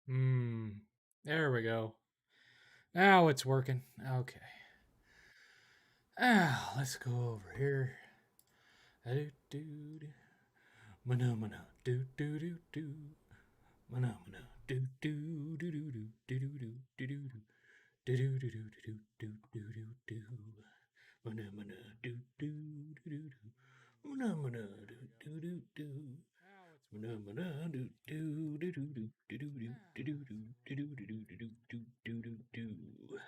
Hmm. There we go. Now it's working. Okay. Let's go over here. Do do do. Mana mana. Do do do do. Mana mana. Do do do do do do do do do do do. Do do do do do do do do do. Mana mana. Do do do do do. Mana mana. Do do do do. Mana mana. Do do do do do do do do do do do do do do do do do do do.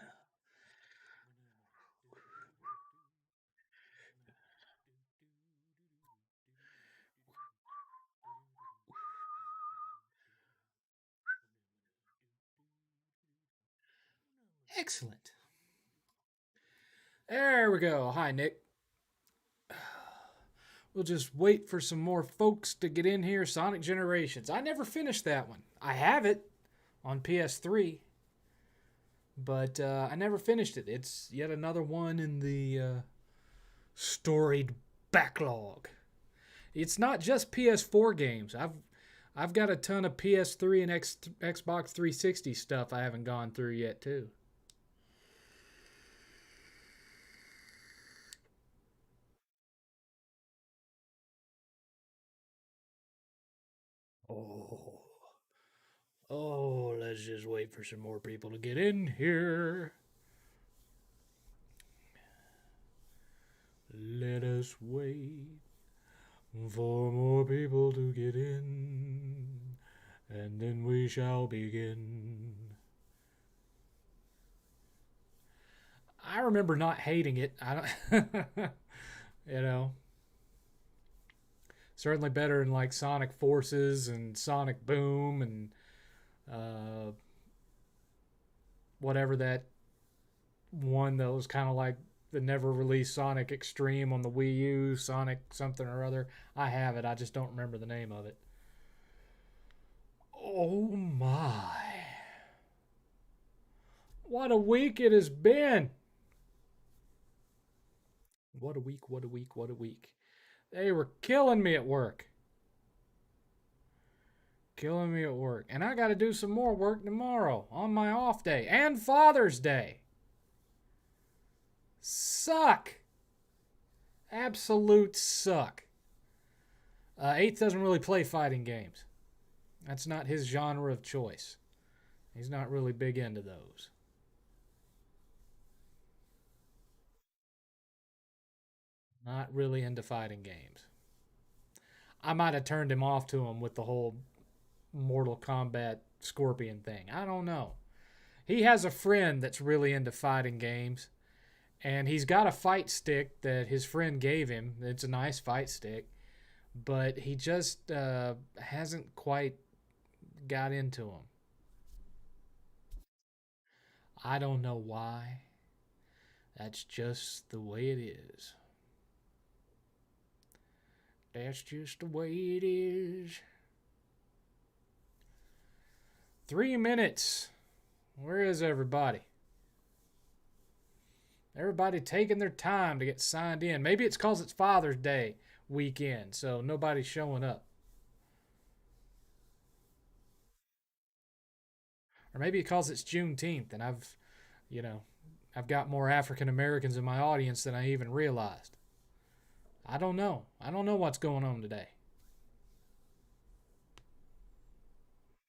Excellent. There we go. Hi, Nick. We'll just wait for some more folks to get in here. Sonic Generations. I never finished that one. I have it on PS3, but I never finished it. It's yet another one in the storied backlog. It's not just PS4 games. I've got a ton of PS3 and Xbox 360 stuff I haven't gone through yet too. Oh. Oh, let's just wait for some more people to get in here. Let us wait for more people to get in, and then we shall begin. I remember not hating it. I don't, you know, certainly better than like Sonic Forces and Sonic Boom and uh, whatever that one that was kind of like the never released Sonic Extreme on the Wii U, Sonic something or other. I have it. I just don't remember the name of it. Oh my. What a week it has been. What a week, what a week, what a week. They were killing me at work. Killing me at work. And I got to do some more work tomorrow on my off day and Father's Day. Suck. Absolute suck. Eighth doesn't really play fighting games. That's not his genre of choice. He's not really big into those. Not really into fighting games. I might have turned him off to him with the whole Mortal Kombat Scorpion thing. I don't know. He has a friend that's really into fighting games, and he's got a fight stick that his friend gave him. It's a nice fight stick, but he just hasn't quite got into him. I don't know why. That's just the way it is. That's just the way it is. 3 minutes. Where is everybody? Everybody taking their time to get signed in. Maybe it's because it's Father's Day weekend, so nobody's showing up. Or maybe because it's Juneteenth and you know, I've got more African Americans in my audience than I even realized. I don't know. I don't know what's going on today.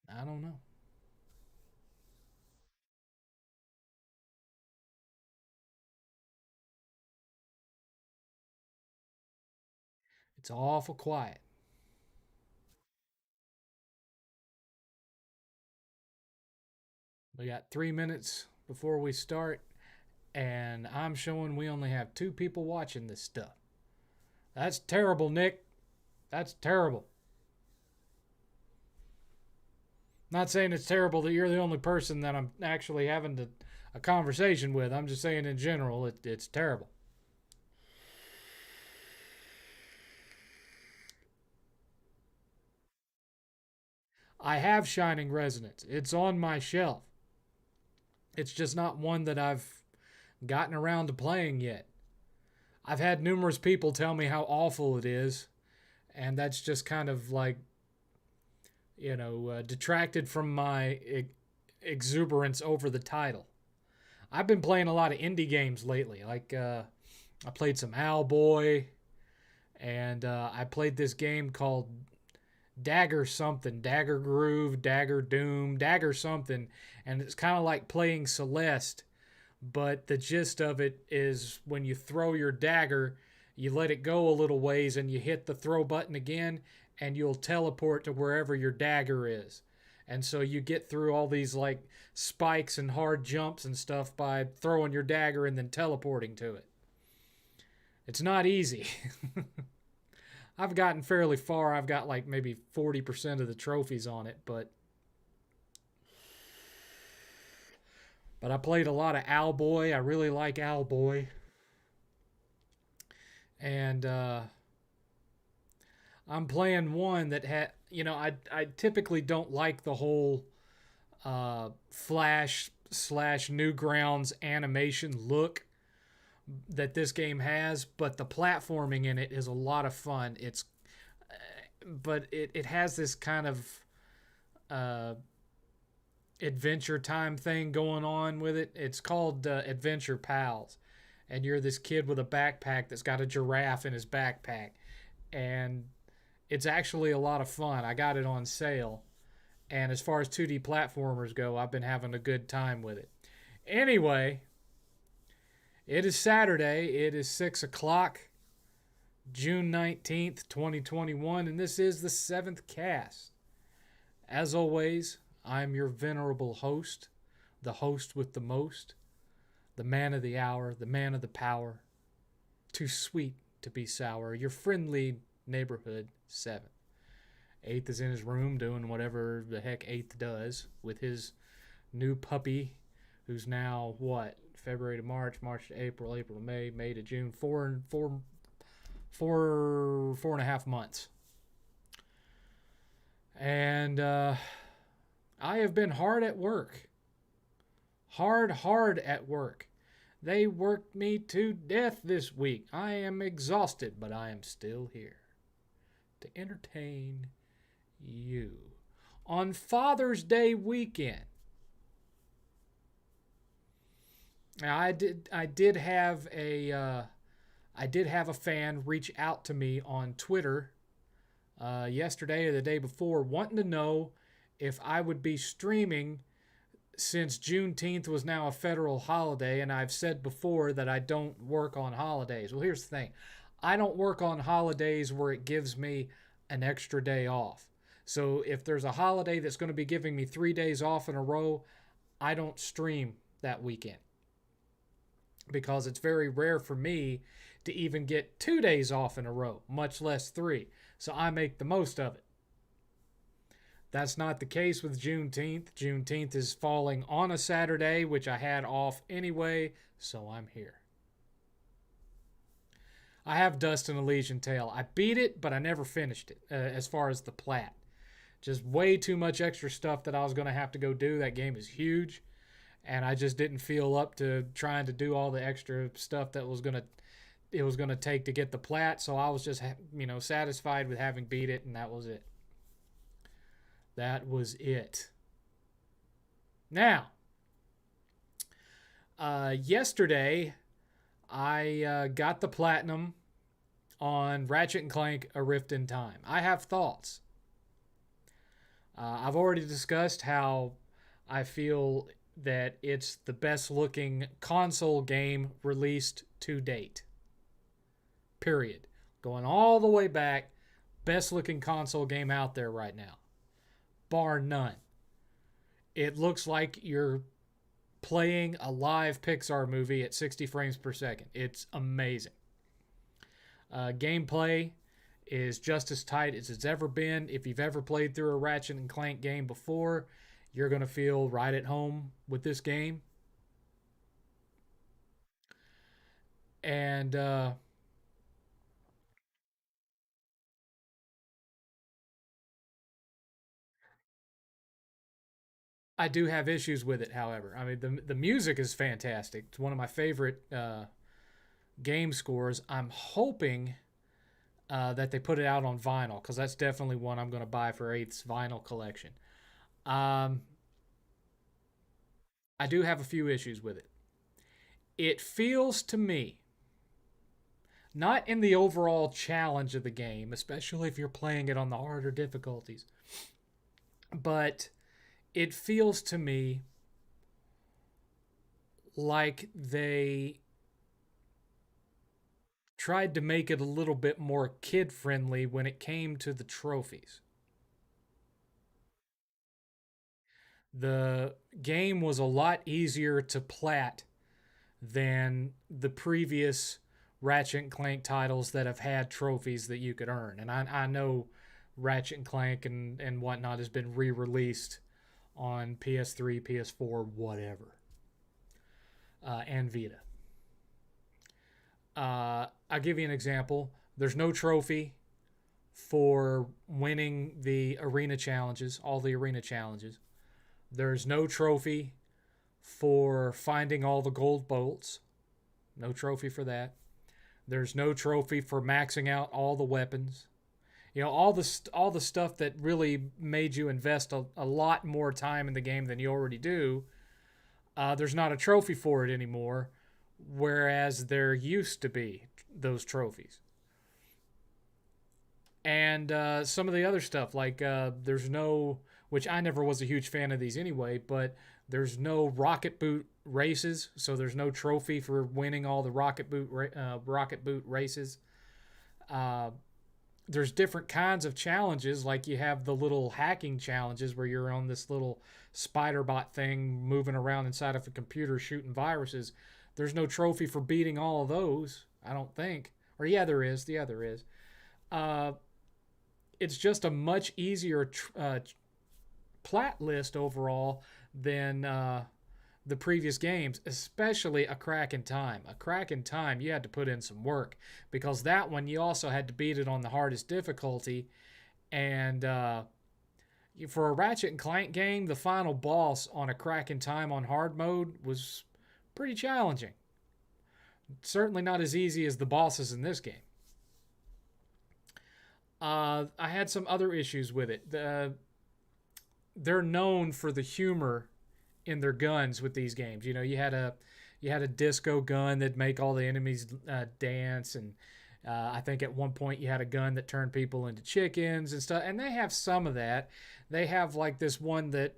I don't know. It's awful quiet. We got 3 minutes before we start, and I'm showing we only have two people watching this stuff. That's terrible, Nick. That's terrible. Not saying it's terrible that you're the only person that I'm actually having a conversation with. I'm just saying in general, it's terrible. I have Shining Resonance. It's on my shelf. It's just not one that I've gotten around to playing yet. I've had numerous people tell me how awful it is, and that's just kind of like, detracted from my exuberance over the title. I've been playing a lot of indie games lately. Like I played some Owlboy, and I played this game called Dagger something, Dagger Groove, Dagger Doom, Dagger something, and it's kind of like playing Celeste, but the gist of it is when you throw your dagger, you let it go a little ways and you hit the throw button again, and you'll teleport to wherever your dagger is. And so you get through all these like spikes and hard jumps and stuff by throwing your dagger and then teleporting to it. It's not easy. I've gotten fairly far. I've got like maybe 40% of the trophies on it, but I played a lot of Owlboy. I really like Owlboy. And I'm playing one that I typically don't like the whole Flash slash Newgrounds animation look that this game has, but the platforming in it is a lot of fun. But it has this kind of uh, adventure time thing going on with it. It's called Adventure Pals, and you're this kid with a backpack that's got a giraffe in his backpack, and it's actually a lot of fun. I got it on sale, and as far as 2D platformers go, I've been having a good time with it. Anyway, it is Saturday. It is 6 o'clock, June 19th, 2021, and this is the 7th Cast. As always, I'm your venerable host, the host with the most, the man of the hour, the man of the power, too sweet to be sour, your friendly neighborhood 7th. 8th is in his room doing whatever the heck 8th does with his new puppy, who's now what? February to March, March to April, April to May, May to June, four and a half months. And I have been hard at work. Hard at work. They worked me to death this week. I am exhausted, but I am still here to entertain you. On Father's Day weekend, I did have a fan reach out to me on Twitter yesterday or the day before, wanting to know if I would be streaming since Juneteenth was now a federal holiday, and I've said before that I don't work on holidays. Well, here's the thing. I don't work on holidays where it gives me an extra day off. So if there's a holiday that's going to be giving me 3 days off in a row, I don't stream that weekend, because it's very rare for me to even get 2 days off in a row, much less 3. So I make the most of it. That's not the case with Juneteenth. Juneteenth is falling on a Saturday, which I had off anyway, so I'm here. I have Dust and Elysian Tale. I beat it, but I never finished it as far as the plat. Just way too much extra stuff that I was going to have to go do. That game is huge, and I just didn't feel up to trying to do all the extra stuff that was going to take to get the plat, so I was just satisfied with having beat it, and that was it. That was it. Now, yesterday, I got the platinum on Ratchet and Clank: A Rift in Time. I have thoughts. I've already discussed how I feel that it's the best looking console game released to date. Period. Going all the way back, best looking console game out there right now. Bar none. It looks like you're playing a live Pixar movie at 60 frames per second. It's amazing. Gameplay is just as tight as it's ever been. If you've ever played through a Ratchet and Clank game before, you're going to feel right at home with this game. And I do have issues with it, however. I mean, the music is fantastic. It's one of my favorite game scores. I'm hoping that they put it out on vinyl, because that's definitely one I'm going to buy for 8th's vinyl collection. Um, I do have a few issues with it. It feels to me, not in the overall challenge of the game, especially if you're playing it on the harder difficulties, but it feels to me like they tried to make it a little bit more kid friendly when it came to the trophies. The game was a lot easier to plat than the previous Ratchet and Clank titles that have had trophies that you could earn. And I know Ratchet and Clank and whatnot has been re released on PS3, PS4, whatever, and Vita. I'll give you an example. There's no trophy for winning the arena challenges, all the arena challenges. There's no trophy for finding all the gold bolts. No trophy for that. There's no trophy for maxing out all the weapons. You know, all the stuff that really made you invest a lot more time in the game than you already do. There's not a trophy for it anymore, whereas there used to be those trophies. And some of the other stuff, like there's no, which I never was a huge fan of these anyway, but there's no rocket boot races, so there's no trophy for winning all the rocket boot races. Uh, there's different kinds of challenges, like you have the little hacking challenges where you're on this little spider bot thing moving around inside of a computer shooting viruses. There's no trophy for beating all of those, I don't think. Or yeah, there is. Yeah, there is. Uh, it's just a much easier plat list overall than the previous games, especially a crack in time. A crack in time, you had to put in some work, because that one you also had to beat it on the hardest difficulty. And for a Ratchet and Clank game, the final boss on a crack in time on hard mode was pretty challenging. Certainly not as easy as the bosses in this game. I had some other issues with it. They're known for the humor in their guns with these games. You know, you had a disco gun that'd make all the enemies dance, and I think at one point you had a gun that turned people into chickens and stuff. And they have some of that. They have like this one that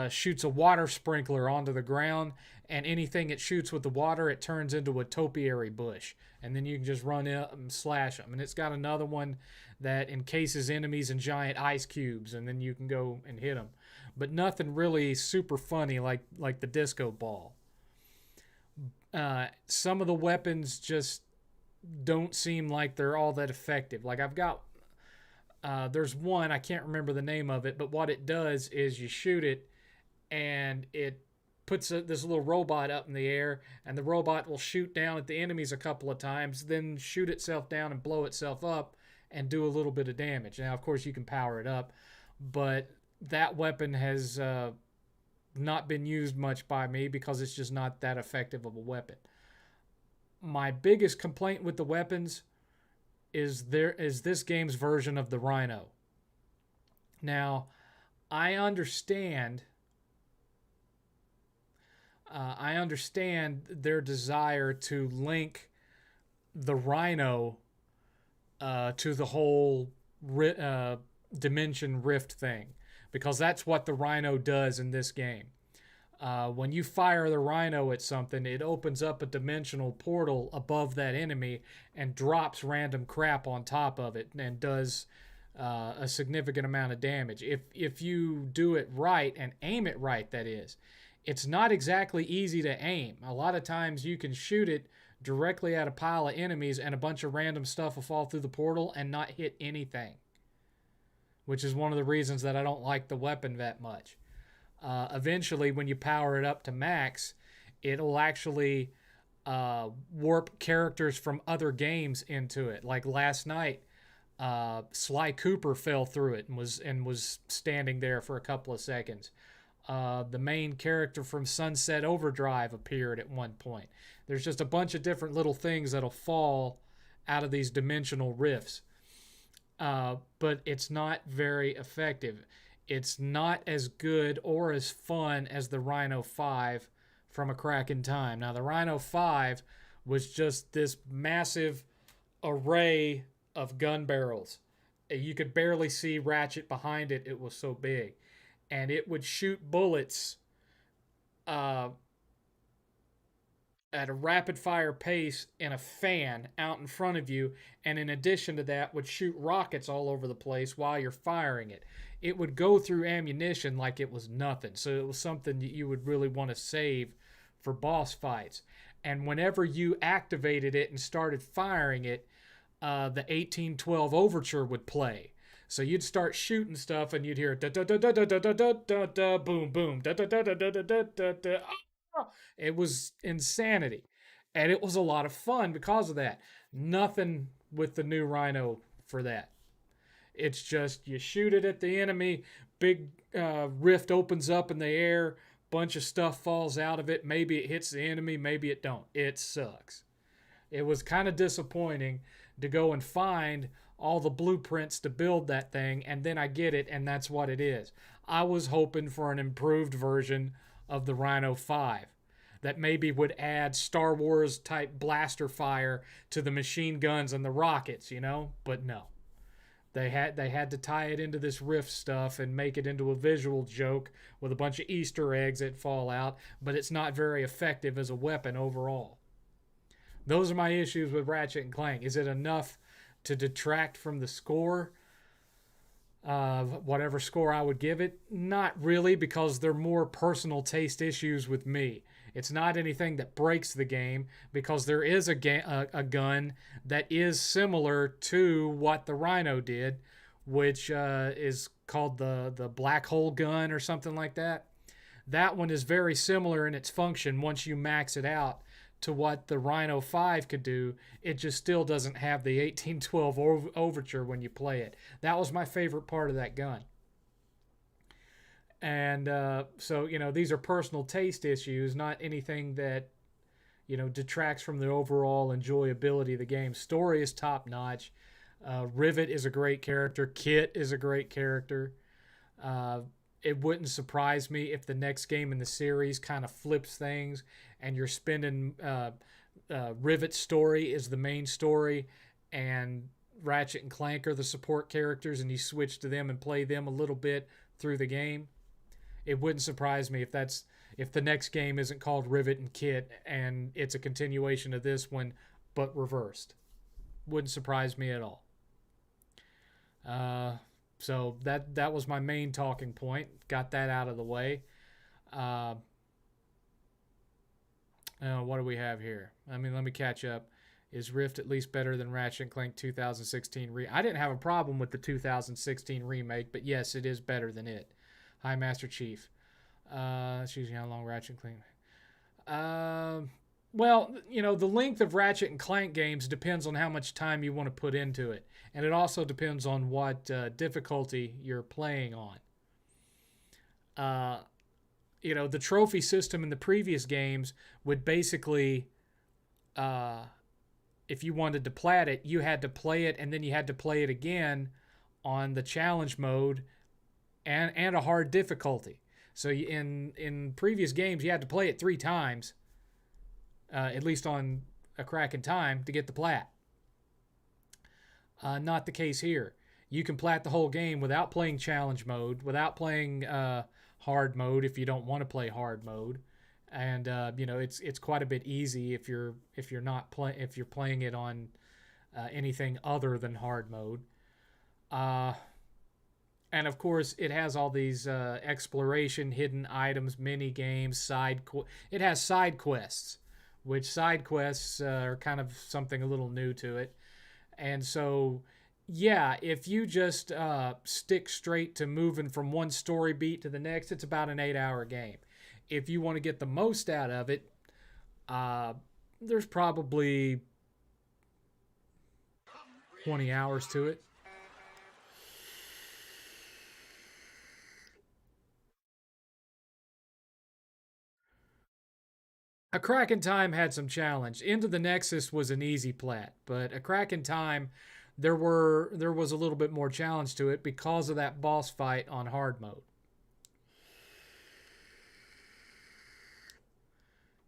shoots a water sprinkler onto the ground, and anything it shoots with the water, it turns into a topiary bush, and then you can just run in and slash them. And it's got another one that encases enemies in giant ice cubes, and then you can go and hit them. But nothing really super funny like the disco ball. Some of the weapons just don't seem like they're all that effective. Like I've got there's one, I can't remember the name of it, but what it does is you shoot it and it puts this little robot up in the air, and the robot will shoot down at the enemies a couple of times, then shoot itself down and blow itself up and do a little bit of damage. Now, of course, you can power it up, but that weapon has not been used much by me because it's just not that effective of a weapon. My biggest complaint with the weapons is this game's version of the Rhino. Now, I understand. I understand their desire to link the Rhino to the whole dimension rift thing, because that's what the Rhino does in this game. When you fire the Rhino at something, it opens up a dimensional portal above that enemy and drops random crap on top of it and does a significant amount of damage. If you do it right and aim it right, that is. It's not exactly easy to aim. A lot of times you can shoot it directly at a pile of enemies and a bunch of random stuff will fall through the portal and not hit anything, which is one of the reasons that I don't like the weapon that much. Eventually, when you power it up to max, it'll actually warp characters from other games into it. Like last night, Sly Cooper fell through it and was standing there for a couple of seconds. The main character from Sunset Overdrive appeared at one point. There's just a bunch of different little things that'll fall out of these dimensional rifts. But it's not very effective. It's not as good or as fun as the Rhino 5 from A Crack in Time. Now, the Rhino 5 was just this massive array of gun barrels. You could barely see Ratchet behind it, it was so big. And it would shoot bullets uh, at a rapid fire pace in a fan out in front of you, and in addition to that would shoot rockets all over the place while you're firing it. It would go through ammunition like it was nothing, so it was something that you would really want to save for boss fights. And whenever you activated it and started firing it, the 1812 overture would play. So you'd start shooting stuff and you'd hear da da da da da da da da da da boom boom da da da da da da da da da. It was insanity, and it was a lot of fun because of that. Nothing with the new Rhino for that. It's just you shoot it at the enemy, big rift opens up in the air, bunch of stuff falls out of it. Maybe it hits the enemy, maybe it don't. It sucks. It was kind of disappointing to go and find all the blueprints to build that thing, and then I get it, and that's what it is. I was hoping for an improved version of the Rhino 5 that maybe would add Star Wars type blaster fire to the machine guns and the rockets, you know? But no. They had to tie it into this rift stuff and make it into a visual joke with a bunch of Easter eggs that fall out, but it's not very effective as a weapon overall. Those are my issues with Ratchet and Clank. Is it enough to detract from the score? Whatever score I would give it? Not really, because they're more personal taste issues with me. It's not anything that breaks the game, because there is a gun that is similar to what the Rhino did, which is called the black hole gun or something like that. That one is very similar in its function once you max it out to what the Rhino 5 could do. It just still doesn't have the 1812 overture when you play it. That was my favorite part of that gun. And so, these are personal taste issues, not anything that, detracts from the overall enjoyability of the game. Story is top notch. Rivet is a great character. Kit is a great character. Uh, it wouldn't surprise me if the next game in the series kind of flips things and you're spending Rivet's story is the main story and Ratchet and Clank are the support characters, and you switch to them and play them a little bit through the game. It wouldn't surprise me if the next game isn't called Rivet and Kit and it's a continuation of this one but reversed. Wouldn't surprise me at all. Uh, so that was my main talking point. Got that out of the way. Uh, what do we have here? I mean, let me catch up. Is Rift at least better than Ratchet and Clank 2016 I didn't have a problem with the 2016 remake, but yes, it is better than it. Hi, Master Chief. That's usually how long Ratchet and Clank. Well, the length of Ratchet and Clank games depends on how much time you want to put into it, and it also depends on what difficulty you're playing on. The trophy system in the previous games would basically, if you wanted to plat it, you had to play it and then you had to play it again on the challenge mode and a hard difficulty. So in previous games, you had to play it 3 times, at least on A Crack in Time, to get the plat. Not the case here. You can plat the whole game without playing challenge mode, without playing hard mode if you don't want to play hard mode, and it's quite a bit easy if you're playing it on anything other than hard mode. And of course, it has all these exploration, hidden items, mini games, it has side quests, which side quests are kind of something a little new to it. And so, yeah, if you just stick straight to moving from one story beat to the next, it's about an 8-hour game. If you want to get the most out of it, there's probably 20 hours to it. A Crack in Time had some challenge. Into the Nexus was an easy plat, but A Crack in Time, there was a little bit more challenge to it because of that boss fight on hard mode.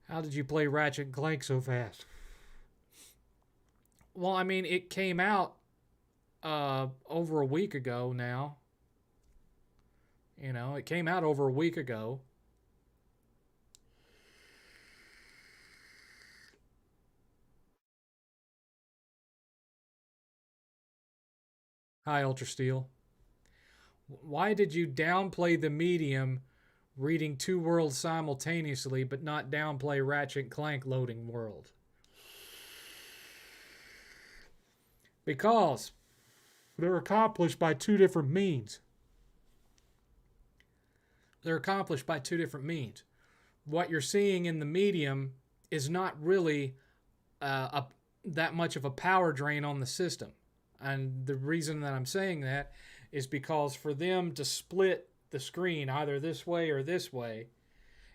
How did you play Ratchet and Clank so fast? Well, I mean, it came out over a week ago now. You know, it came out over a week ago. Hi, Ultra Steel. Why did you downplay the medium reading two worlds simultaneously, but not downplay Ratchet and Clank loading world? Because they're accomplished by two different means. They're accomplished by two different means. What you're seeing in the medium is not really that much of a power drain on the system. And the reason that I'm saying that is because for them to split the screen either this way or this way,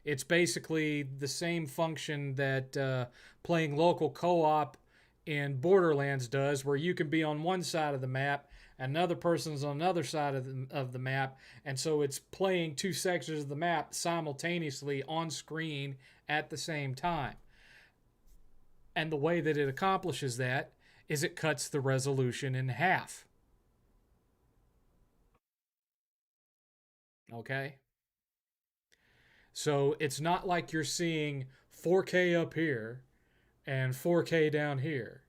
it's basically the same function that playing local co-op in Borderlands does, where you can be on one side of the map, another person's on another side of the map, and so it's playing two sections of the map simultaneously on screen at the same time. And the way that it accomplishes that is it cuts the resolution in half. Okay? So it's not like you're seeing 4K up here and 4K down here.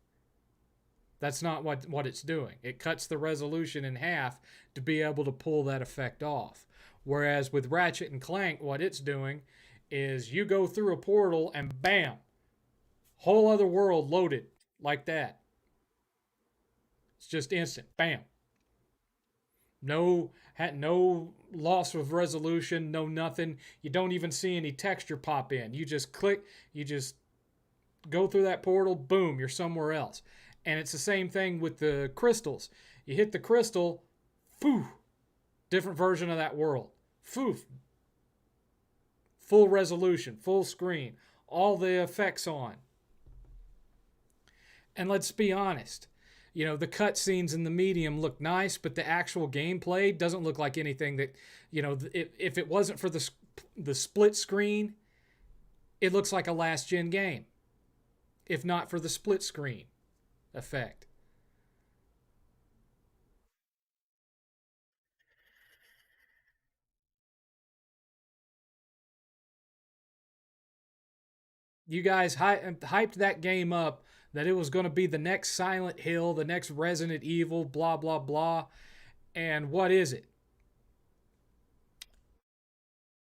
That's not what it's doing. It cuts the resolution in half to be able to pull that effect off. Whereas with Ratchet and Clank, what it's doing is you go through a portal and bam, whole other world loaded like that. It's just instant. Bam. No loss of resolution, no nothing. You don't even see any texture pop in. You just click, you just go through that portal, boom, you're somewhere else. And it's the same thing with the crystals. You hit the crystal, foo, different version of that world. Foof. Full resolution, full screen, all the effects on. And let's be honest, you know, the cutscenes in the medium look nice, but the actual gameplay doesn't look like anything that, you know, if it wasn't for the split screen, it looks like a last gen game. If not for the split screen effect. You guys hyped that game up that it was going to be the next Silent Hill, the next Resident Evil, blah, blah, blah. And what is it?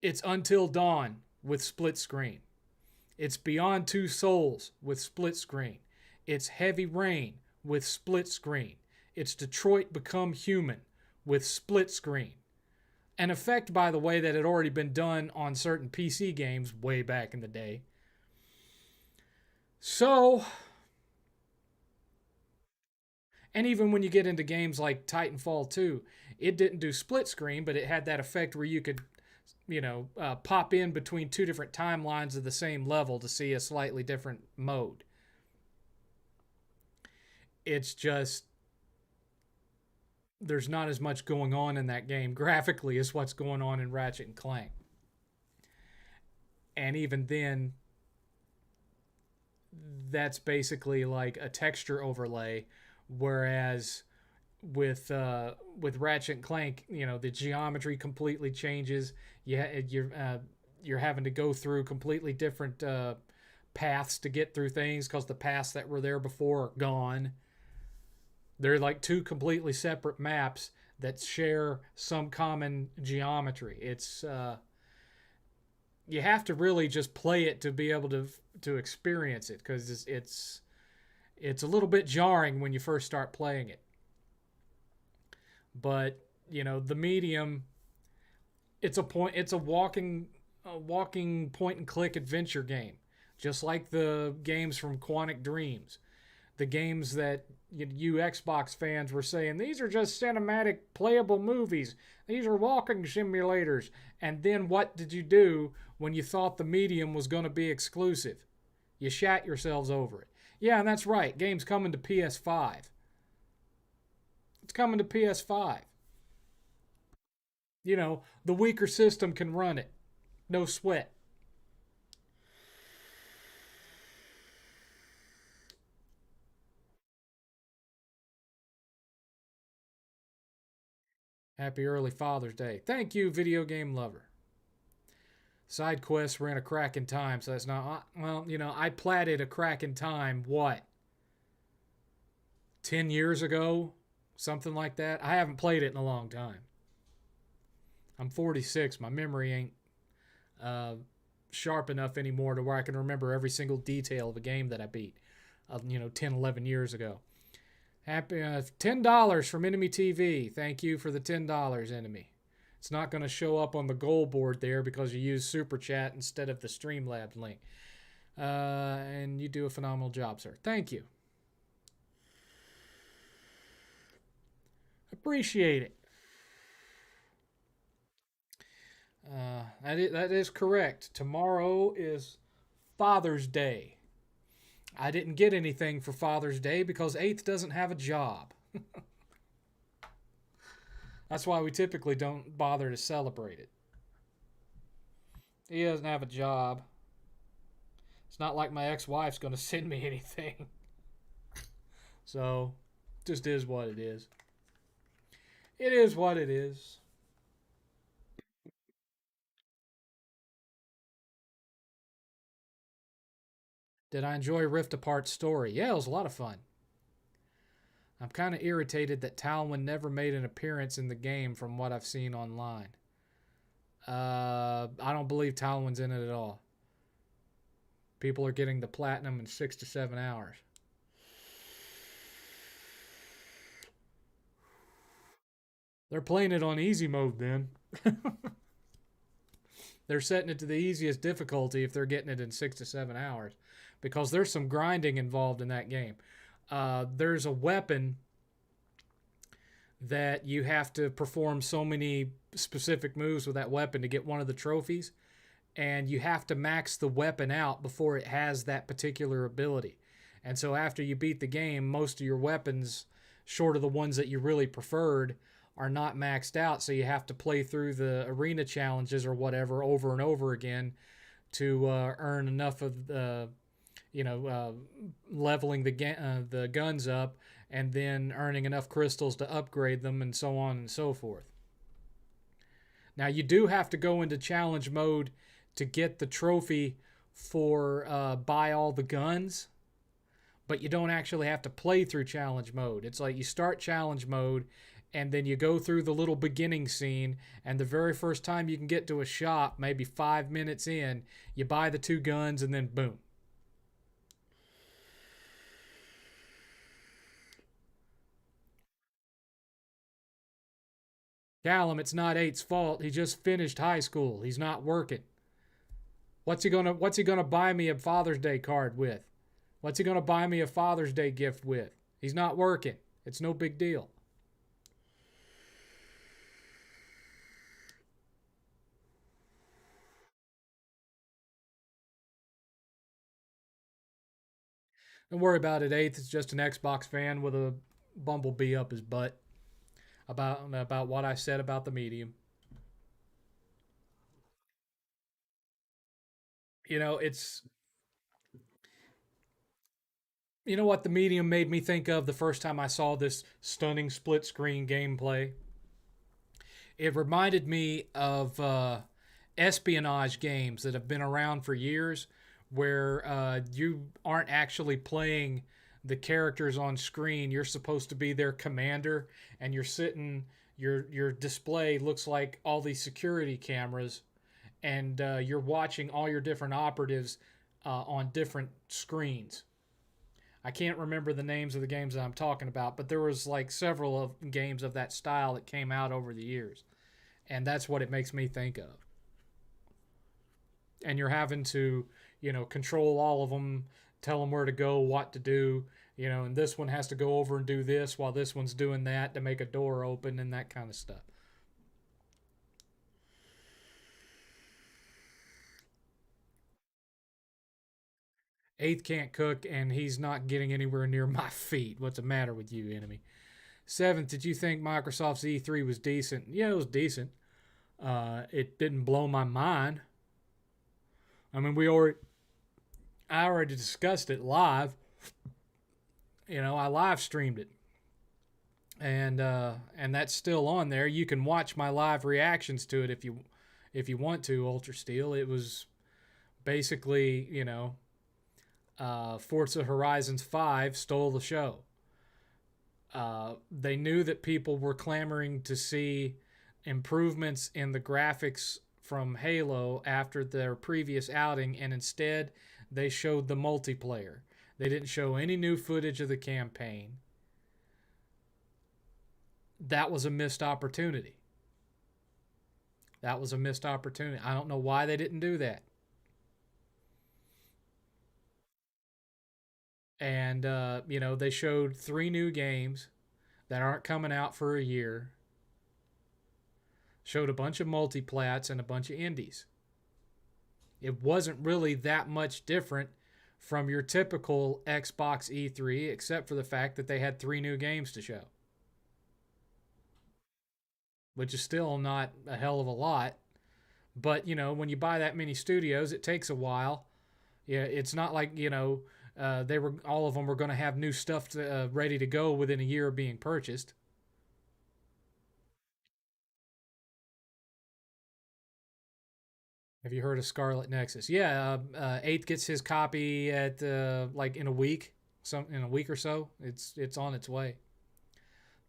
It's Until Dawn with split screen. It's Beyond Two Souls with split screen. It's Heavy Rain with split screen. It's Detroit Become Human with split screen. An effect, by the way, that had already been done on certain PC games way back in the day. So, and even when you get into games like Titanfall 2, it didn't do split screen, but it had that effect where you could, pop in between two different timelines of the same level to see a slightly different mode. It's just there's not as much going on in that game graphically as what's going on in Ratchet and Clank. And even then, that's basically like a texture overlay, whereas with Ratchet and Clank, you know, the geometry completely changes. You're having to go through completely different paths to get through things because the paths that were there before are gone. They're like two completely separate maps that share some common geometry. It's you have to really just play it to be able to experience it because it's a little bit jarring when you first start playing it. But you know, the medium, it's a walking point and click adventure game, just like the games from Quantic Dreams, the games that you Xbox fans were saying these are just cinematic playable movies. These are walking simulators. And then what did you do when you thought the medium was going to be exclusive? You shat yourselves over it. Yeah, and that's right. Game's coming to PS5. It's coming to PS5. The weaker system can run it. No sweat. Happy early Father's Day. Thank you, video game lover. Side quests ran a crack in time, so that's not. Well, I platted a crack in time, what, 10 years ago? Something like that. I haven't played it in a long time. I'm 46. My memory ain't uh, sharp enough anymore to where I can remember every single detail of a game that I beat, 10, 11 years ago. Happy $10 from Enemy TV. Thank you for the $10, Enemy. It's not going to show up on the goal board there because you use Super Chat instead of the Streamlabs link. And you do a phenomenal job, sir. Thank you. Appreciate it. That is correct. Tomorrow is Father's Day. I didn't get anything for Father's Day because 8th doesn't have a job. That's why we typically don't bother to celebrate it. He doesn't have a job. It's not like my ex-wife's going to send me anything. So, just is what it is. It is what it is. Did I enjoy Rift Apart's story? Yeah, it was a lot of fun. I'm kind of irritated that Talwyn never made an appearance in the game from what I've seen online. I don't believe Talwyn's in it at all. People are getting the platinum in 6 to 7 hours. They're playing it on easy mode then. They're setting it to the easiest difficulty if they're getting it in 6 to 7 hours because there's some grinding involved in that game. There's a weapon that you have to perform so many specific moves with that weapon to get one of the trophies, and you have to max the weapon out before it has that particular ability. And so after you beat the game, most of your weapons, short of the ones that you really preferred, are not maxed out, so you have to play through the arena challenges or whatever over and over again to earn enough of the leveling the guns up and then earning enough crystals to upgrade them and so on and so forth. Now you do have to go into challenge mode to get the trophy for buy all the guns, but you don't actually have to play through challenge mode. It's like you start challenge mode and then you go through the little beginning scene, and the very first time you can get to a shop, maybe 5 minutes in, you buy the 2 guns and then boom. Callum, it's not 8's fault. He just finished high school. He's not working. What's he gonna buy me a Father's Day card with? What's he gonna buy me a Father's Day gift with? He's not working. It's no big deal. Don't worry about it. 8th is just an Xbox fan with a bumblebee up his butt about what I said about the medium. You know, it's you know what the medium made me think of the first time I saw this stunning split screen gameplay? It reminded me of espionage games that have been around for years where you aren't actually playing the characters on screen. You're supposed to be their commander, and you're sitting. Your display looks like all these security cameras, and you're watching all your different operatives on different screens. I can't remember the names of the games that I'm talking about, but there was like several of games of that style that came out over the years, and that's what it makes me think of. And you're having to, control all of them, tell them where to go, what to do, And this one has to go over and do this while this one's doing that to make a door open and that kind of stuff. Eighth can't cook, and he's not getting anywhere near my feet. What's the matter with you, enemy? Seventh, did you think Microsoft's E3 was decent? Yeah, it was decent. It didn't blow my mind. I mean, I already discussed it live. I live streamed it, and that's still on there. You can watch my live reactions to it if you want to. Ultra Steel. It was basically Forza Horizons 5 stole the show. They knew that people were clamoring to see improvements in the graphics from Halo after their previous outing, and instead they showed the multiplayer. They didn't show any new footage of the campaign. That was a missed opportunity. That was a missed opportunity. I don't know why they didn't do that. And, they showed 3 new games that aren't coming out for a year, showed a bunch of multiplats and a bunch of indies. It wasn't really that much different from your typical Xbox E3, except for the fact that they had 3 new games to show, which is still not a hell of a lot. But, when you buy that many studios, it takes a while. Yeah, it's not like, they were all of them were going to have new stuff ready to go within a year of being purchased. Have you heard of Scarlet Nexus? Yeah, Eighth gets his copy at like in a week, in a week or so. It's on its way.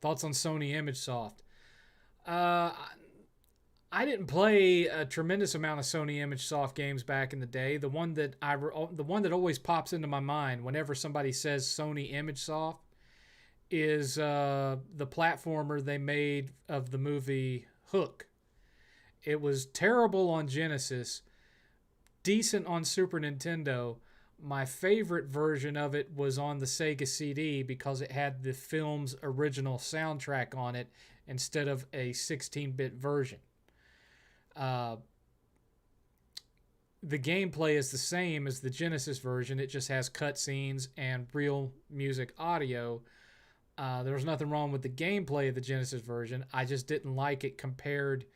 Thoughts on Sony ImageSoft? Uh, I didn't play a tremendous amount of Sony ImageSoft games back in the day. The one that always pops into my mind whenever somebody says Sony ImageSoft is the platformer they made of the movie Hook. It was terrible on Genesis, decent on Super Nintendo. My favorite version of it was on the Sega CD because it had the film's original soundtrack on it instead of a 16-bit version. Uh, the gameplay is the same as the Genesis version. It just has cutscenes and real music audio. There was nothing wrong with the gameplay of the Genesis version. I just didn't like it compared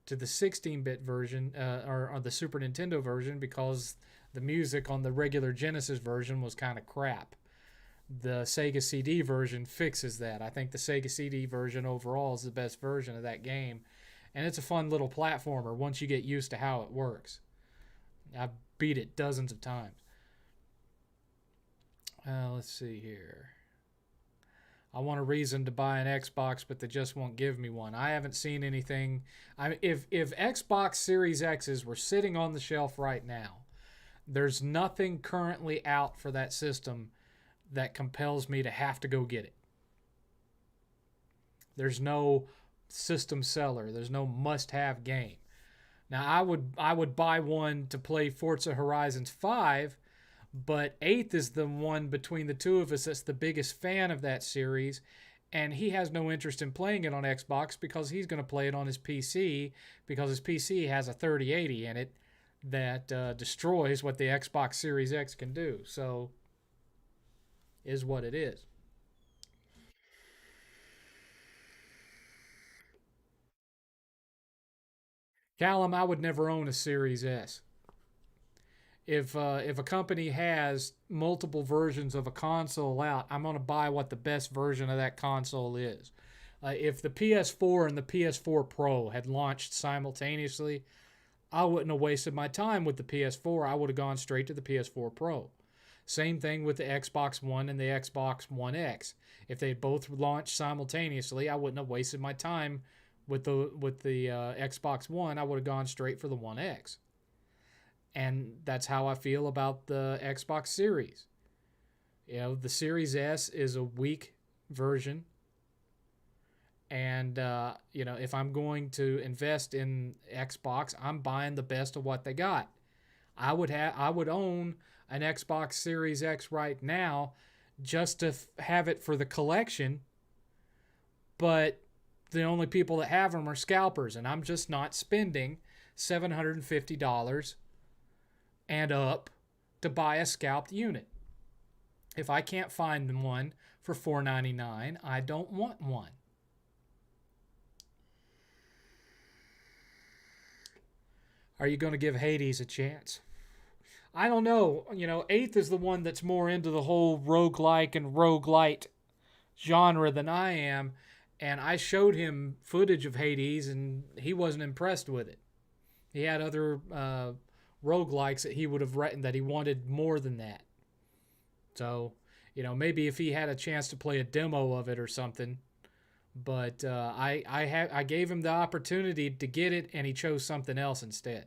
to the 16-bit version or the Super Nintendo version because the music on the regular Genesis version was kind of crap. The Sega CD version fixes that. I think the Sega CD version overall is the best version of that game. And it's a fun little platformer once you get used to how it works. I've beat it dozens of times. Let's see here. I want a reason to buy an Xbox, but they just won't give me one. I haven't seen anything. If Xbox Series X's were sitting on the shelf right now, there's nothing currently out for that system that compels me to have to go get it. There's no system seller. There's no must-have game. Now I would buy one to play Forza Horizons 5, but Eighth is the one between the two of us that's the biggest fan of that series, and he has no interest in playing it on Xbox because he's going to play it on his PC because his PC has a 3080 in it that destroys what the Xbox Series X can do. So, is what it is. Callum, I would never own a Series S. If a company has multiple versions of a console out, I'm gonna buy what the best version of that console is. If the PS4 and the PS4 Pro had launched simultaneously, I wouldn't have wasted my time with the PS4. I would have gone straight to the PS4 Pro. Same thing with the Xbox One and the Xbox One X. If they both launched simultaneously, I wouldn't have wasted my time with the Xbox One. I would have gone straight for the One X. And that's how I feel about the Xbox Series. The Series S is a weak version. And, if I'm going to invest in Xbox, I'm buying the best of what they got. I would own an Xbox Series X right now just to have it for the collection, but the only people that have them are scalpers, and I'm just not spending $750 and up to buy a scalped unit. If I can't find one for $4.99, I don't want one. Are you going to give Hades a chance? I don't know. You know, 8th is the one that's more into the whole roguelike and roguelite genre than I am. And I showed him footage of Hades, and he wasn't impressed with it. He had other roguelikes that he would have written that he wanted more than that. So, you know, maybe if he had a chance to play a demo of it or something. But I gave him the opportunity to get it, and he chose something else instead.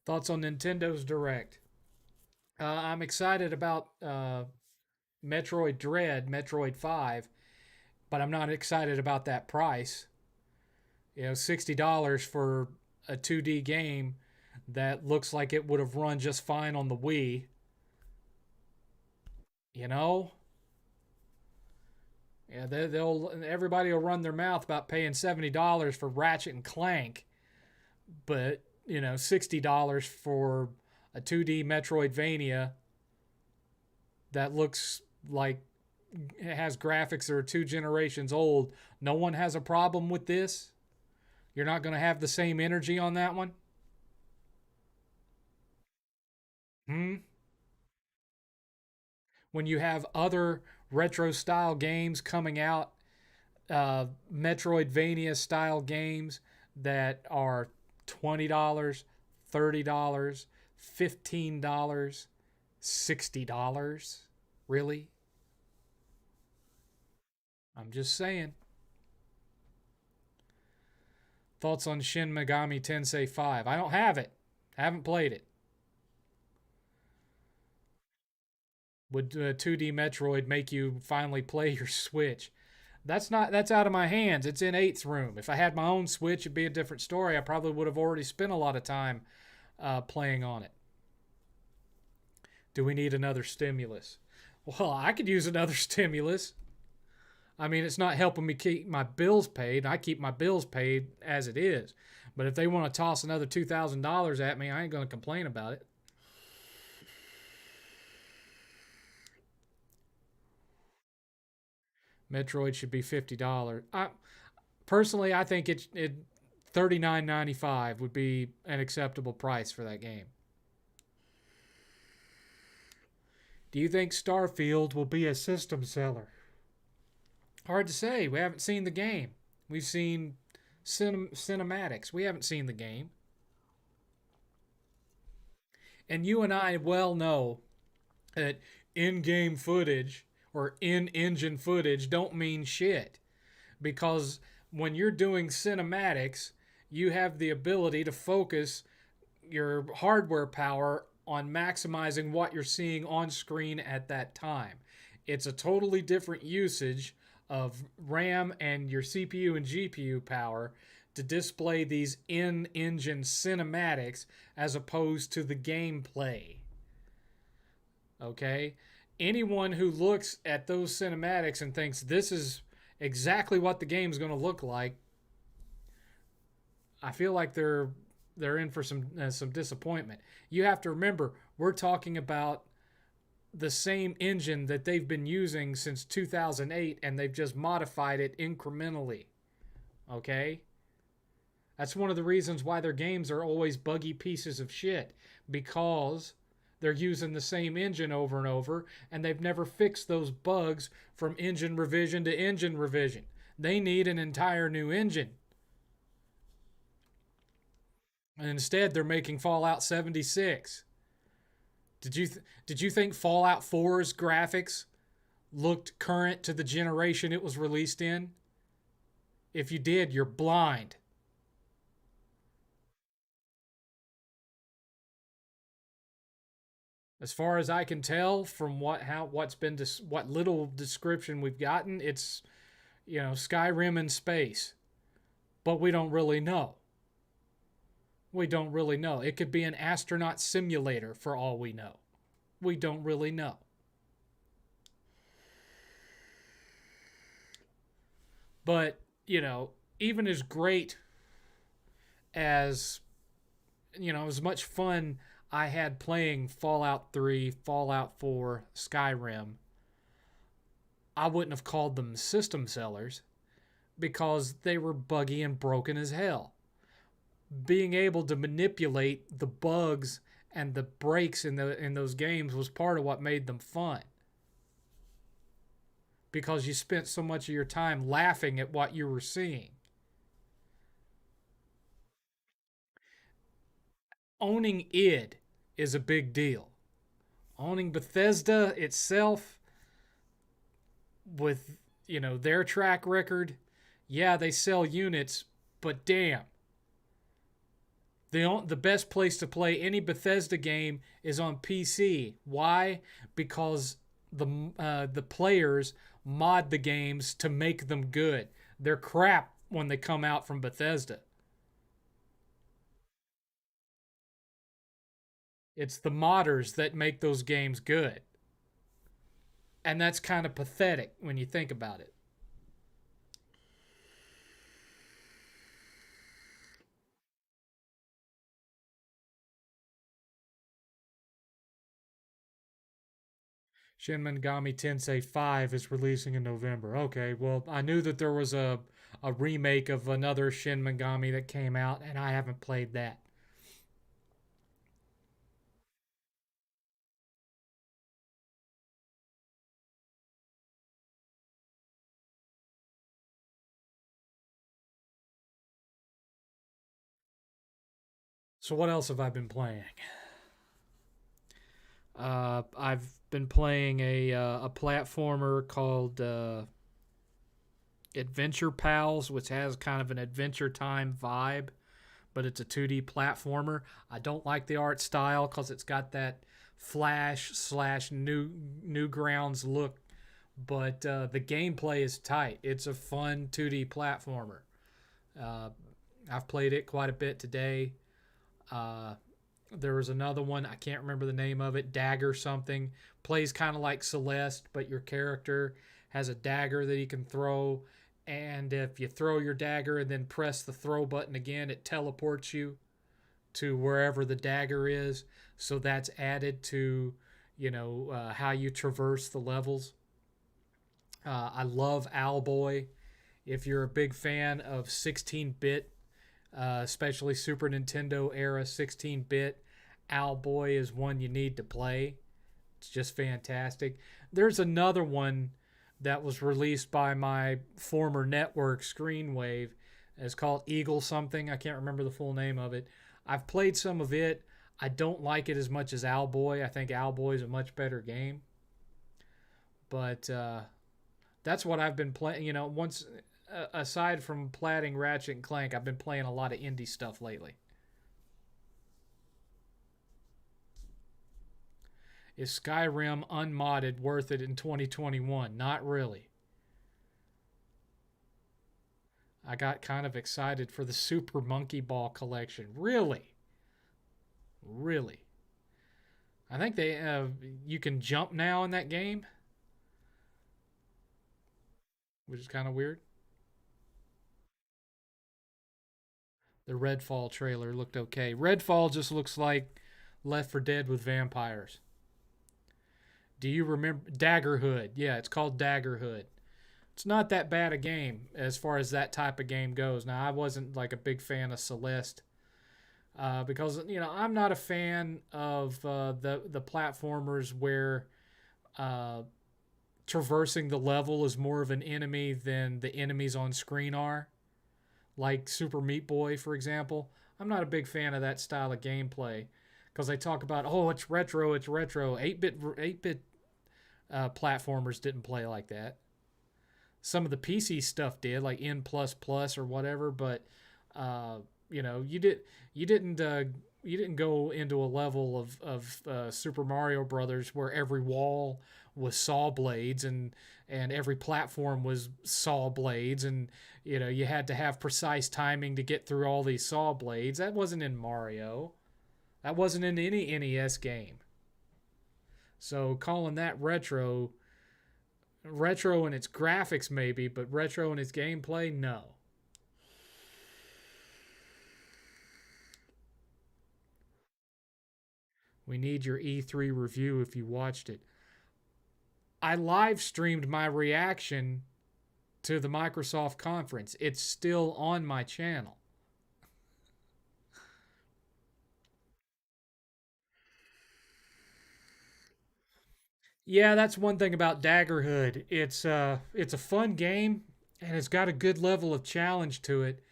Thoughts on Nintendo's Direct? I'm excited about Metroid Dread, Metroid 5, but I'm not excited about that price. You know, $60 for a 2D game that looks like it would have run just fine on the Wii. You know, yeah, they'll everybody will run their mouth about paying $70 for Ratchet and Clank, but you know, $60 for a 2D Metroidvania that looks like it has graphics that are 2 generations old. No one has a problem with this. You're not going to have the same energy on that one. Hmm? When you have other retro style games coming out, Metroidvania style games that are $20, $30, $15, $60. Really? I'm just saying. Thoughts on Shin Megami Tensei 5? I don't have it. I haven't played it. Would 2D Metroid make you finally play your Switch? That's out of my hands. It's in 8th room. If I had my own Switch, it'd be a different story. I probably would have already spent a lot of time playing on it. Do we need another stimulus? Well, I could use another stimulus. I mean, it's not helping me keep my bills paid. I keep my bills paid as it is. But if they want to toss another $2,000 at me, I ain't going to complain about it. Metroid should be $50. Personally, I think it $39.95 would be an acceptable price for that game. Do you think Starfield will be a system seller? Hard to say. We haven't seen the game. We've seen cinematics. We haven't seen the game. And you and I well know that in-game footage or in-engine footage don't mean shit, because when you're doing cinematics, you have the ability to focus your hardware power on maximizing what you're seeing on screen at that time. It's a totally different usage of RAM and your CPU and GPU power to display these in engine cinematics as opposed to the gameplay. Okay? Anyone who looks at those cinematics and thinks this is exactly what the game is going to look like, I feel like they're in for some disappointment. You have to remember, we're talking about the same engine that they've been using since 2008, and they've just modified it incrementally. Okay? That's one of the reasons why their games are always buggy pieces of shit, because they're using the same engine over and over, and they've never fixed those bugs from engine revision to engine revision. They need an entire new engine. And instead, they're making Fallout 76. Did you think Fallout 4's graphics looked current to the generation it was released in? If you did, you're blind. As far as I can tell from what little description we've gotten, it's, you know, Skyrim in space, but we don't really know. We don't really know. It could be an astronaut simulator for all we know. We don't really know. But, even as great as, as much fun I had playing Fallout 3, Fallout 4, Skyrim, I wouldn't have called them system sellers because they were buggy and broken as hell. Being able to manipulate the bugs and the breaks in those games was part of what made them fun because you spent so much of your time laughing at what you were seeing. Owning id is a big deal. Owning Bethesda itself with, their track record, yeah, they sell units, but damn, the best place to play any Bethesda game is on PC. Why? Because the players mod the games to make them good. They're crap when they come out from Bethesda. It's the modders that make those games good. And that's kind of pathetic when you think about it. Shin Megami Tensei 5 is releasing in November. Okay, well, I knew that there was a remake of another Shin Megami that came out, and I haven't played that. So, what else have I been playing? I've been playing a platformer called Adventure Pals, which has kind of an Adventure Time vibe, but it's a 2D platformer. I don't like the art style because it's got that Flash slash Newgrounds look, but the gameplay is tight. It's a fun 2D platformer. Uh, I've played it quite a bit today. Uh, there was another one, I can't remember the name of it, Dagger something. Plays kind of like Celeste, but your character has a dagger that he can throw. And if you throw your dagger and then press the throw button again, it teleports you to wherever the dagger is. So that's added to, how you traverse the levels. I love Owlboy. If you're a big fan of 16-bit, especially Super Nintendo era 16-bit, Owlboy is one you need to play. It's just fantastic. There's another one that was released by my former network, Screenwave. It's called Eagle something. I can't remember the full name of it. I've played some of it. I don't like it as much as Owlboy. I think Owlboy is a much better game. But that's what I've been playing. Once aside from platting Ratchet and Clank, I've been playing a lot of indie stuff lately. Is Skyrim unmodded worth it in 2021? Not really. I got kind of excited for the Super Monkey Ball collection. Really? Really? I think you can jump now in that game, which is kind of weird. The Redfall trailer looked okay. Redfall just looks like Left 4 Dead with vampires. Do you remember Daggerhood? Yeah, it's called Daggerhood. It's not that bad a game as far as that type of game goes. Now, I wasn't like a big fan of Celeste because I'm not a fan of the platformers where uh, traversing the level is more of an enemy than the enemies on screen are. Like Super Meat Boy, for example. I'm not a big fan of that style of gameplay because they talk about, oh, it's retro, it's retro. 8-bit platformers didn't play like that. Some of the PC stuff did, like N++ or whatever, but you didn't. go into a level of Super Mario Brothers where every wall was saw blades and every platform was saw blades, and you had to have precise timing to get through all these saw blades. That wasn't in Mario. That wasn't in any NES game. So calling that retro in its graphics maybe, but retro in its gameplay, no. We need your E3 review if you watched it. I live streamed my reaction to the Microsoft conference. It's still on my channel. Yeah, that's one thing about Daggerhood. It's a fun game and it's got a good level of challenge to it.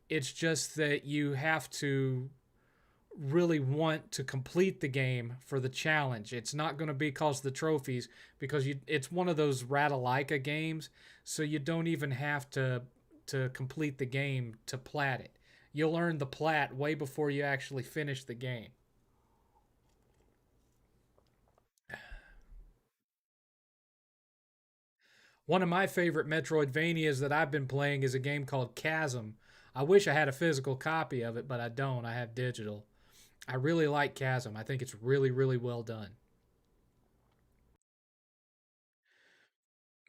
It's just that you have to really want to complete the game for the challenge. It's not going to be cause the trophies because it's one of those Ratalaika games, so you don't even have to complete the game to plat it. You'll earn the plat way before you actually finish the game. One of my favorite Metroidvanias that I've been playing is a game called Chasm. I wish I had a physical copy of it, but I don't. I have digital. I really like Chasm. I think it's really, really well done.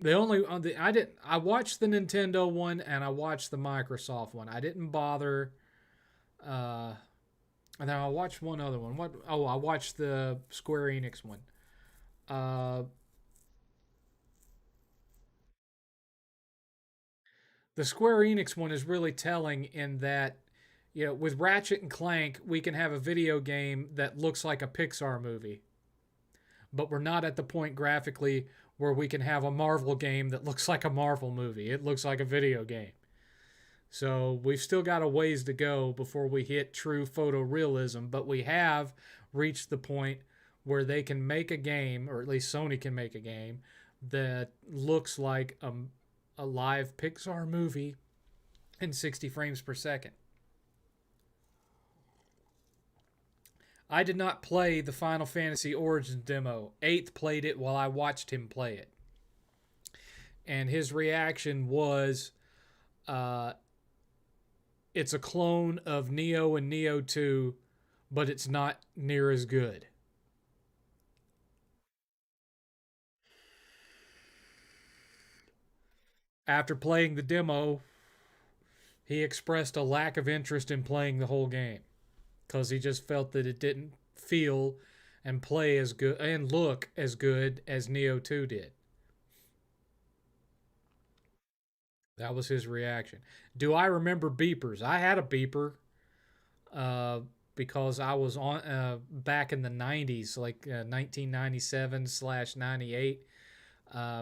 The only on the I didn't I watched the Nintendo one and I watched the Microsoft one. I didn't bother. Uh, and then I watched one other one. What? Oh, I watched the Square Enix one. Uh, the Square Enix one is really telling in that, with Ratchet and Clank, we can have a video game that looks like a Pixar movie, but we're not at the point graphically where we can have a Marvel game that looks like a Marvel movie. It looks like a video game. So we've still got a ways to go before we hit true photorealism, but we have reached the point where they can make a game, or at least Sony can make a game, that looks like a live Pixar movie in 60 frames per second. I did not play the Final Fantasy Origins demo. Eighth played it while I watched him play it. And his reaction was, uh, it's a clone of Neo and Neo 2, but it's not near as good. After playing the demo, he expressed a lack of interest in playing the whole game because he just felt that it didn't feel and play as good and look as good as Neo 2 did. That was his reaction. Do I remember beepers? I had a beeper uh, because I was on back in the 90s, like 1997 slash 98,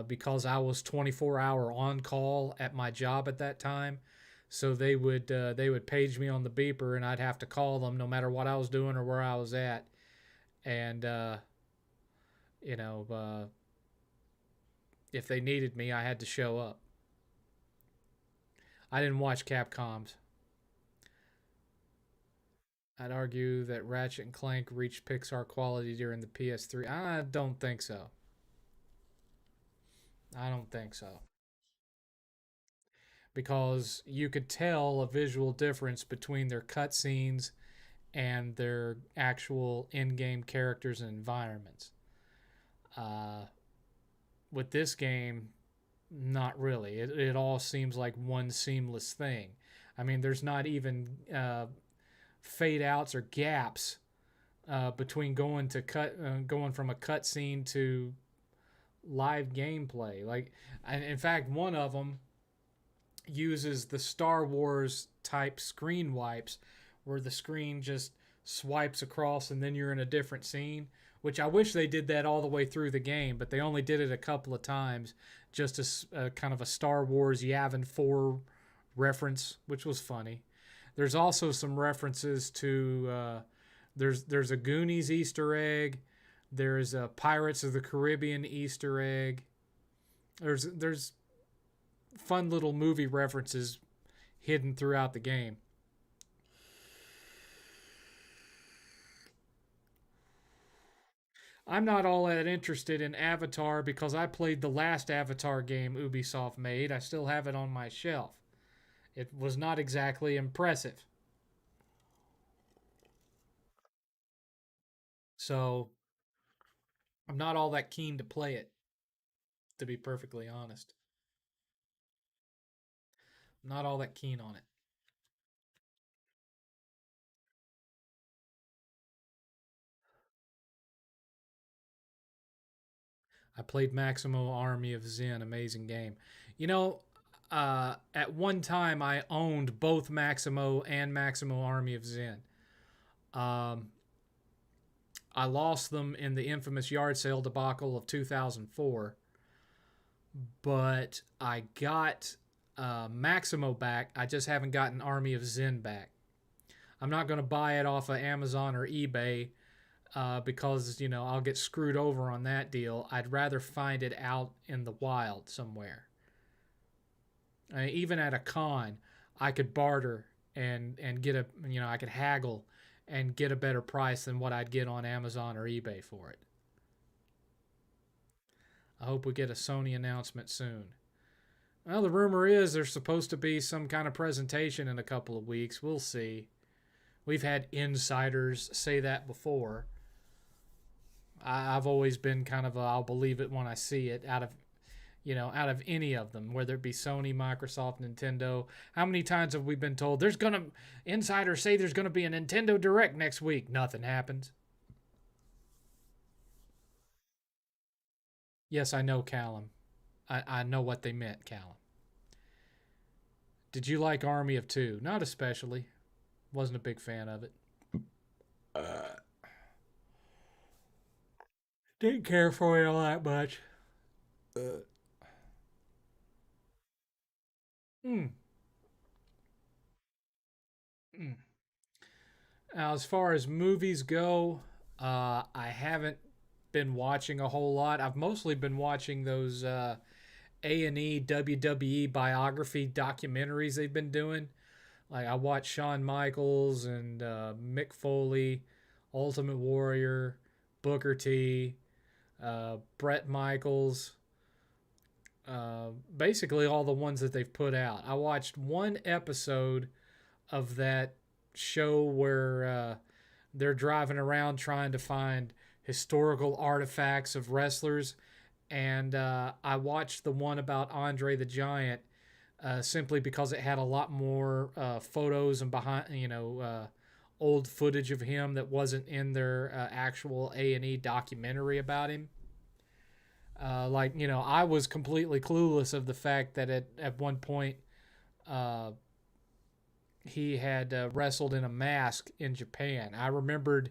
because I was 24-hour on call at my job at that time. So they would page me on the beeper, and I'd have to call them no matter what I was doing or where I was at. And you know, uh, if they needed me, I had to show up. I didn't watch Capcom's. I'd argue that Ratchet and Clank reached Pixar quality during the PS3. I don't think so. I don't think so. Because you could tell a visual difference between their cutscenes and their actual in-game characters and environments. Uh, with this game, not really. It all seems like one seamless thing. I mean, there's not even fade outs or gaps between going from a cutscene to live gameplay. Like, and in fact, one of them uses the Star Wars type screen wipes where the screen just swipes across and then you're in a different scene, which I wish they did that all the way through the game, but they only did it a couple of times just as kind of a Star Wars Yavin 4 reference, which was funny. There's also some references to there's a Goonies Easter egg, there's a Pirates of the Caribbean Easter egg. There's fun little movie references hidden throughout the game. I'm not all that interested in Avatar because I played the last Avatar game Ubisoft made. I still have it on my shelf. It was not exactly impressive. So I'm not all that keen to play it, to be perfectly honest. I'm not all that keen on it. I played Maximo Army of Zen, amazing game. You know, at one time I owned both Maximo and Maximo Army of Zen. Um, I lost them in the infamous yard sale debacle of 2004, but I got Maximo back. I just haven't gotten Army of Zen back. I'm not going to buy it off of Amazon or eBay because I'll get screwed over on that deal. I'd rather find it out in the wild somewhere. Even at a con, I could barter and get I could haggle and get a better price than what I'd get on Amazon or eBay for it. I hope we get a Sony announcement soon. Well, the rumor is there's supposed to be some kind of presentation in a couple of weeks. We'll see. We've had insiders say that before. I've always been kind of I'll believe it when I see it out of any of them, whether it be Sony, Microsoft, Nintendo. How many times have we been told insiders say there's gonna be a Nintendo Direct next week? Nothing happens. Yes, I know, Callum. I know what they meant, Callum. Did you like Army of Two? Not especially. Wasn't a big fan of it. Didn't care for it all that much. Mm, mm. Now, as far as movies go, I haven't been watching a whole lot. I've mostly been watching those A&E WWE biography documentaries they've been doing. Like I watched Shawn Michaels and Mick Foley, Ultimate Warrior, Booker T, Brett Michaels, basically all the ones that they've put out. I watched one episode of that show where they're driving around trying to find historical artifacts of wrestlers, and I watched the one about Andre the Giant simply because it had a lot more photos and old footage of him that wasn't in their actual A&E documentary about him. I was completely clueless of the fact that at one point uh, he had wrestled in a mask in Japan. I remembered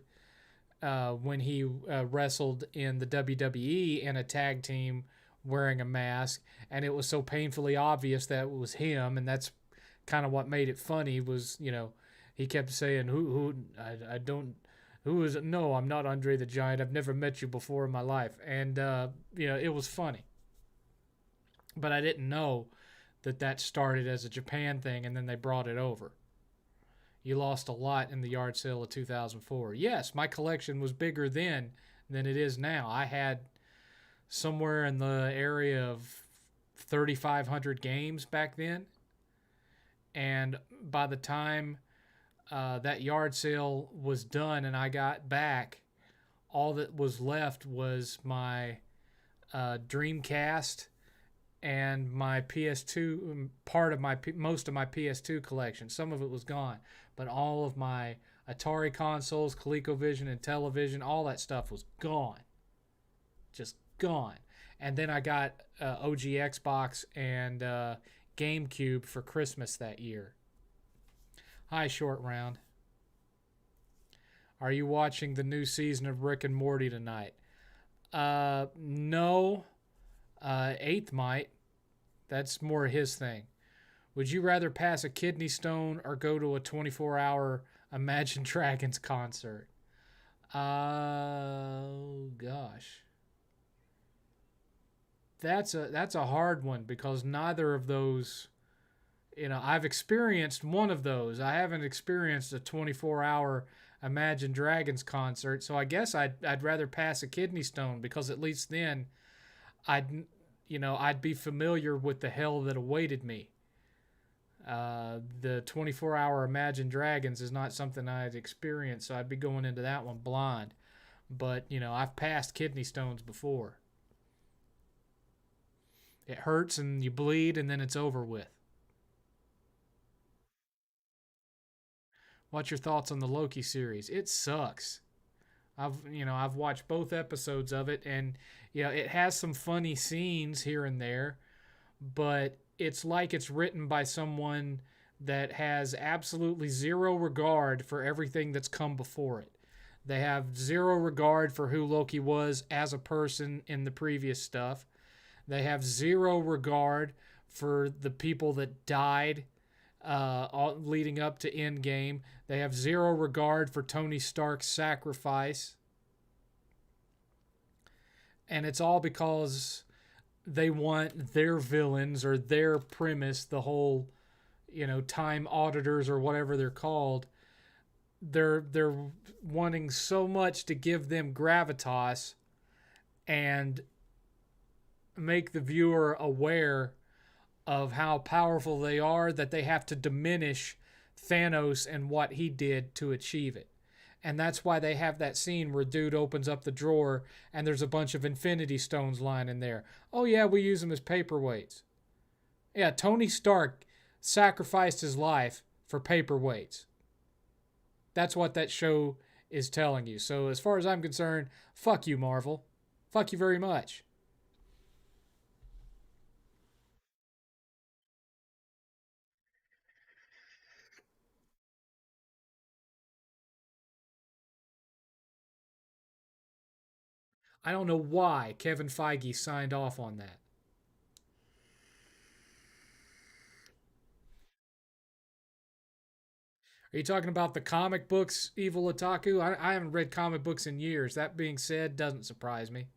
when he wrestled in the WWE in a tag team wearing a mask, and it was so painfully obvious that it was him, and that's kind of what made it funny. Was he kept saying, "Who I don't." Who is it? No, I'm not Andre the Giant. I've never met you before in my life. And, it was funny. But I didn't know that started as a Japan thing and then they brought it over. You lost a lot in the yard sale of 2004. Yes, my collection was bigger then than it is now. I had somewhere in the area of 3,500 games back then. And by the time that yard sale was done and I got back, all that was left was my Dreamcast and my PS2, part of my most of my PS2 collection. Some of it was gone, but all of my Atari consoles, ColecoVision, and television, all that stuff was gone, just gone. And then I got OG Xbox and GameCube for Christmas that year. Hi, Short Round. Are you watching the new season of Rick and Morty tonight? No. Eighth might. That's more his thing. Would you rather pass a kidney stone or go to a 24-hour Imagine Dragons concert? Gosh. That's a hard one because neither of those, I've experienced one of those. I haven't experienced a 24-hour Imagine Dragons concert. So I guess I'd rather pass a kidney stone because at least then I'd I'd be familiar with the hell that awaited me. The 24-hour Imagine Dragons is not something I'd experienced, so I'd be going into that one blind. But I've passed kidney stones before. It hurts and you bleed, and then it's over with. What's your thoughts on the Loki series? It sucks. I've watched both episodes of it, and it has some funny scenes here and there, but it's like it's written by someone that has absolutely zero regard for everything that's come before it. They have zero regard for who Loki was as a person in the previous stuff. They have zero regard for the people that died leading up to Endgame. They have zero regard for Tony Stark's sacrifice. And it's all because they want their villains or their premise, the whole, time auditors or whatever they're called. They're wanting so much to give them gravitas and make the viewer aware of how powerful they are that they have to diminish Thanos and what he did to achieve it. And that's why they have that scene where dude opens up the drawer and there's a bunch of infinity stones lying in there. Oh yeah, we use them as paperweights. Yeah, Tony Stark sacrificed his life for paperweights. That's what that show is telling you. So as far as I'm concerned, fuck you, Marvel. Fuck you very much. I don't know why Kevin Feige signed off on that. Are you talking about the comic books, Evil Otaku? I haven't read comic books in years. That being said, doesn't surprise me.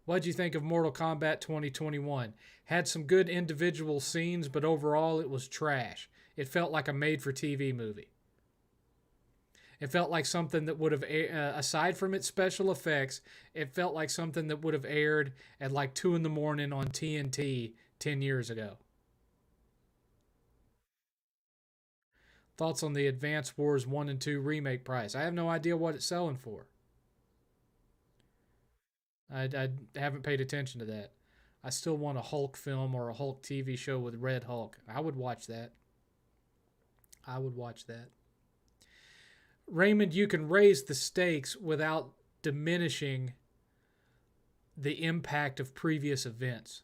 What'd you think of Mortal Kombat 2021? Had some good individual scenes, but overall it was trash. It felt like a made for TV movie. It felt like something that would have, aside from its special effects, it felt like something that would have aired at like 2 in the morning on TNT 10 years ago. Thoughts on the Advance Wars 1 and 2 remake price? I have no idea what it's selling for. I haven't paid attention to that. I still want a Hulk film or a Hulk TV show with Red Hulk. I would watch that. I would watch that. Raymond, you can raise the stakes without diminishing the impact of previous events.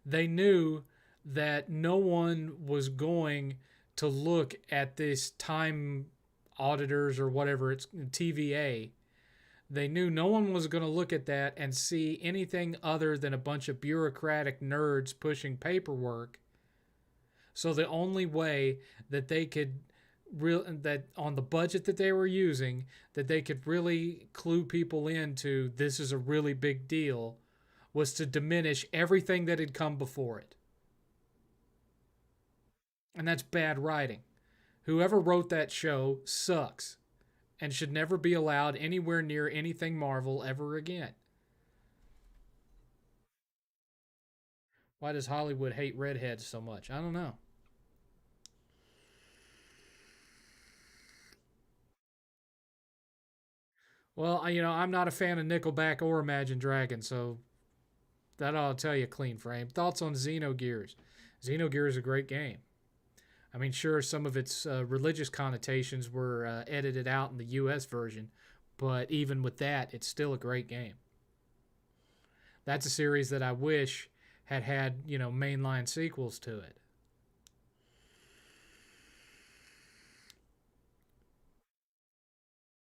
They knew that no one was going to look at this time auditors or whatever it's TVA. They knew no one was going to look at that and see anything other than a bunch of bureaucratic nerds pushing paperwork. So the only way that they could that on the budget that they were using that they could really clue people into this is a really big deal was to diminish everything that had come before it. And that's bad writing. Whoever wrote that show sucks and should never be allowed anywhere near anything Marvel ever again. Why does Hollywood hate redheads so much? I don't know. Well, I'm not a fan of Nickelback or Imagine Dragons, so that ought to tell you clean frame. Thoughts on Xenogears? Xenogears is a great game. I mean, sure, some of its religious connotations were edited out in the US version, but even with that, it's still a great game. That's a series that I wish had mainline sequels to it.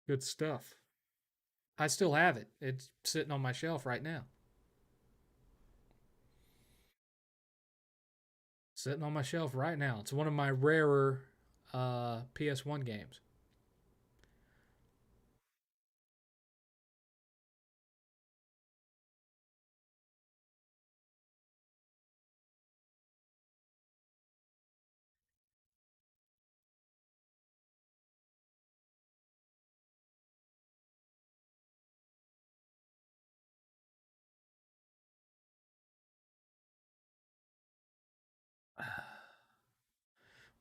Good stuff. I still have it. It's sitting on my shelf right now. Sitting on my shelf right now. It's one of my rarer PS1 games.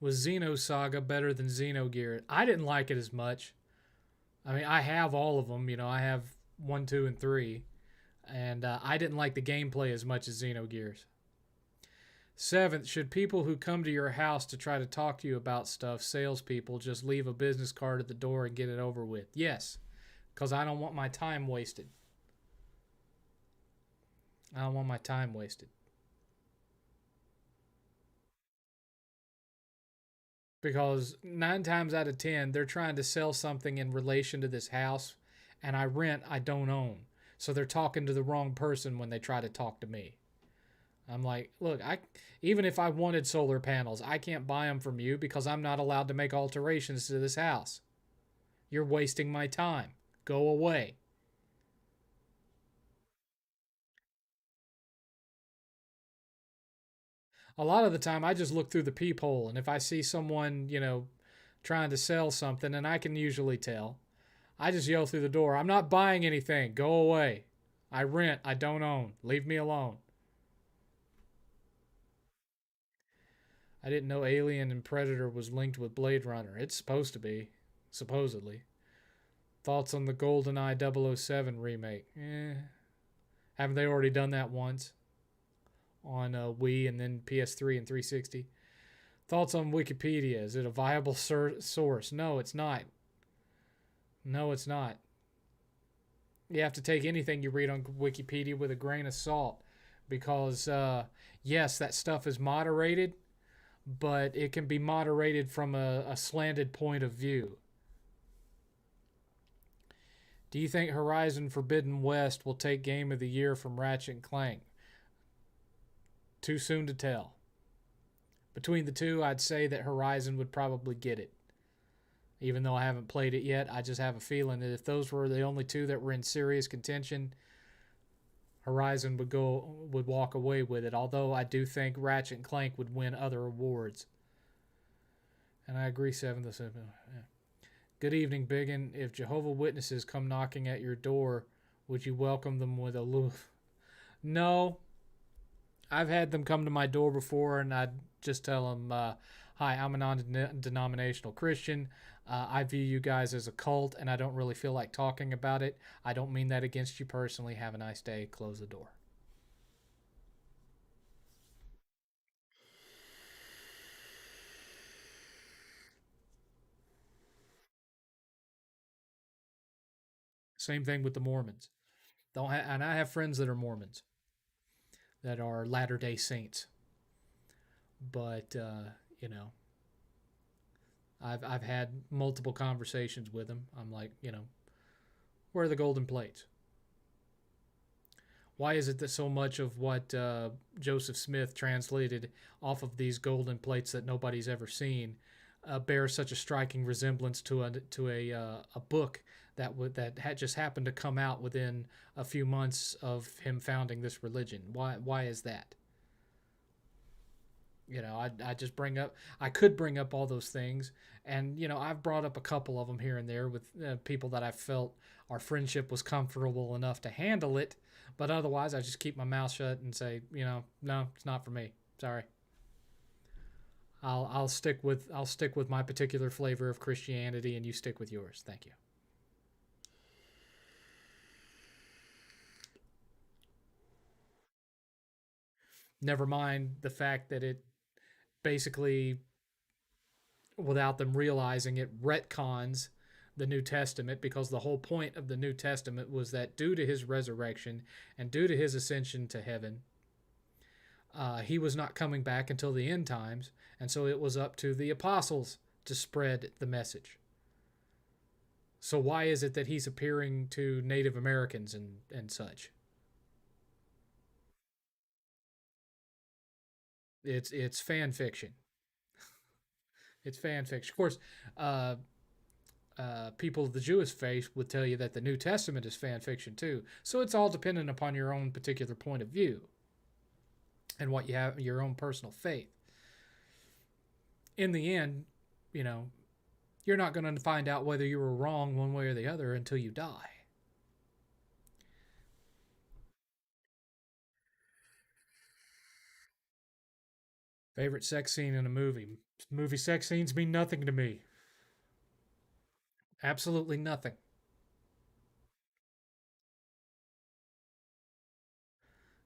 Was Xenosaga better than Xenogears? I didn't like it as much. I mean, I have all of them. You know, I have 1, 2, and 3. And I didn't like the gameplay as much as Xenogears. Seventh, should people who come to your house to try to talk to you about stuff, salespeople, just leave a business card at the door and get it over with? Yes, because I don't want my time wasted. I don't want my time wasted. Because 9 times out of 10, they're trying to sell something in relation to this house, and I rent, I don't own. So they're talking to the wrong person when they try to talk to me. I'm like, look, even if I wanted solar panels, I can't buy them from you because I'm not allowed to make alterations to this house. You're wasting my time. Go away. A lot of the time, I just look through the peephole, and if I see someone, trying to sell something, and I can usually tell, I just yell through the door, I'm not buying anything. Go away. I rent. I don't own. Leave me alone. I didn't know Alien and Predator was linked with Blade Runner. It's supposed to be, supposedly. Thoughts on the GoldenEye 007 remake? Haven't they already done that once on Wii and then PS3 and 360? Thoughts on Wikipedia? Is it a viable source? No, it's not. No, it's not. You have to take anything you read on Wikipedia with a grain of salt because, yes, that stuff is moderated, but it can be moderated from a slanted point of view. Do you think Horizon Forbidden West will take Game of the Year from Ratchet and Clank? Too soon to tell. Between the two, I'd say that Horizon would probably get it. Even though I haven't played it yet, I just have a feeling that if those were the only two that were in serious contention, Horizon would walk away with it. Although I do think Ratchet and Clank would win other awards. And I agree, 7th. Yeah. Good evening, Biggin. If Jehovah Witnesses come knocking at your door, would you welcome them with a loof? No. I've had them come to my door before, and I'd just tell them, hi, I'm a non-denominational Christian. I view you guys as a cult, and I don't really feel like talking about it. I don't mean that against you personally. Have a nice day. Close the door. Same thing with the Mormons. And I have friends that are Mormons, that are Latter Day Saints. But I've had multiple conversations with them. I'm like, where are the golden plates? Why is it that so much of what Joseph Smith translated off of these golden plates that nobody's ever seen bears such a striking resemblance to a book that had just happened to come out within a few months of him founding this religion? Why is that? I just I could bring up all those things, and I've brought up a couple of them here and there with people that I felt our friendship was comfortable enough to handle it, but otherwise I just keep my mouth shut and say, no, it's not for me. Sorry. I'll stick with my particular flavor of Christianity, and you stick with yours. Thank you. Never mind the fact that it basically, without them realizing it, retcons the New Testament, because the whole point of the New Testament was that due to his resurrection and due to his ascension to heaven, he was not coming back until the end times, and so it was up to the apostles to spread the message. So why is it that he's appearing to Native Americans and such? It's fan fiction. It's fan fiction. Of course, uh, people of the Jewish faith would tell you that the New Testament is fan fiction too. So it's all dependent upon your own particular point of view and what you have, your own personal faith. In the end, you know, you're not going to find out whether you were wrong one way or the other until you die. Favorite sex scene in a movie? Movie sex scenes mean nothing to me. Absolutely nothing.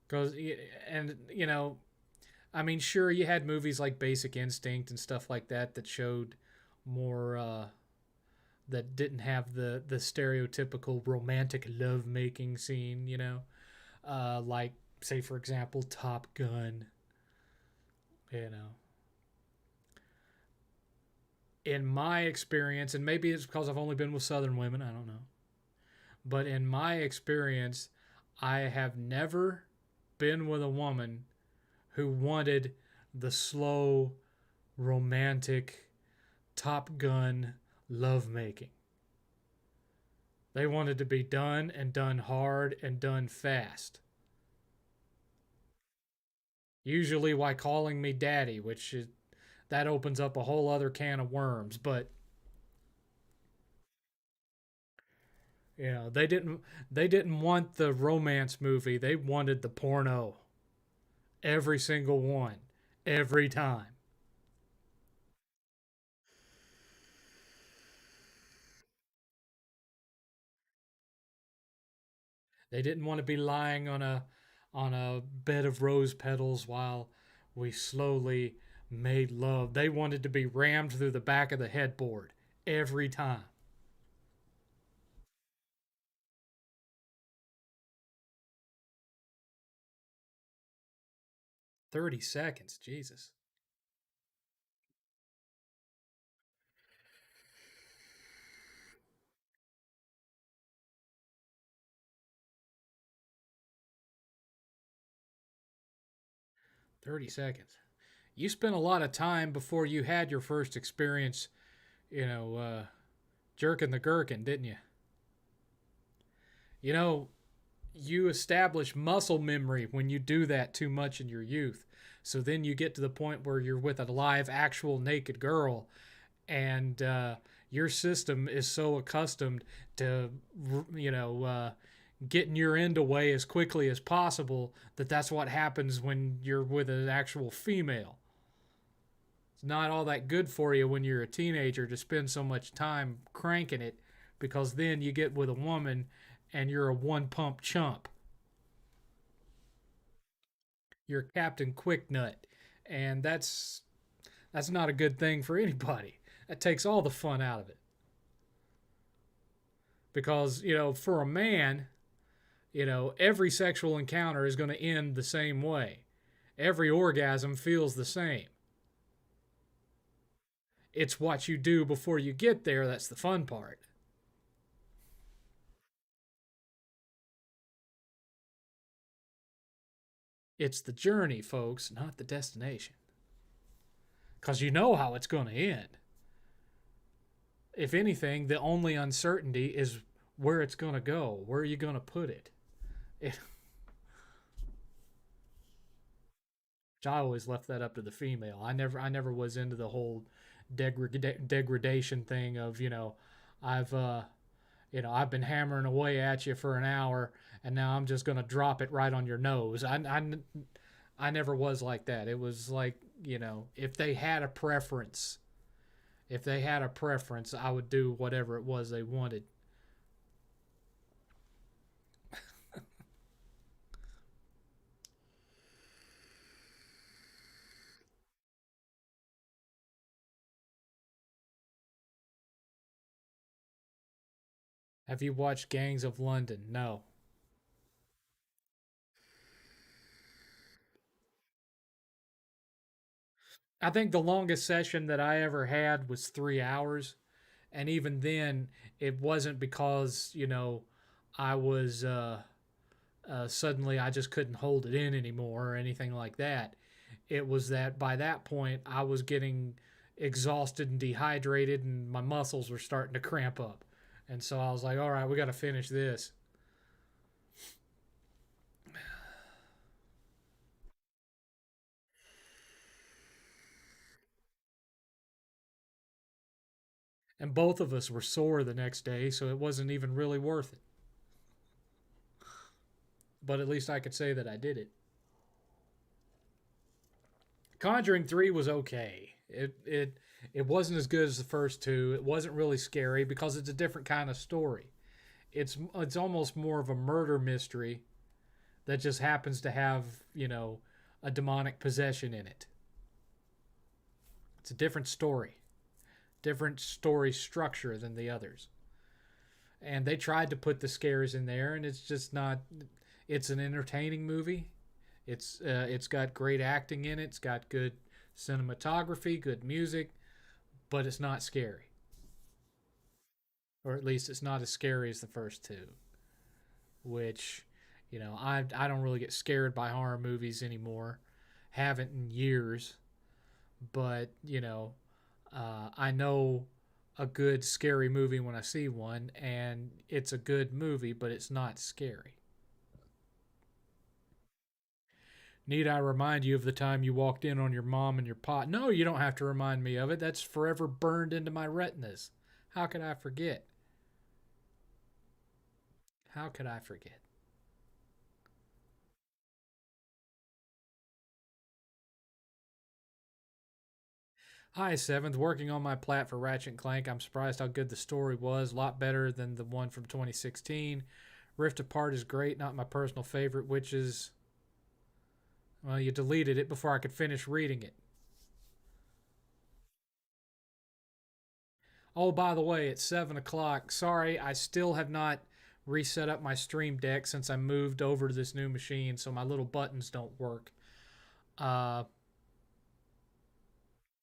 Because, and, I mean, sure, you had movies like Basic Instinct and stuff like that that showed more, that didn't have the stereotypical romantic love making scene, like, say, for example, Top Gun, you know. In my experience, and maybe it's because I've only been with Southern women, I don't know. But in my experience, I have never been with a woman who wanted the slow, romantic Top Gun lovemaking. They wanted to be done and done hard and done fast. Usually, by calling me daddy, that opens up a whole other can of worms. But they didn't want the romance movie. They wanted the porno. Every single one, every time. They didn't want to be lying on a bed of rose petals while we slowly made love. They wanted to be rammed through the back of the headboard every time. 30 seconds, Jesus. 30 seconds. You spent a lot of time before you had your first experience, you know, uh, jerking the gherkin, didn't you? You know, you establish muscle memory when you do that too much in your youth. So then you get to the point where you're with a live, actual naked girl, and your system is so accustomed to, getting your end away as quickly as possible that's what happens when you're with an actual female. It's not all that good for you when you're a teenager to spend so much time cranking it, because then you get with a woman and you're a one pump chump. You're Captain Quicknut, and that's not a good thing for anybody. That takes all the fun out of it. Because, for a man, every sexual encounter is going to end the same way. Every orgasm feels the same. It's what you do before you get there that's the fun part. It's the journey, folks, not the destination. Because you know how it's going to end. If anything, the only uncertainty is where it's going to go. Where are you going to put it? it I always left that up to the female. I never was into the whole degradation thing of, I've I've been hammering away at you for an hour, and now I'm just gonna drop it right on your nose. I never was like that. It was like, if they had a preference, I would do whatever it was they wanted. Have you watched Gangs of London? No. I think the longest session that I ever had was 3 hours, and even then, it wasn't because I was suddenly I just couldn't hold it in anymore or anything like that. It was that by that point I was getting exhausted and dehydrated, and my muscles were starting to cramp up. And so I was like, all right, we got to finish this. And both of us were sore the next day, so it wasn't even really worth it. But at least I could say that I did it. Conjuring 3 was okay. It it wasn't as good as the first two. It wasn't really scary because it's a different kind of story. It's almost more of a murder mystery that just happens to have, a demonic possession in it. It's a different story structure than the others. And they tried to put the scares in there, and it's just not. It's an entertaining movie. It's got great acting in it. It's got good cinematography, good music, but it's not scary, or at least it's not as scary as the first two. Which, I don't really get scared by horror movies anymore. Haven't in years, but I know a good scary movie when I see one, and it's a good movie, but it's not scary. Need I remind you of the time you walked in on your mom and your pot? No, you don't have to remind me of it. That's forever burned into my retinas. How could I forget? How could I forget? Hi, 7th. Working on my plat for Ratchet and Clank. I'm surprised how good the story was. A lot better than the one from 2016. Rift Apart is great, not my personal favorite, which is. Well, you deleted it before I could finish reading it. Oh, by the way, it's 7 o'clock. Sorry, I still have not reset up my Stream Deck since I moved over to this new machine, so my little buttons don't work. Uh,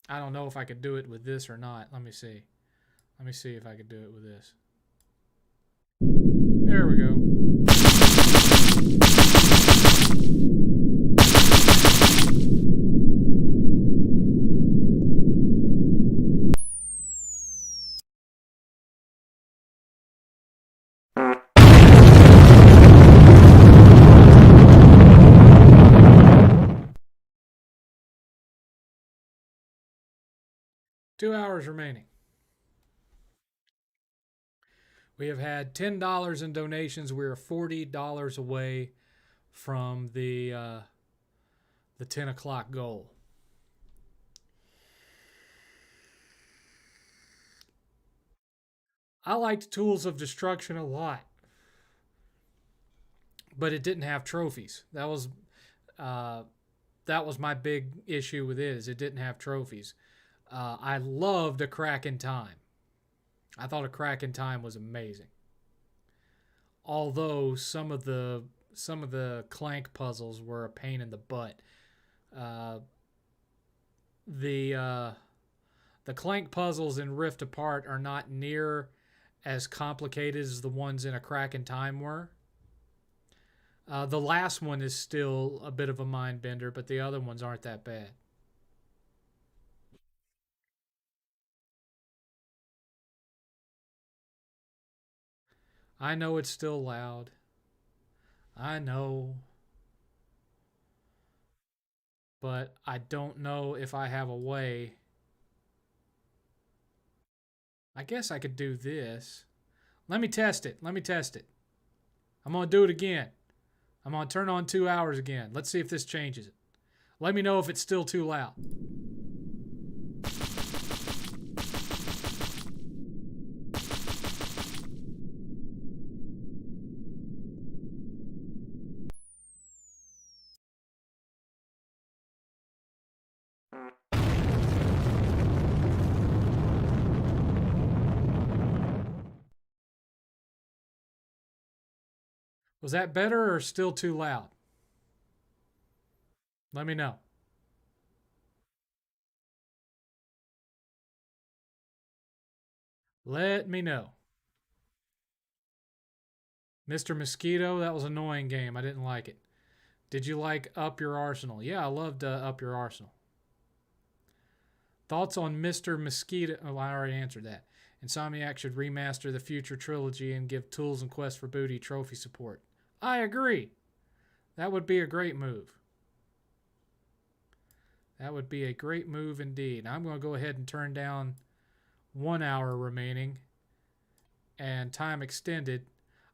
I don't know if I could do it with this or not. Let me see. Let me see if I could do it with this. There we go. 2 hours remaining. We have had $10 in donations. We are $40 away from the 10 o'clock goal. I liked Tools of Destruction a lot, but it didn't have trophies. Uh, that was my big issue with it. Is it didn't have trophies. I loved A Crack in Time. I thought A Crack in Time was amazing. Although some of the Clank puzzles were a pain in the butt. Uh, the uh, the Clank puzzles in Rift Apart are not near as complicated as the ones in A Crack in Time were. The last one is still a bit of a mind bender, but the other ones aren't that bad. I know it's still loud. I know, but I don't know if I have a way. I guess I could do this. Let me test it. Let me test it. I'm going to do it again. I'm going to turn on 2 hours again. Let's see if this changes it. Let me know if it's still too loud. Was that better or still too loud? Let me know. Let me know. Mr. Mosquito, that was an annoying game. I didn't like it. Did you like Up Your Arsenal? Yeah, I loved Up Your Arsenal. Thoughts on Mr. Mosquito? Oh, I already answered that. Insomniac should remaster the future trilogy and give Tools and Quest for Booty trophy support. I agree. That would be a great move. That would be a great move indeed. I'm going to go ahead and turn down 1 hour remaining and time extended.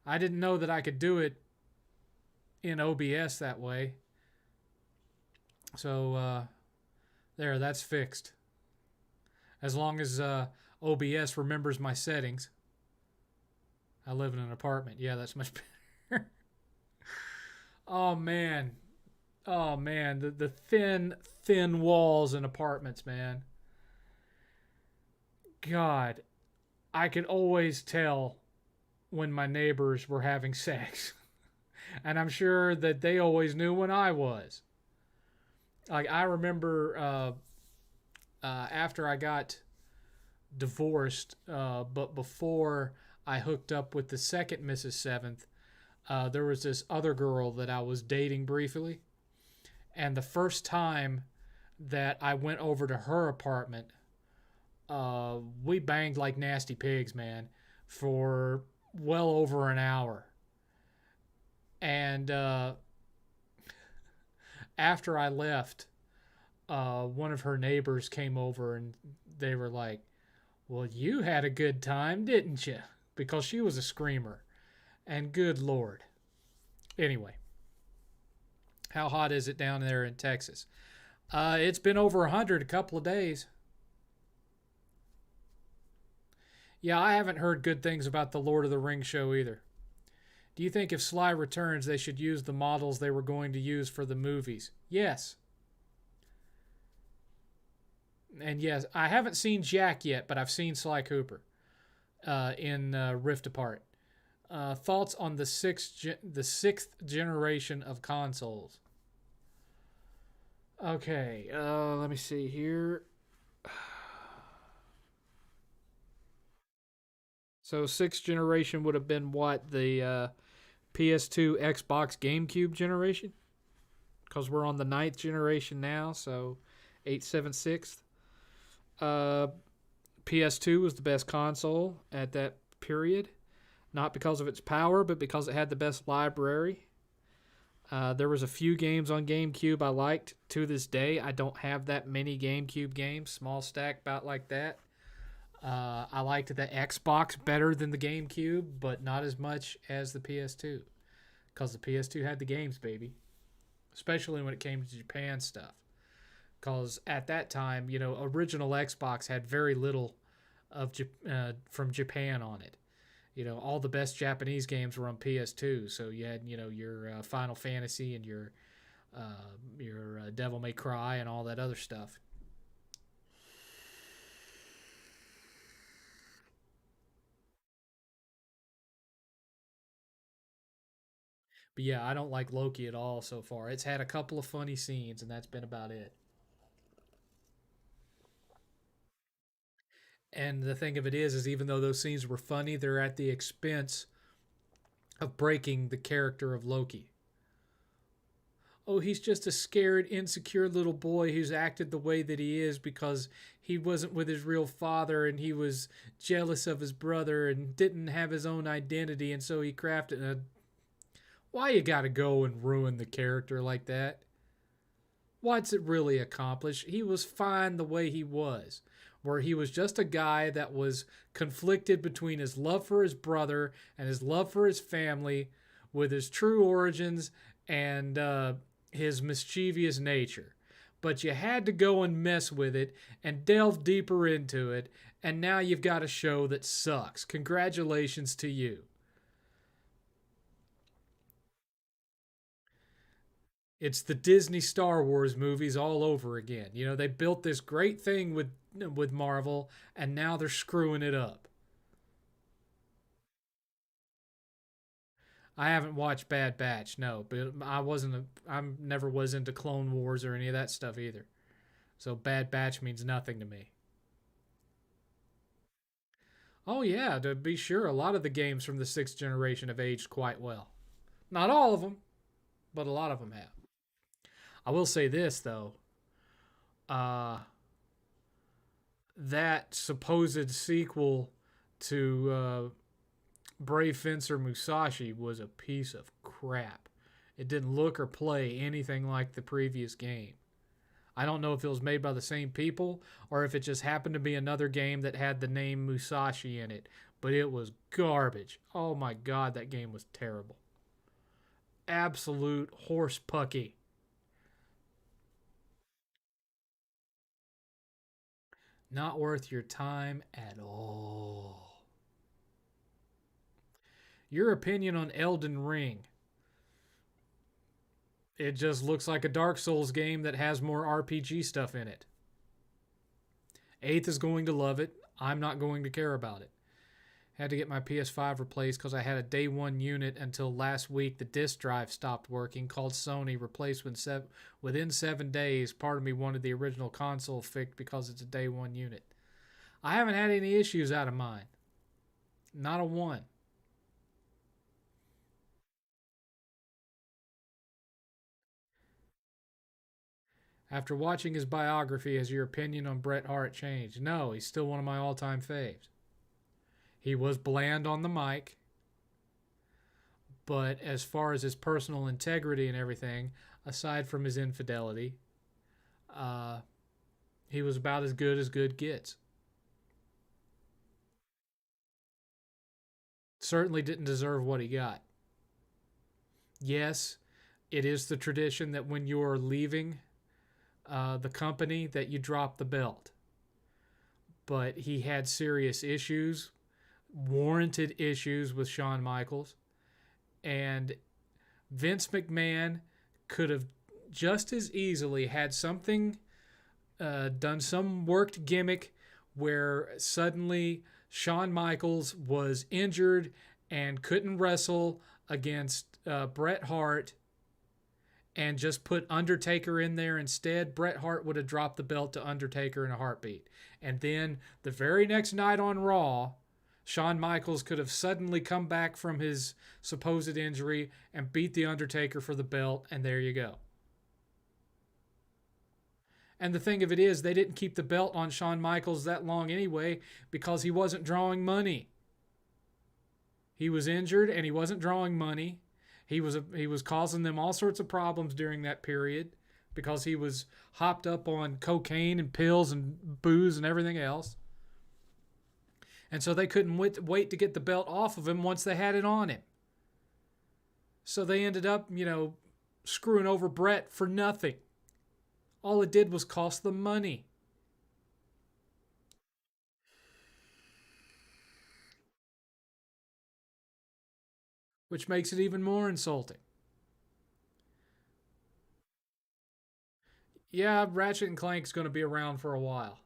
I didn't know that I could do it in OBS that way. So, there, that's fixed. as long as OBS remembers my settings. I live in an apartment. Yeah, that's much better. Oh man, oh man, the thin walls in apartments, man. God, I could always tell when my neighbors were having sex, and I'm sure that they always knew when I was. Like I remember after I got divorced, but before I hooked up with the second Mrs. Seventh, there was this other girl that I was dating briefly, and the first time that I went over to her apartment, we banged like nasty pigs, man, for well over an hour. And after I left, one of her neighbors came over and they were like, "Well, you had a good time, didn't you?" Because she was a screamer. And good Lord. Anyway, how hot is it down there in Texas? It's been over 100 a couple of days. Yeah, I haven't heard good things about the Lord of the Rings show either. Do you think if Sly returns, they should use the models they were going to use for the movies? Yes. And yes, I haven't seen Jack yet, but I've seen Sly Cooper in Rift Apart. Thoughts on the sixth generation of consoles? Okay, let me see here. So sixth generation would have been what, the PS2, Xbox, GameCube generation? Because we're on the ninth generation now, so 876th. Uh, PS2 was the best console at that period, not because of its power, but because it had the best library. There was a few games on GameCube I liked to this day. I don't have that many GameCube games, small stack about like that. I liked the Xbox better than the GameCube, but not as much as the PS2, because the PS2 had the games, baby. Especially when it came to Japan stuff. Because at that time, original Xbox had very little of from Japan on it. All the best Japanese games were on PS2. So you had, your Final Fantasy and your Devil May Cry and all that other stuff. But yeah, I don't like Loki at all so far. It's had a couple of funny scenes, and that's been about it. And the thing of it is even though those scenes were funny, they're at the expense of breaking the character of Loki. Oh, he's just a scared, insecure little boy who's acted the way that he is because he wasn't with his real father and he was jealous of his brother and didn't have his own identity, and so he crafted a. Why you gotta go and ruin the character like that? What's it really accomplish? He was fine the way he was, where he was just a guy that was conflicted between his love for his brother and his love for his family, with his true origins and his mischievous nature. But you had to go and mess with it and delve deeper into it, and now you've got a show that sucks. Congratulations to you. It's the Disney Star Wars movies all over again. They built this great thing with Marvel, and now they're screwing it up. I haven't watched Bad Batch, no, but I never was into Clone Wars or any of that stuff either. So Bad Batch means nothing to me. Oh yeah, to be sure, a lot of the games from the sixth generation have aged quite well. Not all of them, but a lot of them have. I will say this though, uh, that supposed sequel to Brave Fencer Musashi was a piece of crap. It didn't look or play anything like the previous game. I don't know if it was made by the same people or if it just happened to be another game that had the name Musashi in it, but it was garbage. Oh my god, that game was terrible. Absolute horse pucky. Not worth your time at all. Your opinion on Elden Ring. It just looks like a Dark Souls game that has more RPG stuff in it. Eighth is going to love it. I'm not going to care about it. Had to get my PS5 replaced because I had a day one unit until last week. The disk drive stopped working. Called Sony, replaced within 7 days. Part of me wanted the original console fixed because it's a day one unit. I haven't had any issues out of mine. Not a one. After watching his biography, has your opinion on Bret Hart changed? No, he's still one of my all time faves. He was bland on the mic, but as far as his personal integrity and everything, aside from his infidelity, uh, he was about as good gets. Certainly didn't deserve what he got. Yes, it is the tradition that when you're leaving the company that you drop the belt. But he had serious issues, warranted issues with Shawn Michaels, and Vince McMahon could have just as easily had something done, some worked gimmick where suddenly Shawn Michaels was injured and couldn't wrestle against Bret Hart, and just put Undertaker in there instead. Bret Hart would have dropped the belt to Undertaker in a heartbeat. And then the very next night on Raw, Shawn Michaels could have suddenly come back from his supposed injury and beat The Undertaker for the belt, and there you go. And the thing of it is, they didn't keep the belt on Shawn Michaels that long anyway because he wasn't drawing money. He was injured and he wasn't drawing money. He was causing them all sorts of problems during that period because he was hopped up on cocaine and pills and booze and everything else. And so they couldn't wait to get the belt off of him once they had it on him. So they ended up, screwing over Bret for nothing. All it did was cost them money. Which makes it even more insulting. Yeah, Ratchet and Clank's going to be around for a while.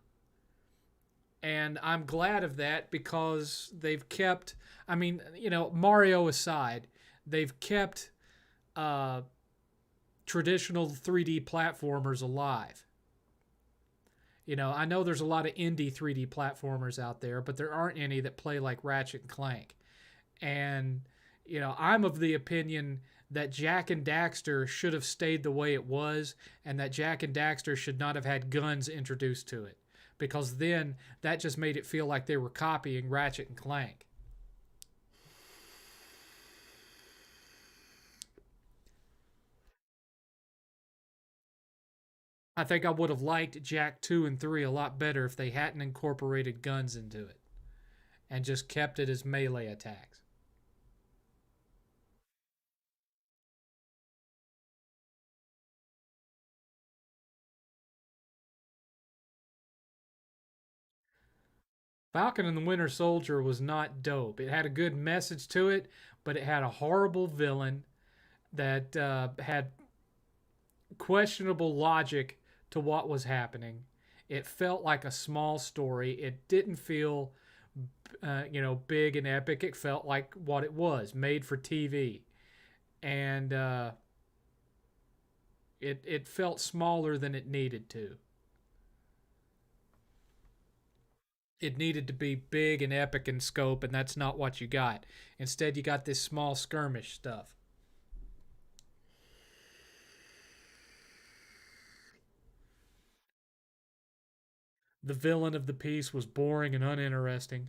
And I'm glad of that because they've kept, Mario aside, they've kept traditional 3D platformers alive. I know there's a lot of indie 3D platformers out there, but there aren't any that play like Ratchet and Clank. And, I'm of the opinion that Jak and Daxter should have stayed the way it was, and that Jak and Daxter should not have had guns introduced to it. Because then that just made it feel like they were copying Ratchet and Clank. I think I would have liked Jak 2 and 3 a lot better if they hadn't incorporated guns into it and just kept it as melee attacks. Falcon and the Winter Soldier was not dope. It had a good message to it, but it had a horrible villain that had questionable logic to what was happening. It felt like a small story. It didn't feel, big and epic. It felt like what it was, made for TV, and it felt smaller than it needed to. It needed to be big and epic in scope, and that's not what you got. Instead, you got this small skirmish stuff. The villain of the piece was boring and uninteresting.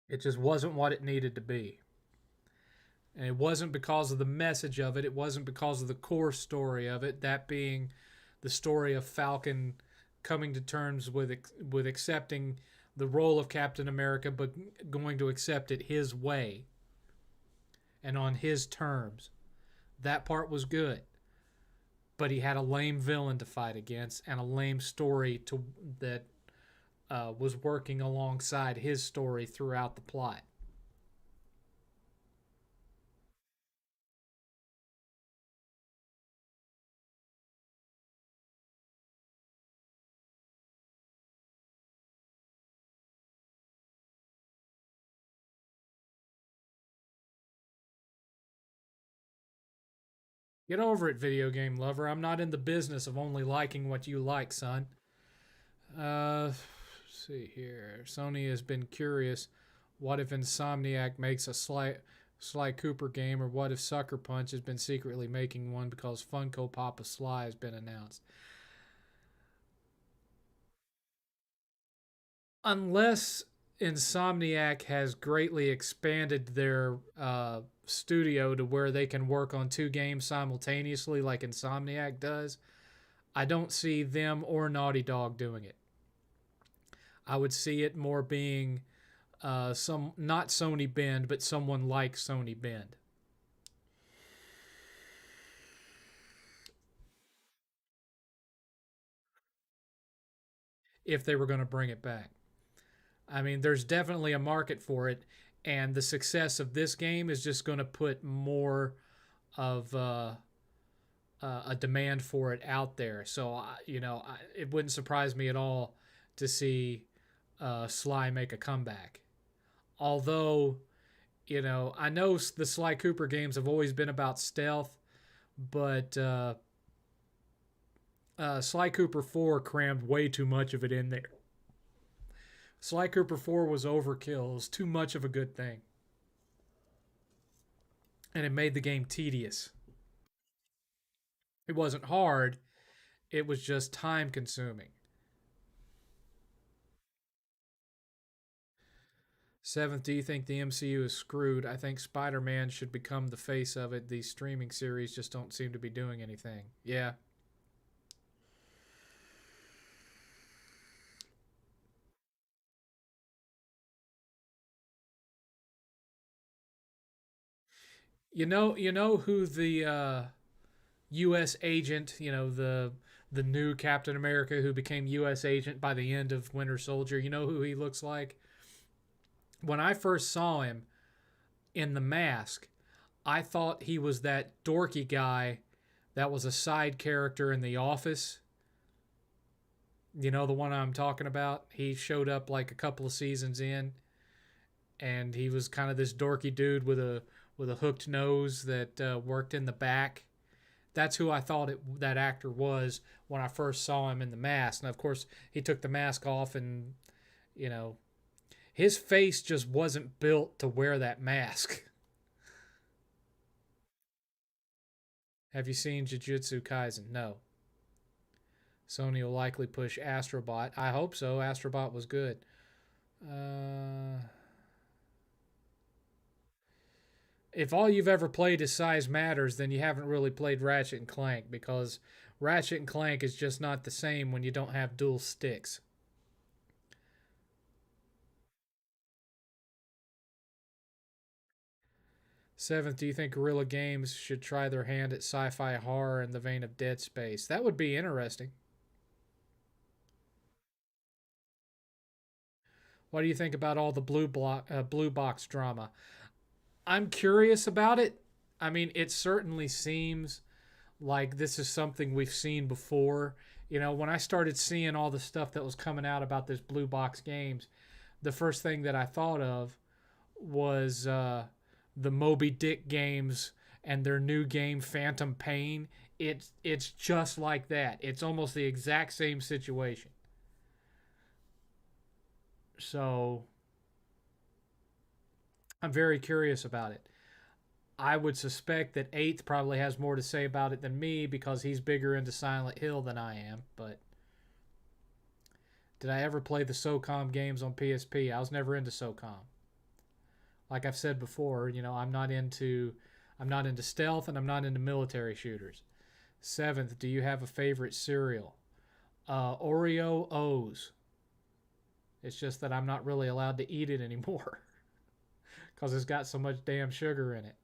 It just wasn't what it needed to be. And it wasn't because of the message of it. It wasn't because of the core story of it. That being the story of Falcon coming to terms with accepting the role of Captain America, but going to accept it his way and on his terms. That part was good. but he had a lame villain to fight against and a lame story to that was working alongside his story throughout the plot. Get over it, video game lover. I'm not in the business of only liking what you like, son. Let's see here. Sony has been curious. What if Insomniac makes a Sly Cooper game, or what if Sucker Punch has been secretly making one because Funko Pop of Sly has been announced? Unless Insomniac has greatly expanded their studio to where they can work on two games simultaneously, like Insomniac does, I don't see them or Naughty Dog doing it. I would see it more being some not Sony Bend, but someone like Sony Bend. If they were going to bring it back. I mean, there's definitely a market for it, and the success of this game is just going to put more of a demand for it out there. So, it wouldn't surprise me at all to see Sly make a comeback. Although, I know the Sly Cooper games have always been about stealth, but Sly Cooper 4 crammed way too much of it in there. Sly Cooper 4 was overkill. It was too much of a good thing. And it made the game tedious. It wasn't hard, it was just time consuming. Seventh, do you think the MCU is screwed? I think Spider Man should become the face of it. These streaming series just don't seem to be doing anything. Yeah. You know who the U.S. agent, the new Captain America who became U.S. agent by the end of Winter Soldier. You know who he looks like? When I first saw him in the mask, I thought he was that dorky guy that was a side character in The Office. You know the one I'm talking about? He showed up like a couple of seasons in, and he was kind of this dorky dude with a hooked nose that worked in the back. That's who I thought that actor was when I first saw him in the mask. And of course, he took the mask off, and you know, his face just wasn't built to wear that mask. Have you seen Jujutsu Kaisen? No. Sony will likely push Astrobot. I hope so. Astrobot was good. Uh, if all you've ever played is Size Matters, then you haven't really played Ratchet and Clank, because Ratchet and Clank is just not the same when you don't have dual sticks. Seventh, do you think Guerrilla Games should try their hand at sci-fi horror in the vein of Dead Space? That would be interesting. What do you think about all the blue box drama? I'm curious about it. I mean, it certainly seems like this is something we've seen before. When I started seeing all the stuff that was coming out about this blue box games, the first thing that I thought of was the Moby Dick games and their new game Phantom Pain. It's just like that. It's almost the exact same situation. So I'm very curious about it. I would suspect that Eighth probably has more to say about it than me because he's bigger into Silent Hill than I am. But did I ever play the SOCOM games on PSP? I was never into SOCOM. Like I've said before, I'm not into stealth, and I'm not into military shooters. Seventh, do you have a favorite cereal? Oreo O's. It's just that I'm not really allowed to eat it anymore because it's got so much damn sugar in it.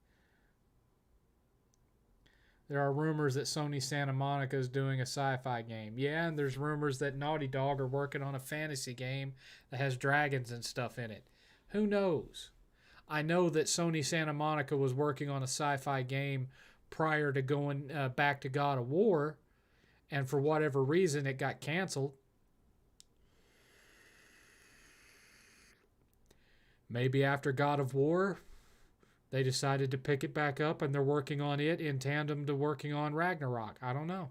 There are rumors that Sony Santa Monica is doing a sci-fi game. Yeah, and there's rumors that Naughty Dog are working on a fantasy game that has dragons and stuff in it. Who knows? I know that Sony Santa Monica was working on a sci-fi game prior to going back to God of War, and for whatever reason, it got canceled. Maybe after God of War, they decided to pick it back up and they're working on it in tandem to working on Ragnarok. I don't know.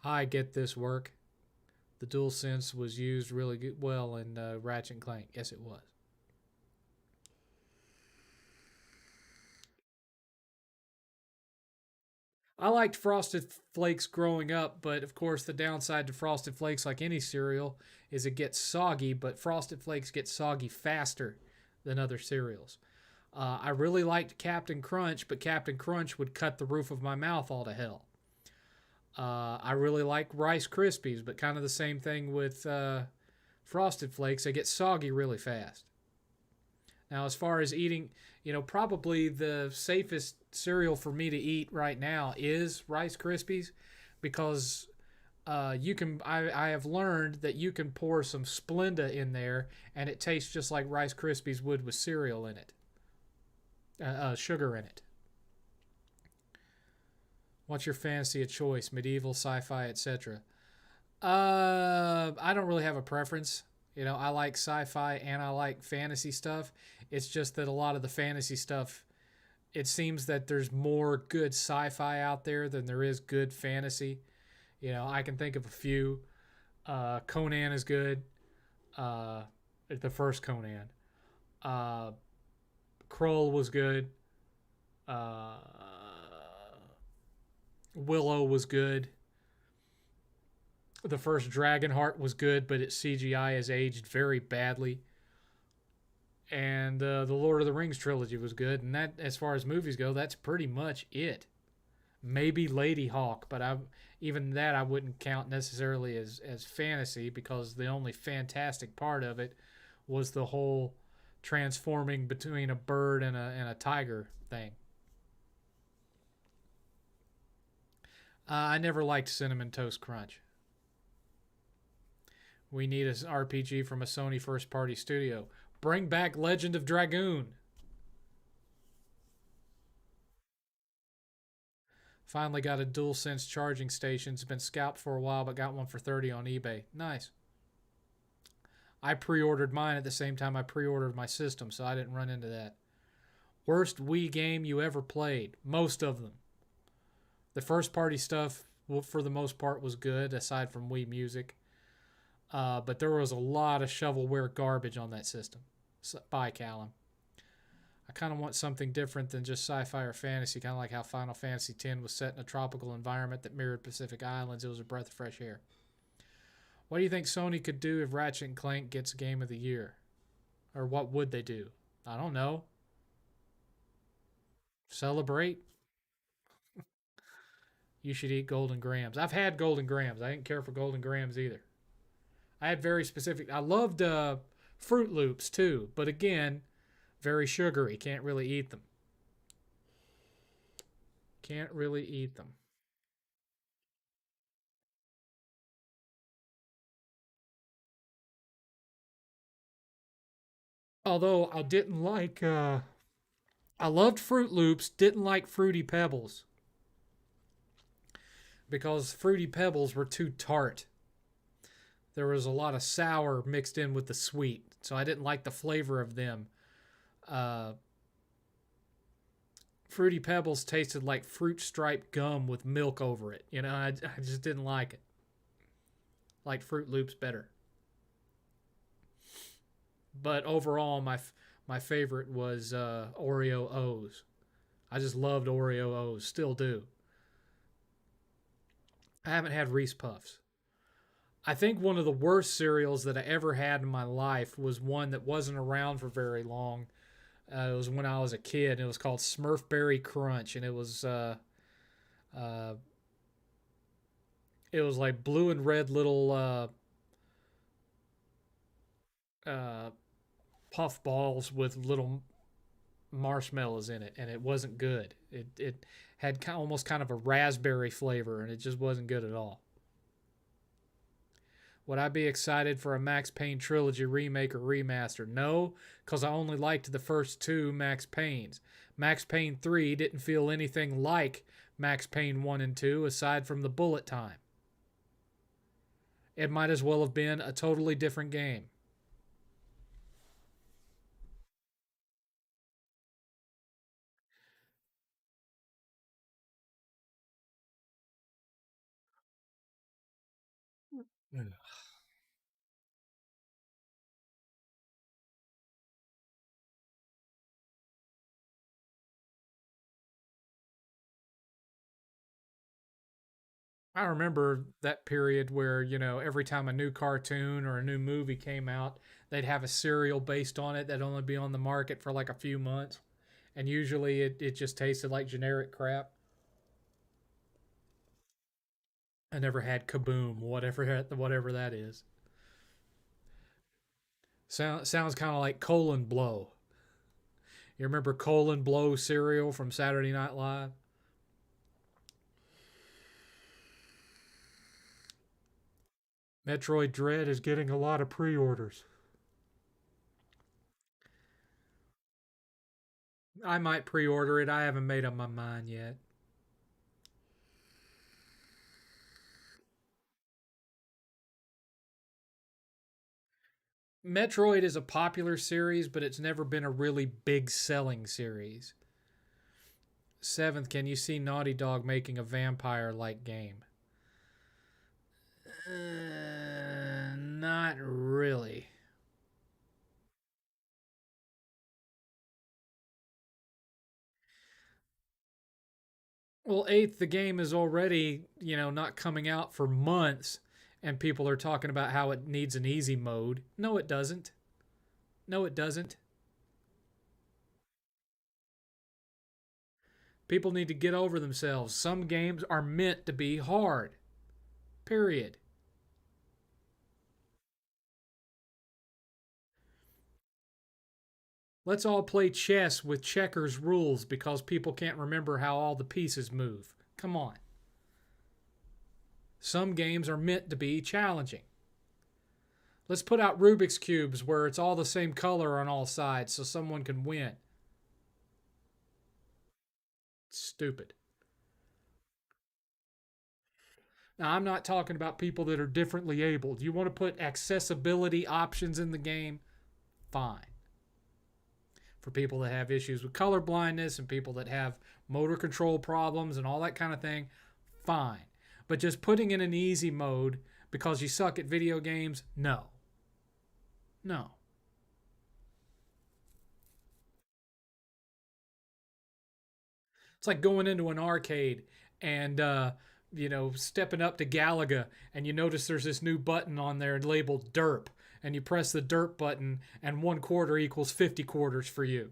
I get this work. The DualSense was used really good, well in Ratchet and Clank. Yes, it was. I liked Frosted Flakes growing up, but of course, the downside to Frosted Flakes, like any cereal, is it gets soggy, but Frosted Flakes get soggy faster than other cereals. I really liked Captain Crunch, but Captain Crunch would cut the roof of my mouth all to hell. I really like Rice Krispies, but kind of the same thing with Frosted Flakes. They get soggy really fast. Now, as far as eating, probably the safest cereal for me to eat right now is Rice Krispies because you can. I have learned that you can pour some Splenda in there and it tastes just like Rice Krispies would with cereal in it, sugar in it. What's your fantasy of choice? Medieval, sci-fi, etc. I don't really have a preference. I like sci-fi and I like fantasy stuff. It's just that a lot of the fantasy stuff, it seems that there's more good sci-fi out there than there is good fantasy. I can think of a few. Conan is good. Uh, the first Conan. Uh, Kroll was good. Uh, Willow was good. The first Dragonheart was good, but its CGI has aged very badly. And the Lord of the Rings trilogy was good, and that, as far as movies go, that's pretty much it. Maybe Lady Hawk, but even that I wouldn't count necessarily as fantasy because the only fantastic part of it was the whole transforming between a bird and a tiger thing. I never liked Cinnamon Toast Crunch. We need an RPG from a Sony first party studio. Bring back Legend of Dragoon. Finally got a DualSense charging station. It's been scalped for a while, but got one for 30 on eBay. Nice. I pre-ordered mine at the same time I pre-ordered my system, so I didn't run into that. Worst Wii game you ever played? Most of them. The first party stuff, well, for the most part, was good, aside from Wii Music. But there was a lot of shovelware garbage on that system. So, bye, Callum. I kind of want something different than just sci-fi or fantasy, kind of like how Final Fantasy X was set in a tropical environment that mirrored Pacific Islands. It was a breath of fresh air. What do you think Sony could do if Ratchet and Clank gets Game of the Year? Or what would they do? I don't know. Celebrate? You should eat Golden Grams. I've had Golden Grams. I didn't care for Golden Grams either. I had very specific. I loved Fruit Loops too, but again, very sugary. Can't really eat them. Can't really eat them. Although I didn't like. I loved Fruit Loops. Didn't like Fruity Pebbles because Fruity Pebbles were too tart. There was a lot of sour mixed in with the sweet, so I didn't like the flavor of them. Uh, Fruity Pebbles tasted like fruit striped gum with milk over it. I just didn't like it. Liked Fruit Loops better. But overall, my favorite was Oreo O's. I just loved Oreo O's, still do. I haven't had Reese Puffs. I think one of the worst cereals that I ever had in my life was one that wasn't around for very long. It was when I was a kid. It was called Smurfberry Crunch, and uh, it was like blue and red little uh, puff balls with little marshmallows in it, and it wasn't good. It had almost kind of a raspberry flavor, and it just wasn't good at all. Would I be excited for a Max Payne trilogy remake or remaster? No, because I only liked the first two Max Paynes. Max Payne 3 didn't feel anything like Max Payne 1 and 2 aside from the bullet time. It might as well have been a totally different game. I remember that period where, every time a new cartoon or a new movie came out, they'd have a cereal based on it that'd only be on the market for like a few months. And usually it just tasted like generic crap. I never had Kaboom, whatever that is. Sounds kind of like Colon Blow. You remember Colon Blow cereal from Saturday Night Live? Metroid Dread is getting a lot of pre-orders. I might pre-order it. I haven't made up my mind yet. Metroid is a popular series, but it's never been a really big selling series. Seventh, can you see Naughty Dog making a vampire like game? Not really. Well, eighth, the game is already, not coming out for months, and people are talking about how it needs an easy mode. No, it doesn't. No, it doesn't. People need to get over themselves. Some games are meant to be hard. Period. Let's all play chess with checkers rules because people can't remember how all the pieces move. Come on. Some games are meant to be challenging. Let's put out Rubik's Cubes where it's all the same color on all sides so someone can win. Stupid. Now, I'm not talking about people that are differently abled. You want to put accessibility options in the game? Fine. For people that have issues with color blindness and people that have motor control problems and all that kind of thing, fine. But just putting in an easy mode because you suck at video games, no. No. It's like going into an arcade and stepping up to Galaga, and you notice there's this new button on there labeled derp, and you press the derp button and 1 quarter equals 50 quarters for you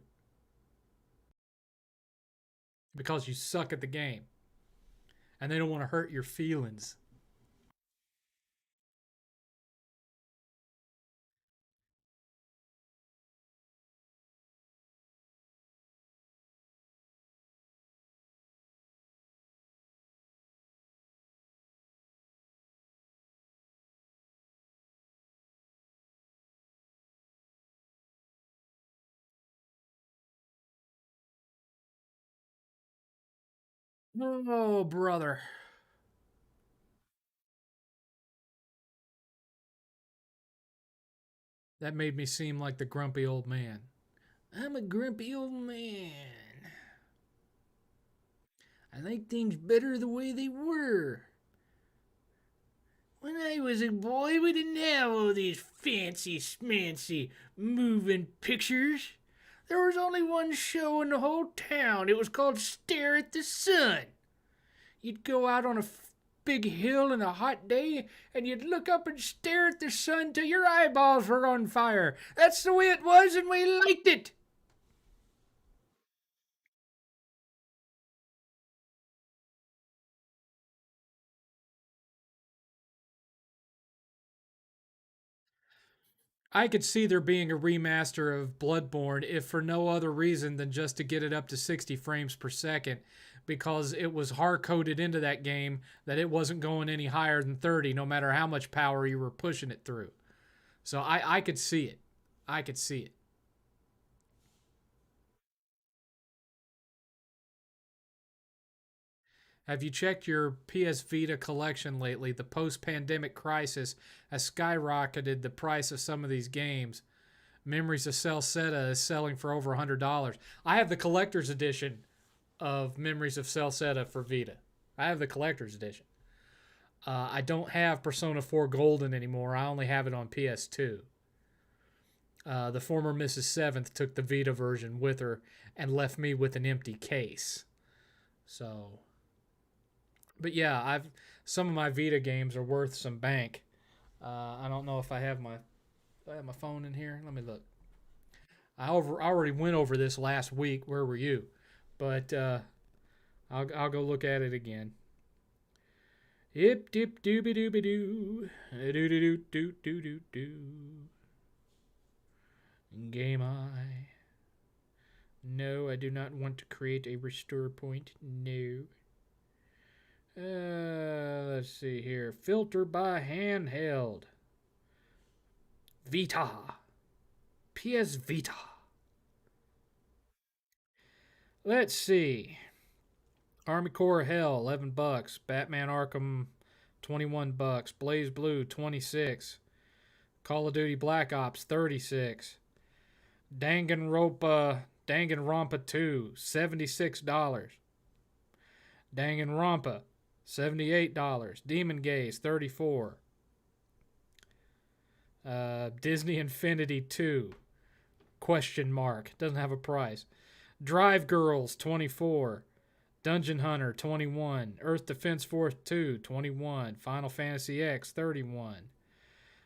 because you suck at the game and they don't want to hurt your feelings. Oh, brother. That made me seem like the grumpy old man. I'm a grumpy old man. I like things better the way they were. When I was a boy, we didn't have all these fancy smancy moving pictures. There was only one show in the whole town. It was called Stare at the Sun. You'd go out on a big hill in a hot day and you'd look up and stare at the sun till your eyeballs were on fire. That's the way it was, and we liked it. I could see there being a remaster of Bloodborne if for no other reason than just to get it up to 60 frames per second, because it was hard coded into that game that it wasn't going any higher than 30 no matter how much power you were pushing it through. So I could see it. I could see it. Have you checked your PS Vita collection lately? The post pandemic crisis has skyrocketed the price of some of these games. Memories of Celceta is selling for over $100. I have the collector's edition of Memories of Celceta for Vita. I have the collector's edition. I don't have Persona 4 Golden anymore. I only have it on PS2. The former Mrs. Seventh took the Vita version with her and left me with an empty case. So, but yeah, I've some of my Vita games are worth some bank. I don't know if I have my phone in here. Let me look. I already went over this last week. Where were you? But I'll go look at it again. Hip dip dooby dooby doo. Doo doo doo doo doo doo doo. Game eye. No, I do not want to create a restore point. No. Let's see here. Filter by handheld. Vita. PS Vita. Let's see. Army Corps of Hell, $11. Batman Arkham, $21. Blaze Blue, 26. Call of Duty Black Ops, 36. Danganronpa 2, $76. Danganronpa, $78. Demon Gaze, $34. Disney Infinity 2, question mark, doesn't have a price. Drive Girls, 24. Dungeon Hunter, 21. Earth Defense Force 2, 21. Final Fantasy X, 31.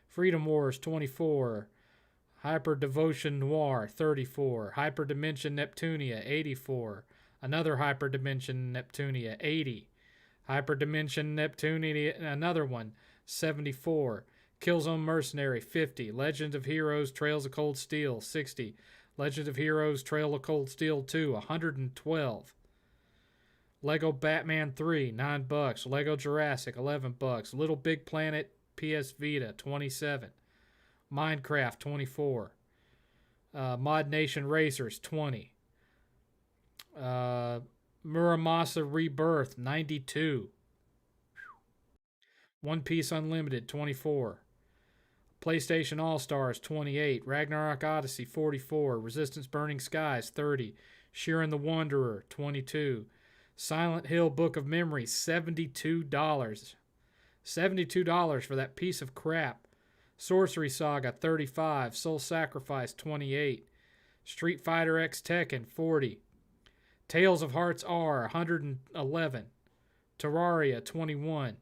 Freedom Wars, 24. Hyper Devotion Noir, 34. Hyper Dimension Neptunia, 84. Another Hyper Dimension Neptunia, 80. Hyper Dimension Neptunia, another one, 74. Killzone Mercenary, 50. Legend of Heroes Trails of Cold Steel, 60. Legend of Heroes Trail of Cold Steel 2, 112. Lego Batman 3, $9. Lego Jurassic, $11. Little Big Planet PS Vita, 27. Minecraft, 24. Mod Nation Racers, 20. Muramasa Rebirth, 92. One Piece Unlimited, 24. PlayStation All-Stars, 28. Ragnarok Odyssey, 44. Resistance Burning Skies, 30. Sheeran the Wanderer, 22. Silent Hill Book of Memories, $72. $72 for that piece of crap. Sorcery Saga, 35. Soul Sacrifice, 28. Street Fighter X Tekken, 40. Tales of Hearts R, 111. Terraria, 21.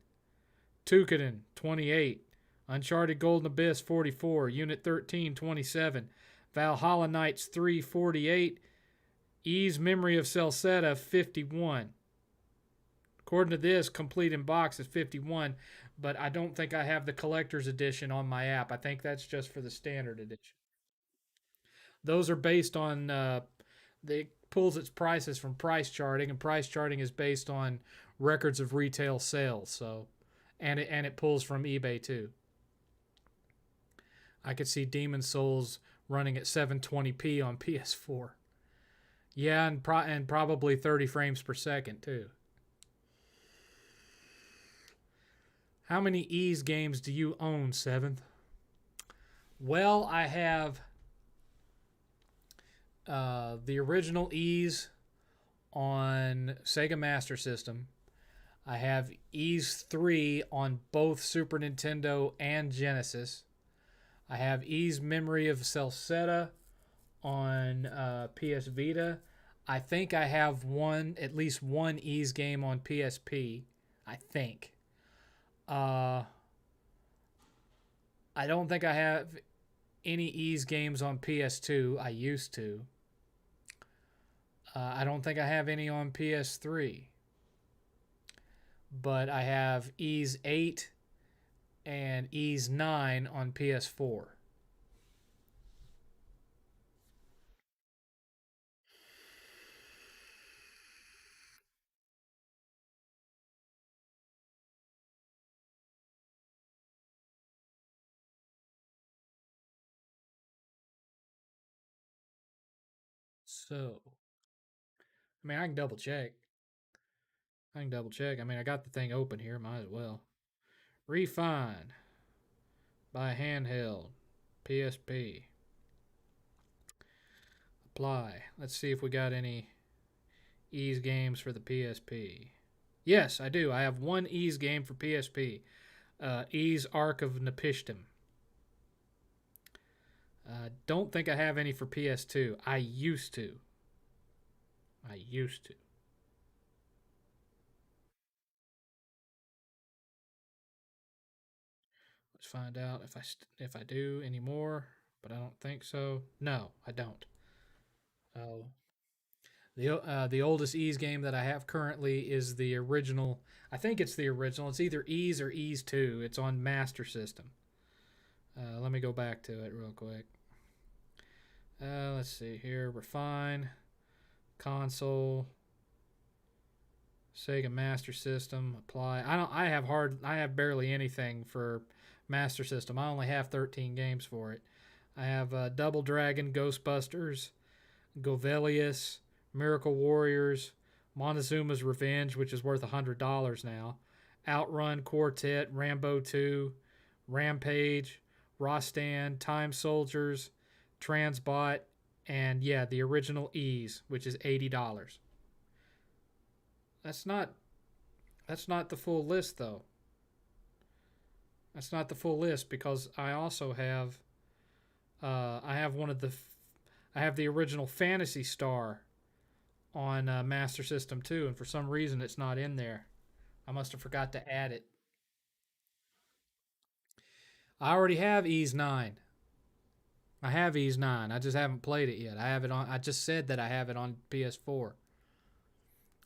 Tukiden, 28. Uncharted Golden Abyss, 44. Unit 13, 27. Valhalla Knights 3, 48. Ys Memory of Celceta, 51. According to this, complete in box is 51, but I don't think I have the collector's edition on my app. I think that's just for the standard edition. Those are based on, it pulls its prices from price charting, and price charting is based on records of retail sales. So, and it pulls from eBay too. I could see Demon Souls running at 720p on PS4. Yeah, and probably 30 frames per second too. How many Ys games do you own, 7th? Well, I have the original Ys on Sega Master System. I have Ys 3 on both Super Nintendo and Genesis. I have Ys Memory of Celceta on PS Vita. I think I have at least one Ys game on PSP. I think. I don't think I have any Ys games on PS2. I used to. I don't think I have any on PS3. But I have Ys 8 and Ys 9 on PS4. So, I mean, I can double check. I can double check. I mean, I got the thing open here. Might as well. Refine by handheld. PSP. Apply. Let's see if we got any Ease games for the PSP. Yes, I do. I have one Ease game for PSP. Ease Arc of Nepishtim. Don't think I have any for PS2. I used to. I used to. Let's find out if I do anymore, but I don't think so. No, I don't. Oh, the oldest Ease game that I have currently is the original. I think it's the original. It's either Ease or Ease 2. It's on Master System. Let me go back to it real quick. Let's see here. Refine console. Sega Master System. Apply. I have barely anything for Master System. I only have 13 games for it. I have Double Dragon, Ghostbusters, Govelius, Miracle Warriors, Montezuma's Revenge, which is worth $100 now, Outrun Quartet, Rambo 2, Rampage, Rostan, Time Soldiers, Transbot, and yeah, the original Ease, which is $80. That's not that's not the full list though. That's not the full list because I also have I have one of the I have the original Fantasy Star on Master System too, and for some reason it's not in there. I must have forgot to add it. I already have Ease 9. I have Ease 9. I just haven't played it yet. I have it on. I just said that I have it on PS4.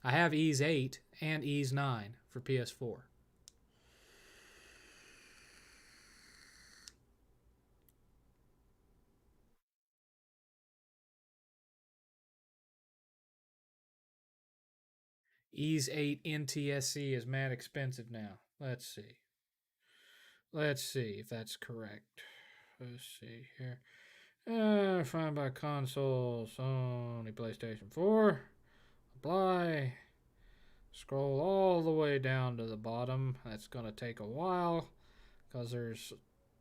I have Ease 8 and Ease 9 for PS4. Ease 8 NTSC is mad expensive now. Let's see. Let's see if that's correct. Let's see here. Find by console, Sony PlayStation 4. Apply. Scroll all the way down to the bottom. That's going to take a while because there's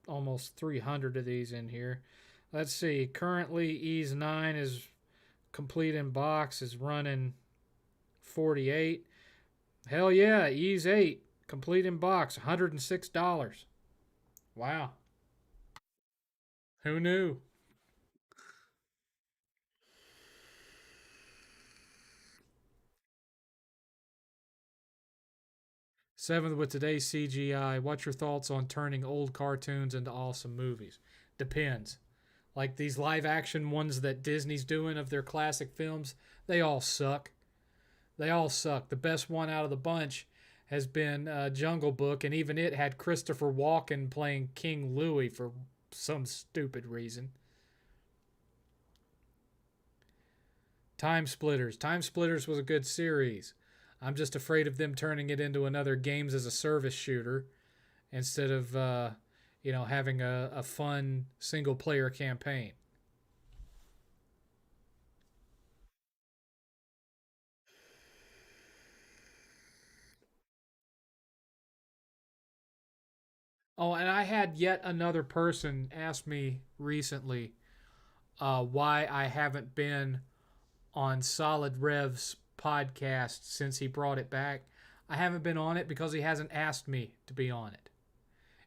almost 300 of these in here. Let's see. Currently, Ease 9 is complete in box, is running 48. Hell yeah, Ease 8 complete in box, $106. Wow. Who knew? Seventh with today's CGI. What's your thoughts on turning old cartoons into awesome movies? Depends. Like these live action ones that Disney's doing of their classic films, they all suck. They all suck. The best one out of the bunch has been Jungle Book, and even it had Christopher Walken playing King Louis for some stupid reason. Time Splitters. Time Splitters was a good series. I'm just afraid of them turning it into another games as a service shooter instead of having a fun single player campaign. Oh, and I had yet another person ask me recently why I haven't been on Solid Rev's podcast since he brought it back. I haven't been on it because he hasn't asked me to be on it.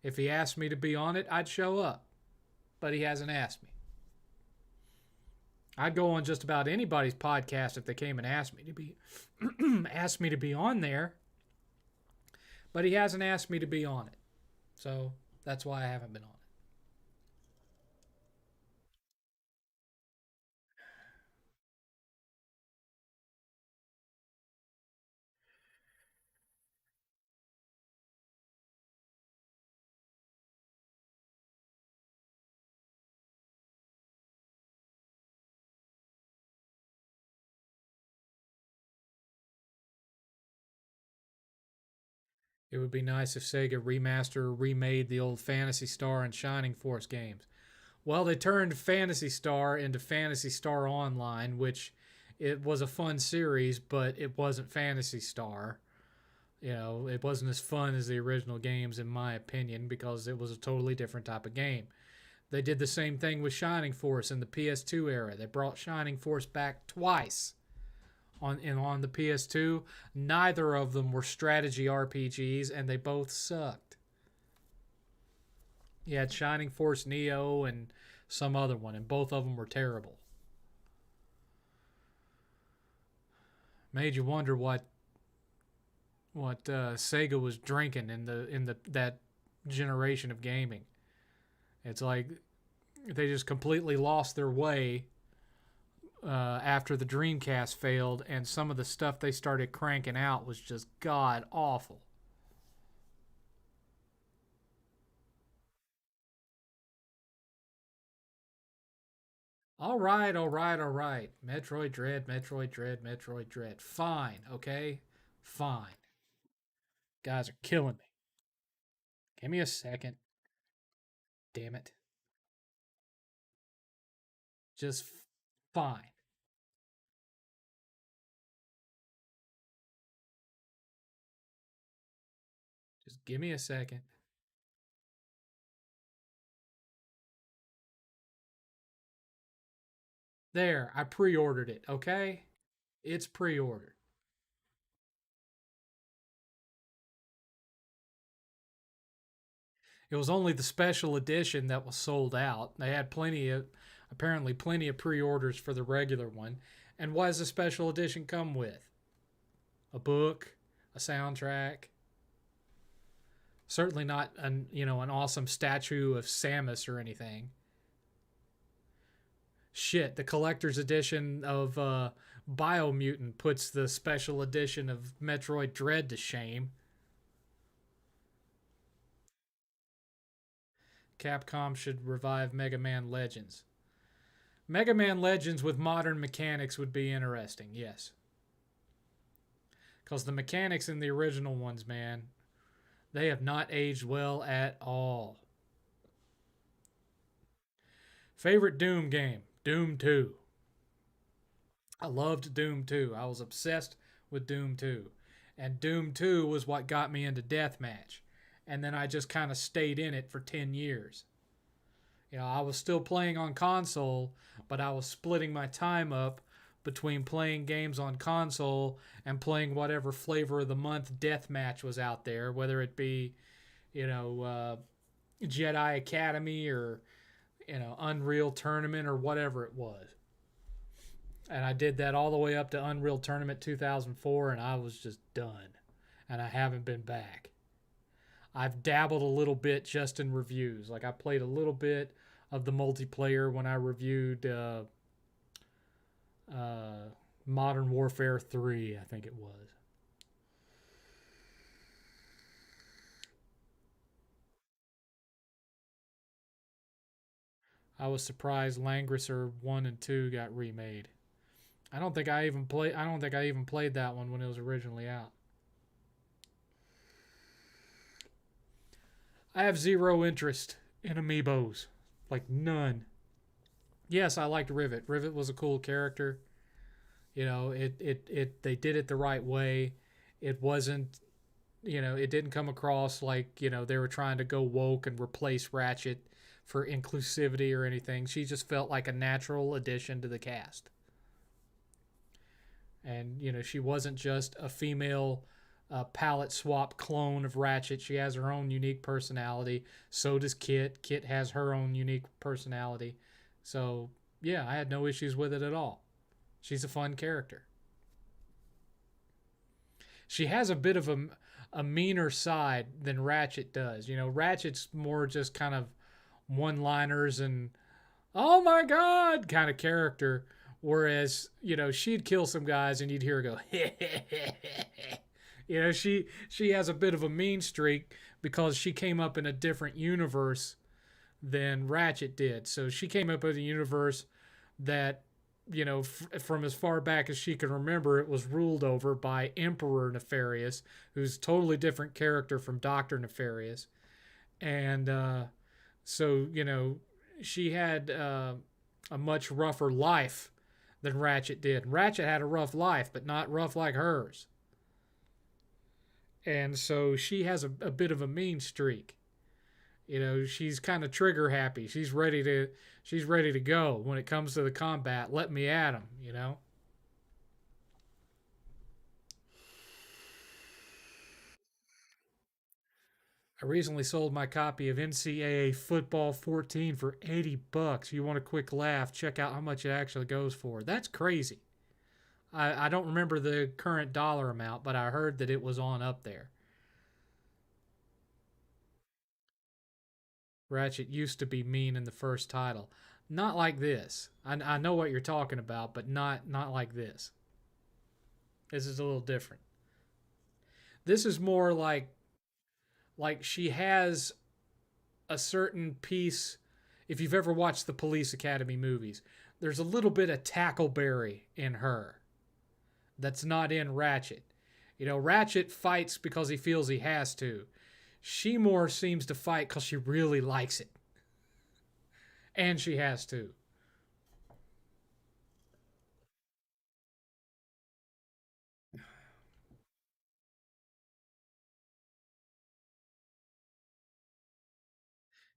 If he asked me to be on it, I'd show up, but he hasn't asked me. I'd go on just about anybody's podcast if they came and asked me to be asked me to be on there, but he hasn't asked me to be on it. So that's why I haven't been on it. It would be nice if Sega remastered or remade the old Fantasy Star and Shining Force games. Well, they turned Fantasy Star into Fantasy Star Online, which it was a fun series, but it wasn't Fantasy Star. You know, it wasn't as fun as the original games, in my opinion, because it was a totally different type of game. They did the same thing with Shining Force in the PS2 era. They brought Shining Force back twice on the PS2. Neither of them were strategy RPGs, and they both sucked. You had Shining Force Neo and some other one, and both of them were terrible. Made you wonder what Sega was drinking in the that generation of gaming. It's like they just completely lost their way after the Dreamcast failed, and some of the stuff they started cranking out was just god awful. All right, all right, all right. Metroid Dread, Metroid Dread, Metroid Dread. Fine, okay? Fine. Guys are killing me. Give me a second. Damn it. Just fine. Just give me a second. There, I pre ordered it, okay? It's pre ordered. It was only the special edition that was sold out. They had apparently plenty of pre orders for the regular one. And what does the special edition come with? A book, a soundtrack, certainly not an awesome statue of Samus or anything. Shit, the collector's edition of Biomutant puts the special edition of Metroid Dread to shame. Capcom should revive Mega Man Legends. Mega Man Legends with modern mechanics would be interesting, yes. Because the mechanics in the original ones, man, they have not aged well at all. Favorite Doom game? Doom 2. I loved Doom 2. I was obsessed with Doom 2. And Doom 2 was what got me into Deathmatch. And then I just kind of stayed in it for 10 years. You know, I was still playing on console, but I was splitting my time up between playing games on console and playing whatever flavor of the month Deathmatch was out there, whether it be, you know, Jedi Academy or, Unreal Tournament or whatever it was. And I did that all the way up to Unreal Tournament 2004, and I was just done. And I haven't been back. I've dabbled a little bit just in reviews. Like I played a little bit of the multiplayer when I reviewed Modern Warfare 3, I think it was. I was surprised Langrisser 1 and 2 got remade. I don't think I even played that one when it was originally out. I have zero interest in amiibos. Like none. Yes, I liked Rivet. Rivet was a cool character. You know, it they did it the right way. It wasn't, it didn't come across like, they were trying to go woke and replace Ratchet for inclusivity or anything. She just felt like a natural addition to the cast. And, she wasn't just a female palette swap clone of Ratchet. She has her own unique personality. So does Kit. Kit has her own unique personality. So, yeah, I had no issues with it at all. She's a fun character. She has a bit of a meaner side than Ratchet does. Ratchet's more just kind of one liners and, oh my God, kind of character. Whereas, she'd kill some guys and you'd hear her go, she has a bit of a mean streak because she came up in a different universe than Ratchet did. So she came up in a universe that, from as far back as she can remember, it was ruled over by Emperor Nefarious, who's a totally different character from Dr. Nefarious. And so, she had a much rougher life than Ratchet did. Ratchet had a rough life, but not rough like hers. And so she has a bit of a mean streak. You know, she's kind of trigger happy. She's ready to go when it comes to the combat. Let me at him, you know. I recently sold my copy of NCAA Football 14 for 80 bucks. You want a quick laugh? Check out how much it actually goes for. That's crazy. I don't remember the current dollar amount, but I heard that it was on up there. Ratchet used to be mean in the first title. Not like this. I know what you're talking about, but not like this. This is a little different. This is more like she has a certain piece. If you've ever watched the Police Academy movies, there's a little bit of Tackleberry in her that's not in Ratchet. You know, Ratchet fights because he feels he has to. She more seems to fight because she really likes it. And she has to.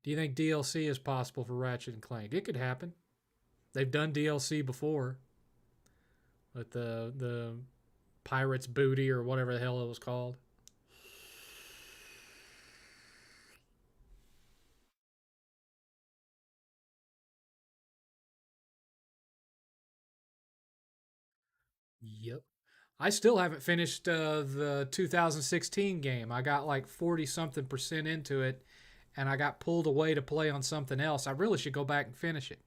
Do you think DLC is possible for Ratchet and Clank? It could happen. They've done DLC before with the Pirate's Booty or whatever the hell it was called. Yep. I still haven't finished the 2016 game. I got like 40 something percent into it and I got pulled away to play on something else. I really should go back and finish it.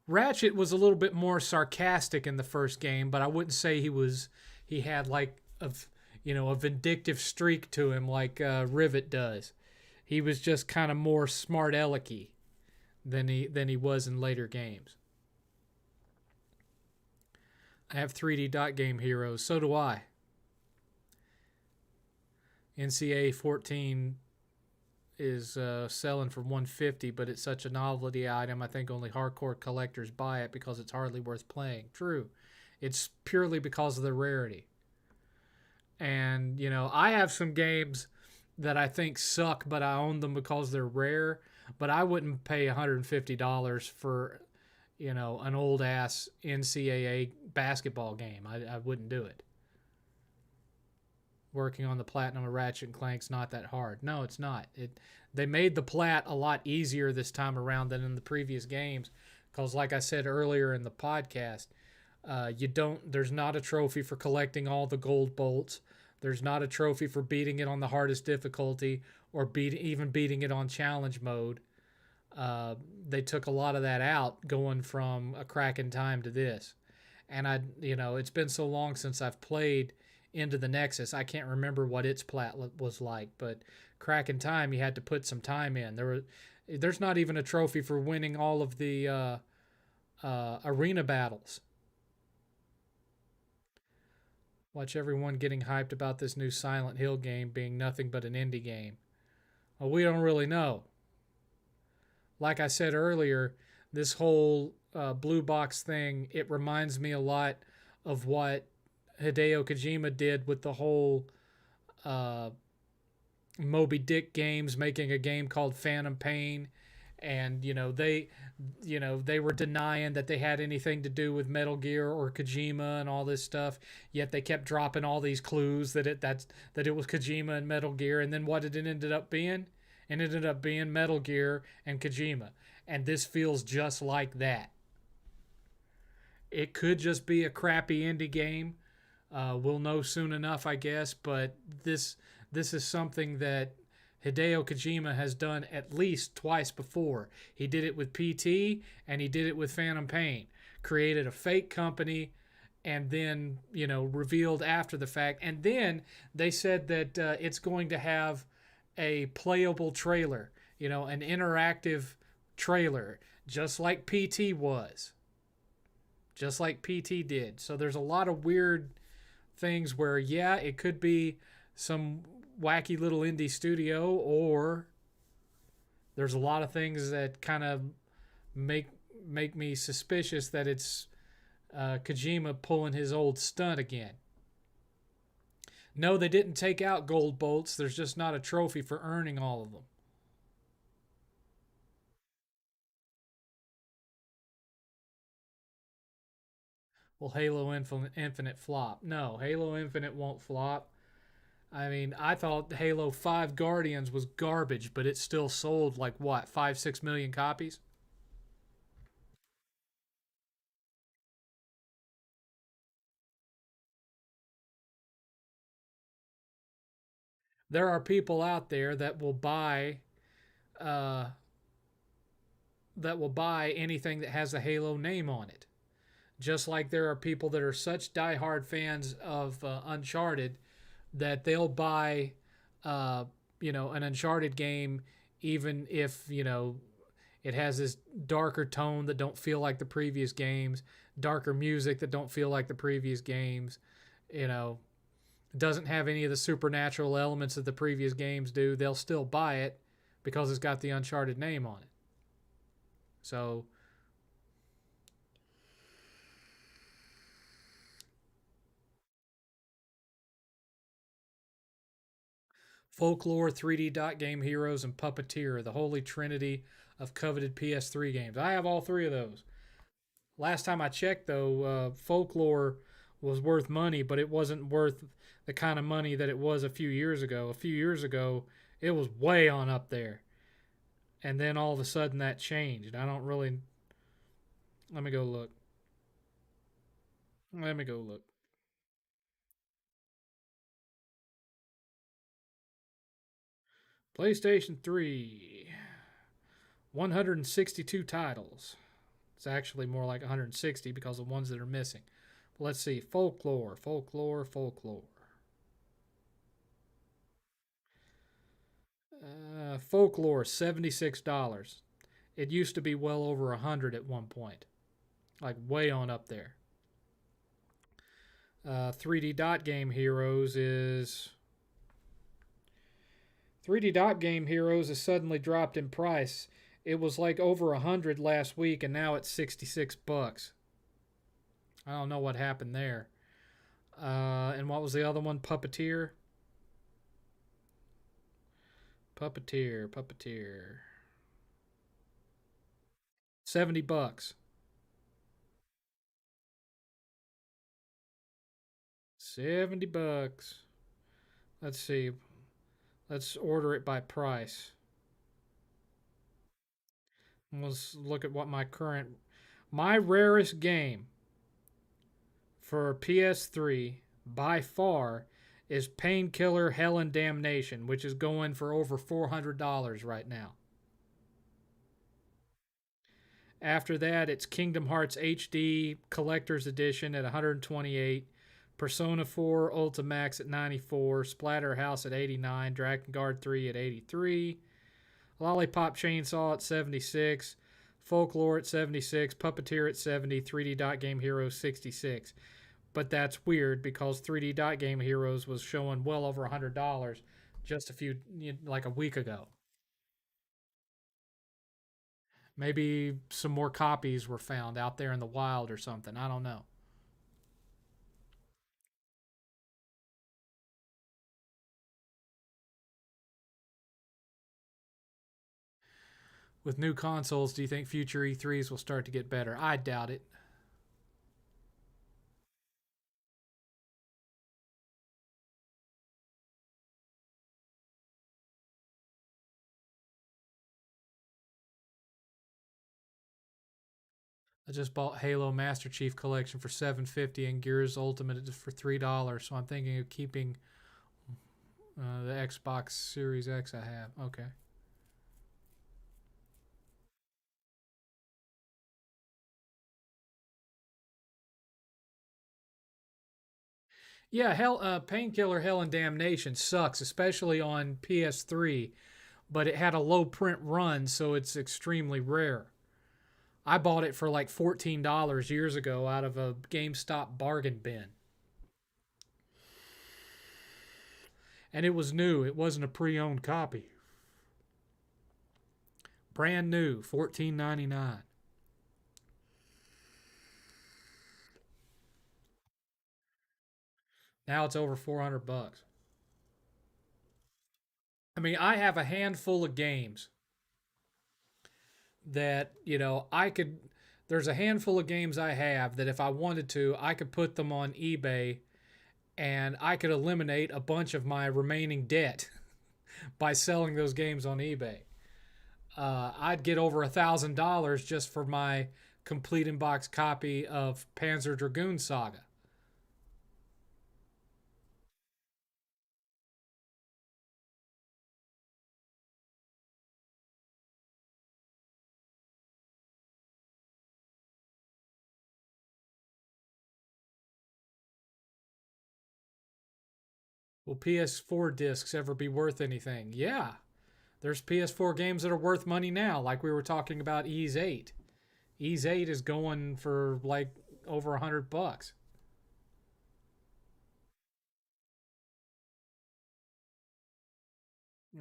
Ratchet was a little bit more sarcastic in the first game, but I wouldn't say he had like a vindictive streak to him like Rivet does. He was just kind of more smart alecky than he was in later games. I have 3D dot game heroes. So do I. NCA 14 is selling for 150, but it's such a novelty item. I think only hardcore collectors buy it because it's hardly worth playing. True, it's purely because of the rarity. And you know, I have some games that I think suck, but I own them because they're rare. But I wouldn't pay $150 for an old ass NCAA basketball game. I wouldn't do it. Working on the platinum of Ratchet and Clank's not that hard. No, it's not. They made the plat a lot easier this time around than in the previous games, because like I said earlier in the podcast, you don't. There's not a trophy for collecting all the gold bolts. There's not a trophy for beating it on the hardest difficulty or even beating it on challenge mode. They took a lot of that out going from a crack in time to this. And it's been so long since I've played into the Nexus. I can't remember what its plat was like, but crack in time, you had to put some time in. There's not even a trophy for winning all of the arena battles. Watch everyone getting hyped about this new Silent Hill game being nothing but an indie game. Well, we don't really know. Like I said earlier, this whole blue box thing, it reminds me a lot of what Hideo Kojima did with the whole uh, Moby Dick games, making a game called Phantom Pain. And they were denying that they had anything to do with Metal Gear or Kojima and all this stuff. Yet they kept dropping all these clues that it was Kojima and Metal Gear. And then what did it ended up being? It ended up being Metal Gear and Kojima. And this feels just like that. It could just be a crappy indie game. We'll know soon enough, I guess. But this is something that Hideo Kojima has done at least twice before. He did it with PT and he did it with Phantom Pain. Created a fake company and then, revealed after the fact. And then they said that it's going to have a playable trailer, an interactive trailer, just like PT was. just like PT did. So there's a lot of weird things where, yeah, it could be some wacky little indie studio, or there's a lot of things that kind of make make me suspicious that it's Kojima pulling his old stunt again. No, they didn't take out gold bolts. There's just not a trophy for earning all of them. Well, Infinite flop? No, Halo Infinite won't flop. I mean, I thought Halo 5 Guardians was garbage, but it still sold like what, 5, 6 million copies? There are people out there uh, that will buy anything that has a Halo name on it. Just like there are people that are such diehard fans of Uncharted that they'll buy, uh, an Uncharted game, even if it has this darker tone that don't feel like the previous games, darker music that don't feel like the previous games. You know, doesn't have any of the supernatural elements that the previous games do. They'll still buy it because it's got the Uncharted name on it. So Folklore, 3D Dot Game Heroes, and Puppeteer, the holy trinity of coveted PS3 games. I have all three of those. Last time I checked, though, Folklore was worth money, but it wasn't worth the kind of money that it was a few years ago. A few years ago, it was way on up there. And then all of a sudden that changed. I don't really. Let me go look. Let me go look. PlayStation 3. 162 titles. It's actually more like 160 because of ones that are missing. But let's see. Folklore. Folklore, $76. It used to be well over 100 at one point. Like way on up there. 3D Dot Game Heroes is 3D Dot Game Heroes has suddenly dropped in price. It was like over 100 last week, and now it's $66. I don't know what happened there. And what was the other one? Puppeteer. $70. $70. Let's see. Let's order it by price. Let's look at what my rarest game for PS3 by far is Painkiller Hell and Damnation, which is going for over $400 right now. After that, it's Kingdom Hearts HD Collector's Edition at 128, Persona 4 Ultimax at 94, Splatterhouse at 89, Dragon Guard 3 at 83, Lollipop Chainsaw at 76, Folklore at 76, Puppeteer at 70, 3D Dot Game Heroes 66. But that's weird because 3D Dot Game Heroes was showing well over $100 just like a week ago. Maybe some more copies were found out there in the wild or something. I don't know. With new consoles, do you think future E3s will start to get better? I doubt it. I just bought Halo Master Chief Collection for $7.50 and Gears Ultimate for $3, so I'm thinking of keeping the Xbox Series X I have. Okay. Yeah, Painkiller Hell and Damnation sucks, especially on PS3, but it had a low print run, so it's extremely rare. I bought it for like $14 years ago out of a GameStop bargain bin. And it was new. It wasn't a pre-owned copy. Brand new, $14.99. Now it's over $400. I mean, I have a handful of games that, I could there's a handful of games I have that if I wanted to, I could put them on eBay and I could eliminate a bunch of my remaining debt by selling those games on eBay. I'd get over $1,000 just for my complete in box copy of Panzer Dragoon Saga. Will PS4 discs ever be worth anything? Yeah, there's PS4 games that are worth money now, like we were talking about Ease 8. Ease 8 is going for like over $100.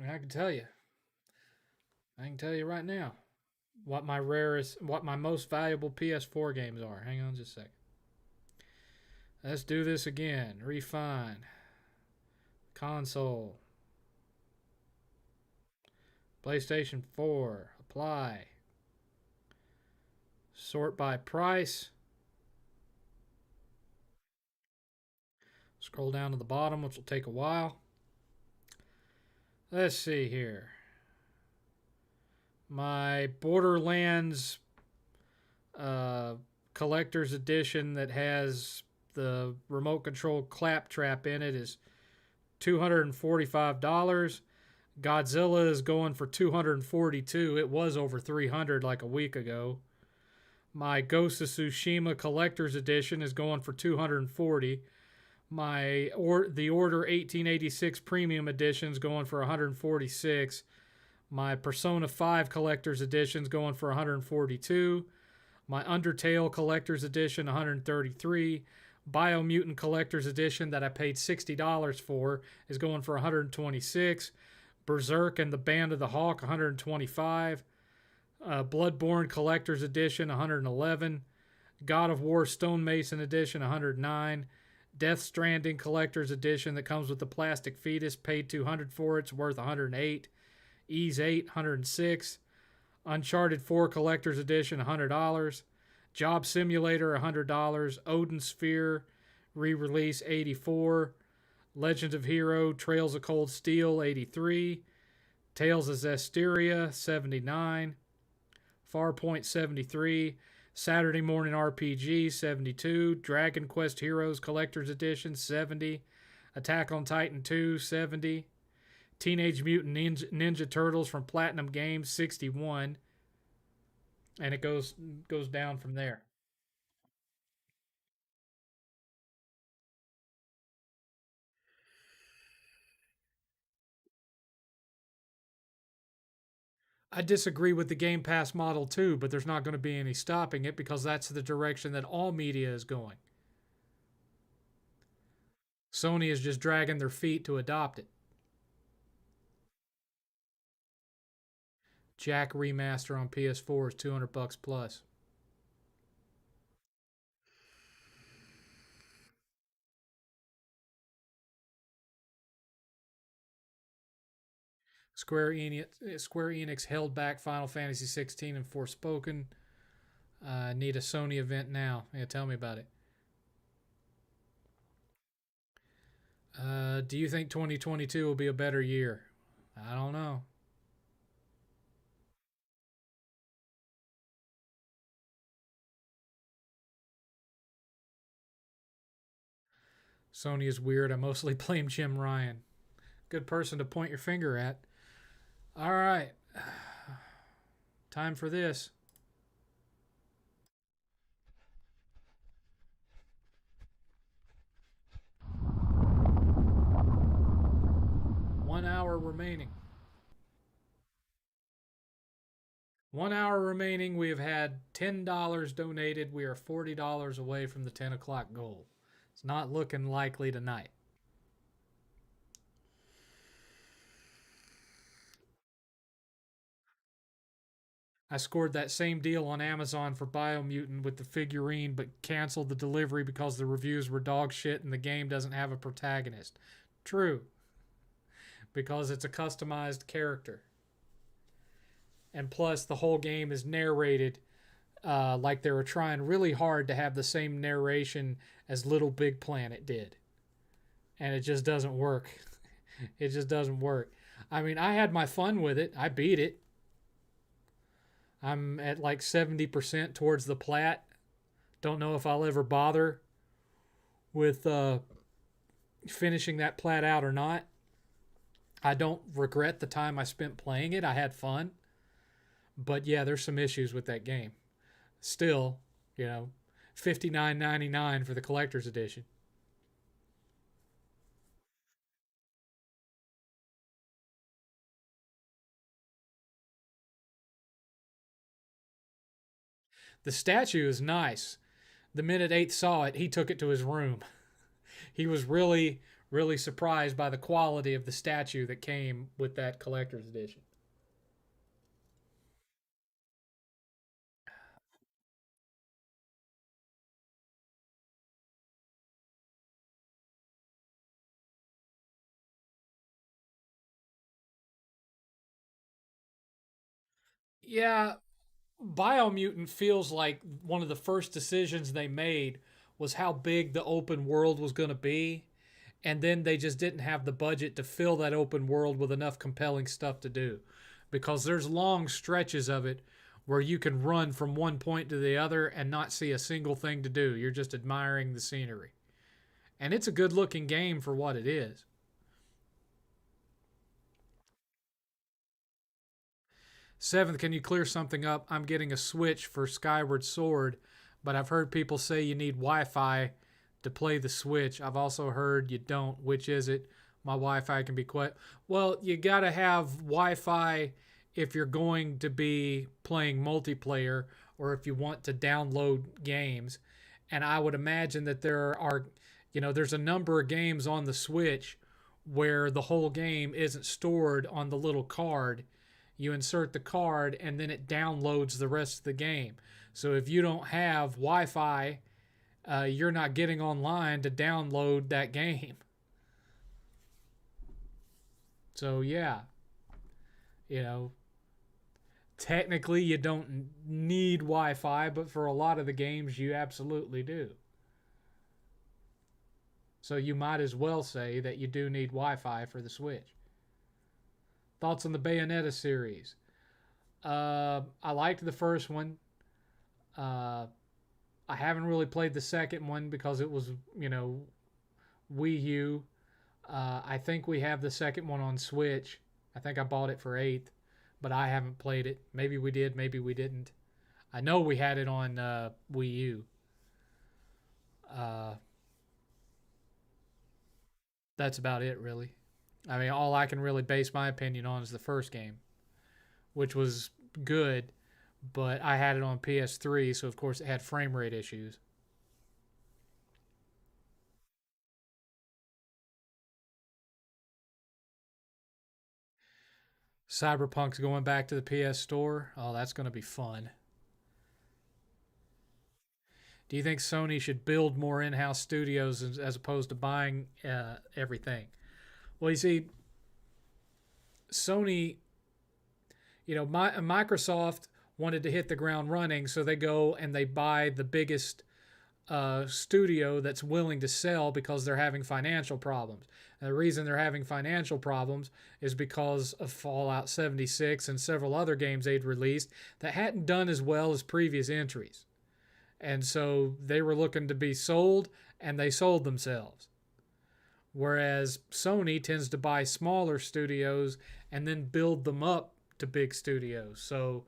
I can tell you. I can tell you right now what my most valuable PS4 games are. Hang on just a second. Let's do this again. Refine. Console. PlayStation 4. Apply. Sort by price. Scroll down to the bottom, which will take a while. Let's see here. My Borderlands uh, collector's edition that has the remote control claptrap in it is $245. Godzilla is going for $242. It was over $300 like a week ago. My Ghost of Tsushima collector's edition is going for $240. The Order 1886 premium edition is going for $146. My Persona 5 collector's edition is going for $142. My Undertale collector's edition $133. Biomutant collector's edition that I paid $60 for is going for $126. Berserk and the Band of the Hawk $125. Bloodborne collector's edition $111. God of War Stonemason edition $109. Death Stranding collector's edition that comes with the plastic fetus, paid $200 for it, it's worth $108. Ease 8 $106. Uncharted 4 collector's edition $100. Job Simulator $100. Odin Sphere re-release $84. Legend of Hero Trails of Cold Steel $83. Tales of Zestiria $79. Farpoint $73. Saturday Morning RPG $72. Dragon Quest Heroes Collector's Edition $70. Attack on Titan 2 $70. Teenage Mutant Ninja Turtles from Platinum Games $61. And it goes down from there. I disagree with the Game Pass model too, but there's not going to be any stopping it because that's the direction that all media is going. Sony is just dragging their feet to adopt it. Jack remaster on PS4 is $200 plus. Square Enix held back Final Fantasy 16 and Forspoken. Need a Sony event now. Yeah, tell me about it. Do you think 2022 will be a better year? I don't know. Sony is weird. I mostly blame Jim Ryan. Good person to point your finger at. All right. Time for this. 1 hour remaining. 1 hour remaining. We have had $10 donated. We are $40 away from the 10 o'clock goal. It's not looking likely tonight. I scored that same deal on Amazon for Biomutant with the figurine, but canceled the delivery because the reviews were dog shit and the game doesn't have a protagonist. True, because it's a customized character. And plus, the whole game is narrated like they were trying really hard to have the same narration as Little Big Planet did. And it just doesn't work. It just doesn't work. I mean, I had my fun with it. I beat it. I'm at like 70% towards the plat. Don't know if I'll ever bother with finishing that plat out or not. I don't regret the time I spent playing it. I had fun. But yeah, there's some issues with that game. Still, you know, $59.99 for the collector's edition. The statue is nice. The minute 8th saw it, he took it to his room. He was really, really surprised by the quality of the statue that came with that collector's edition. Yeah, Biomutant feels like one of the first decisions they made was how big the open world was going to be. And then they just didn't have the budget to fill that open world with enough compelling stuff to do. Because there's long stretches of it where you can run from one point to the other and not see a single thing to do. You're just admiring the scenery. And it's a good looking game for what it is. Seventh, can you clear something up? I'm getting a Switch for Skyward Sword, but I've heard people say you need Wi Fi to play the Switch. I've also heard you don't. Which is it? My Wi Fi can be quite. Well, you got to have Wi Fi if you're going to be playing multiplayer or if you want to download games. And I would imagine that there are, there's a number of games on the Switch where the whole game isn't stored on the little card. You insert the card and then it downloads the rest of the game. So if you don't have Wi Fi, you're not getting online to download that game. So yeah, you know, technically you don't need Wi Fi, but for a lot of the games you absolutely do. So you might as well say that you do need Wi Fi for the Switch. Thoughts on the Bayonetta series? I liked the first one. Uh, I haven't really played the second one because it was, Wii U. I think we have the second one on Switch. I think I bought it for 8th, but I haven't played it. Maybe we did, maybe we didn't. I know we had it on Wii U. Uh, that's about it, really. I mean, all I can really base my opinion on is the first game, which was good, but I had it on PS3, so of course it had frame rate issues. Cyberpunk's going back to the PS Store. Oh, that's going to be fun. Do you think Sony should build more in-house studios as opposed to buying everything? Well, you see, Sony, Microsoft wanted to hit the ground running, so they go and they buy the biggest studio that's willing to sell because they're having financial problems. And the reason they're having financial problems is because of Fallout 76 and several other games they'd released that hadn't done as well as previous entries. And so they were looking to be sold, and they sold themselves. Whereas Sony tends to buy smaller studios and then build them up to big studios. So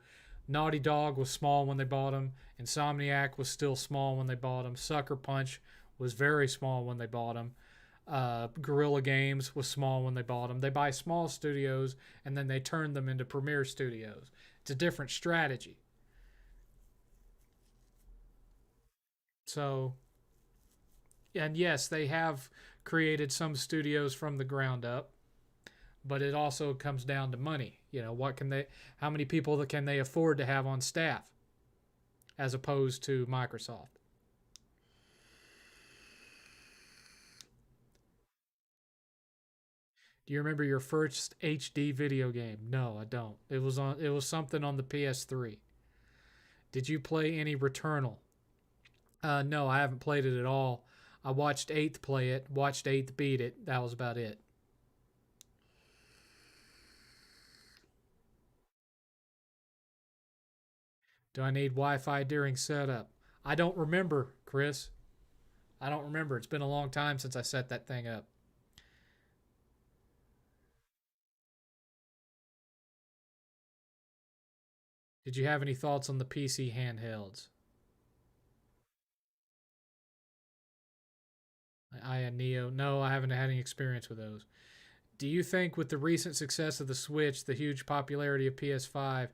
Naughty Dog was small when they bought them. Insomniac was still small when they bought them. Sucker Punch was very small when they bought them. Guerrilla Games was small when they bought them. They buy small studios and then they turn them into premier studios. It's a different strategy. So, and yes, they have created some studios from the ground up, but it also comes down to money. What can they, how many people can they afford to have on staff as opposed to Microsoft? Do you remember your first HD video game? No, I don't. It was something on the PS3. Did you play any Returnal? No, I haven't played it at all. I watched Eighth play it, watched Eighth beat it. That was about it. Do I need Wi-Fi during setup? I don't remember, Chris. I don't remember. It's been a long time since I set that thing up. Did you have any thoughts on the PC handhelds? I Neo. No, I haven't had any experience with those. Do you think with the recent success of the Switch, the huge popularity of PS5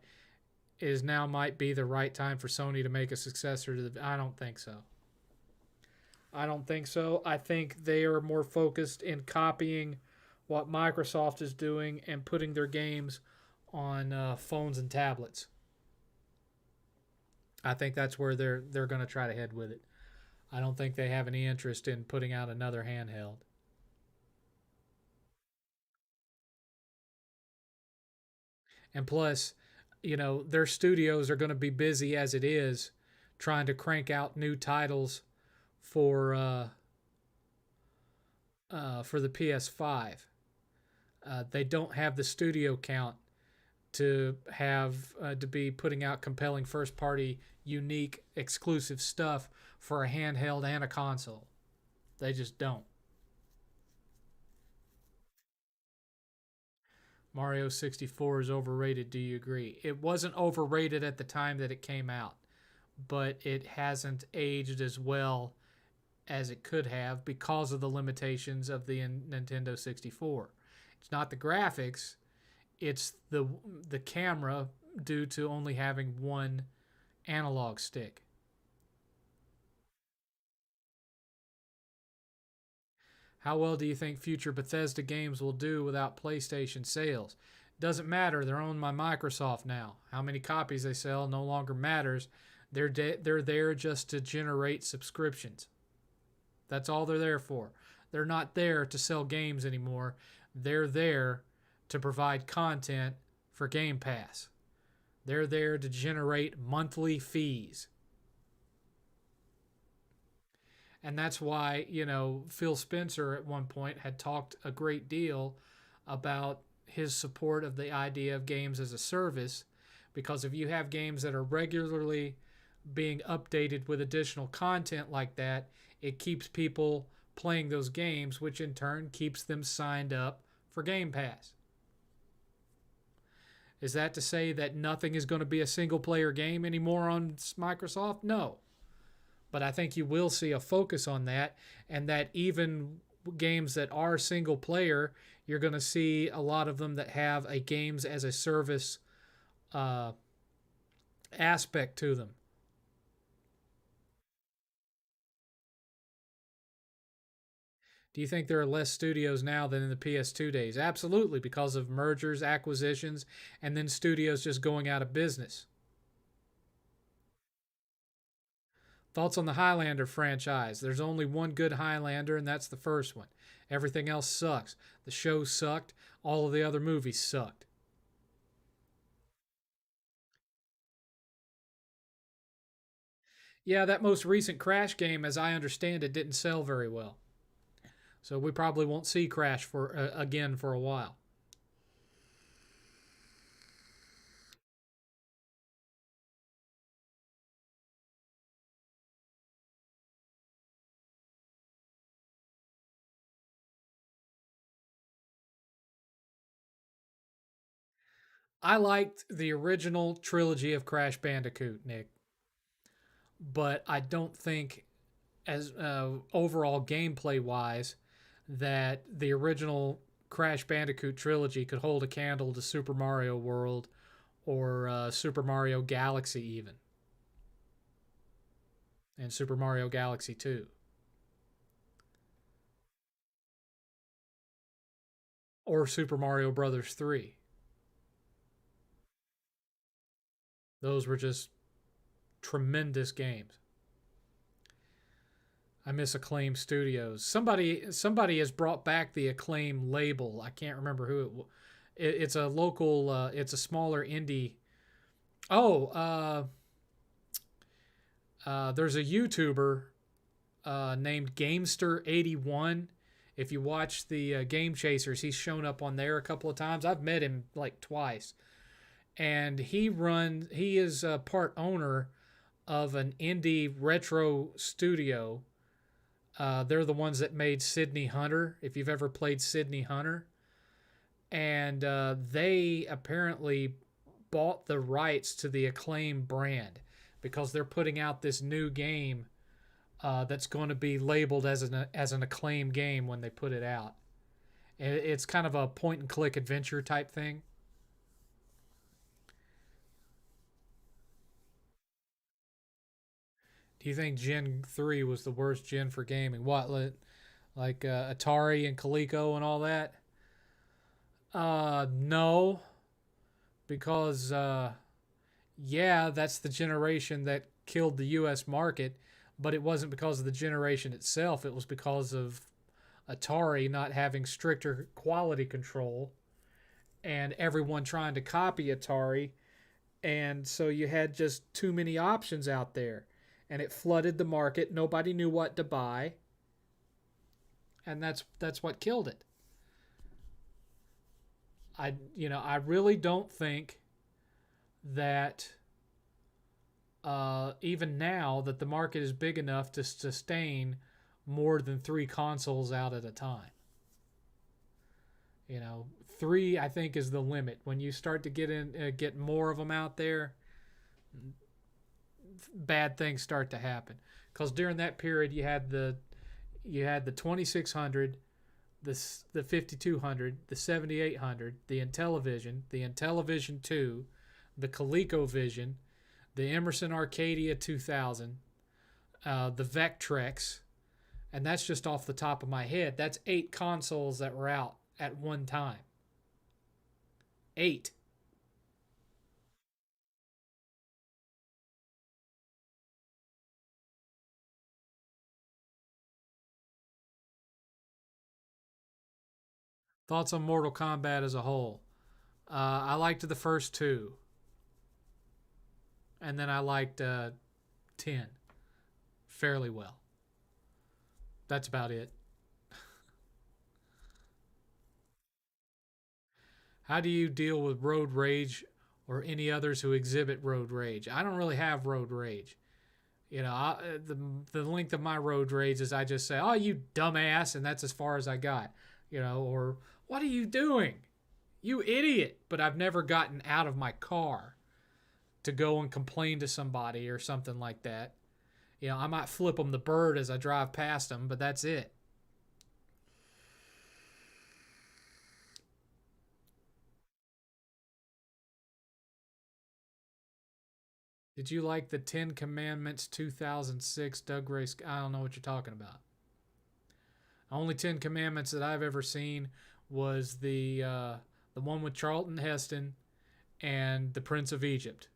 is now might be the right time for Sony to make a successor to the I don't think so. I don't think so. I think they are more focused in copying what Microsoft is doing and putting their games on phones and tablets. I think that's where they're going to try to head with it. I don't think they have any interest in putting out another handheld. And plus, their studios are going to be busy as it is trying to crank out new titles for for the PS5. They don't have the studio count to have to be putting out compelling first party, unique, exclusive stuff for a handheld and a console. They just don't. Mario 64 is overrated. Do you agree? It wasn't overrated at the time that it came out, but it hasn't aged as well as it could have because of the limitations of the Nintendo 64. It's not the graphics, it's the camera due to only having one analog stick. How well do you think future Bethesda games will do without PlayStation sales? Doesn't matter. They're owned by Microsoft now. How many copies they sell no longer matters. They're there just to generate subscriptions. That's all they're there for. They're not there to sell games anymore. They're there to provide content for Game Pass. They're there to generate monthly fees. And that's why, Phil Spencer at one point had talked a great deal about his support of the idea of games as a service, because if you have games that are regularly being updated with additional content like that, it keeps people playing those games, which in turn keeps them signed up for Game Pass. Is that to say that nothing is going to be a single player game anymore on Microsoft? No. But I think you will see a focus on that, and that even games that are single player, you're going to see a lot of them that have a games as a service aspect to them. Do you think there are less studios now than in the PS2 days? Absolutely, because of mergers, acquisitions, and then studios just going out of business. Thoughts on the Highlander franchise? There's only one good Highlander, and that's the first one. Everything else sucks. The show sucked. All of the other movies sucked. Yeah, that most recent Crash game, as I understand it, didn't sell very well. So we probably won't see Crash for again for a while. I liked the original trilogy of Crash Bandicoot, Nick, but I don't think, as overall gameplay wise, that the original Crash Bandicoot trilogy could hold a candle to Super Mario World or Super Mario Galaxy, even, and Super Mario Galaxy 2, or Super Mario Brothers 3. Those were just tremendous games. I miss Acclaim Studios. Somebody has brought back the Acclaim label. I can't remember who it's a local. It's a smaller indie. Oh, there's a YouTuber named Gamester81. If you watch the Game Chasers, he's shown up on there a couple of times. I've met him like twice, and He is part owner of an indie retro studio. They're the ones that made Sydney Hunter. If you've ever played Sydney Hunter, and they apparently bought the rights to the Acclaim brand because they're putting out this new game that's going to be labeled as an Acclaim game when they put it out. It's kind of a point and click adventure type thing. Do you think Gen 3 was the worst gen for gaming? What, like Atari and Coleco and all that? No, because yeah, that's the generation that killed the U.S. market, but it wasn't because of the generation itself. It was because of Atari not having stricter quality control and everyone trying to copy Atari. And so you had just too many options out there and it flooded the market. Nobody knew what to buy. And that's what killed it. I really don't think that even now that the market is big enough to sustain more than 3 consoles out at a time. You know, 3 I think is the limit. When you start to get more of them out there, bad things start to happen. Because during that period, you had the 2600, the 5200, the 7800, the Intellivision, the Intellivision 2, the ColecoVision, the Emerson Arcadia 2000, the Vectrex, and that's just off the top of my head. That's 8 consoles that were out at one time. 8. Thoughts on Mortal Kombat as a whole? I liked the first 2, and then I liked 10 fairly well. That's about it. How do you deal with road rage or any others who exhibit road rage? I don't really have road rage. The length of my road rage is I just say, "Oh, you dumbass," and that's as far as I got. Or "What are you doing? You idiot!" But I've never gotten out of my car to go and complain to somebody or something like that. I might flip them the bird as I drive past them, but that's it. Did you like the Ten Commandments 2006 Doug Race? I don't know what you're talking about. Only Ten Commandments that I've ever seen was the one with Charlton Heston and the Prince of Egypt,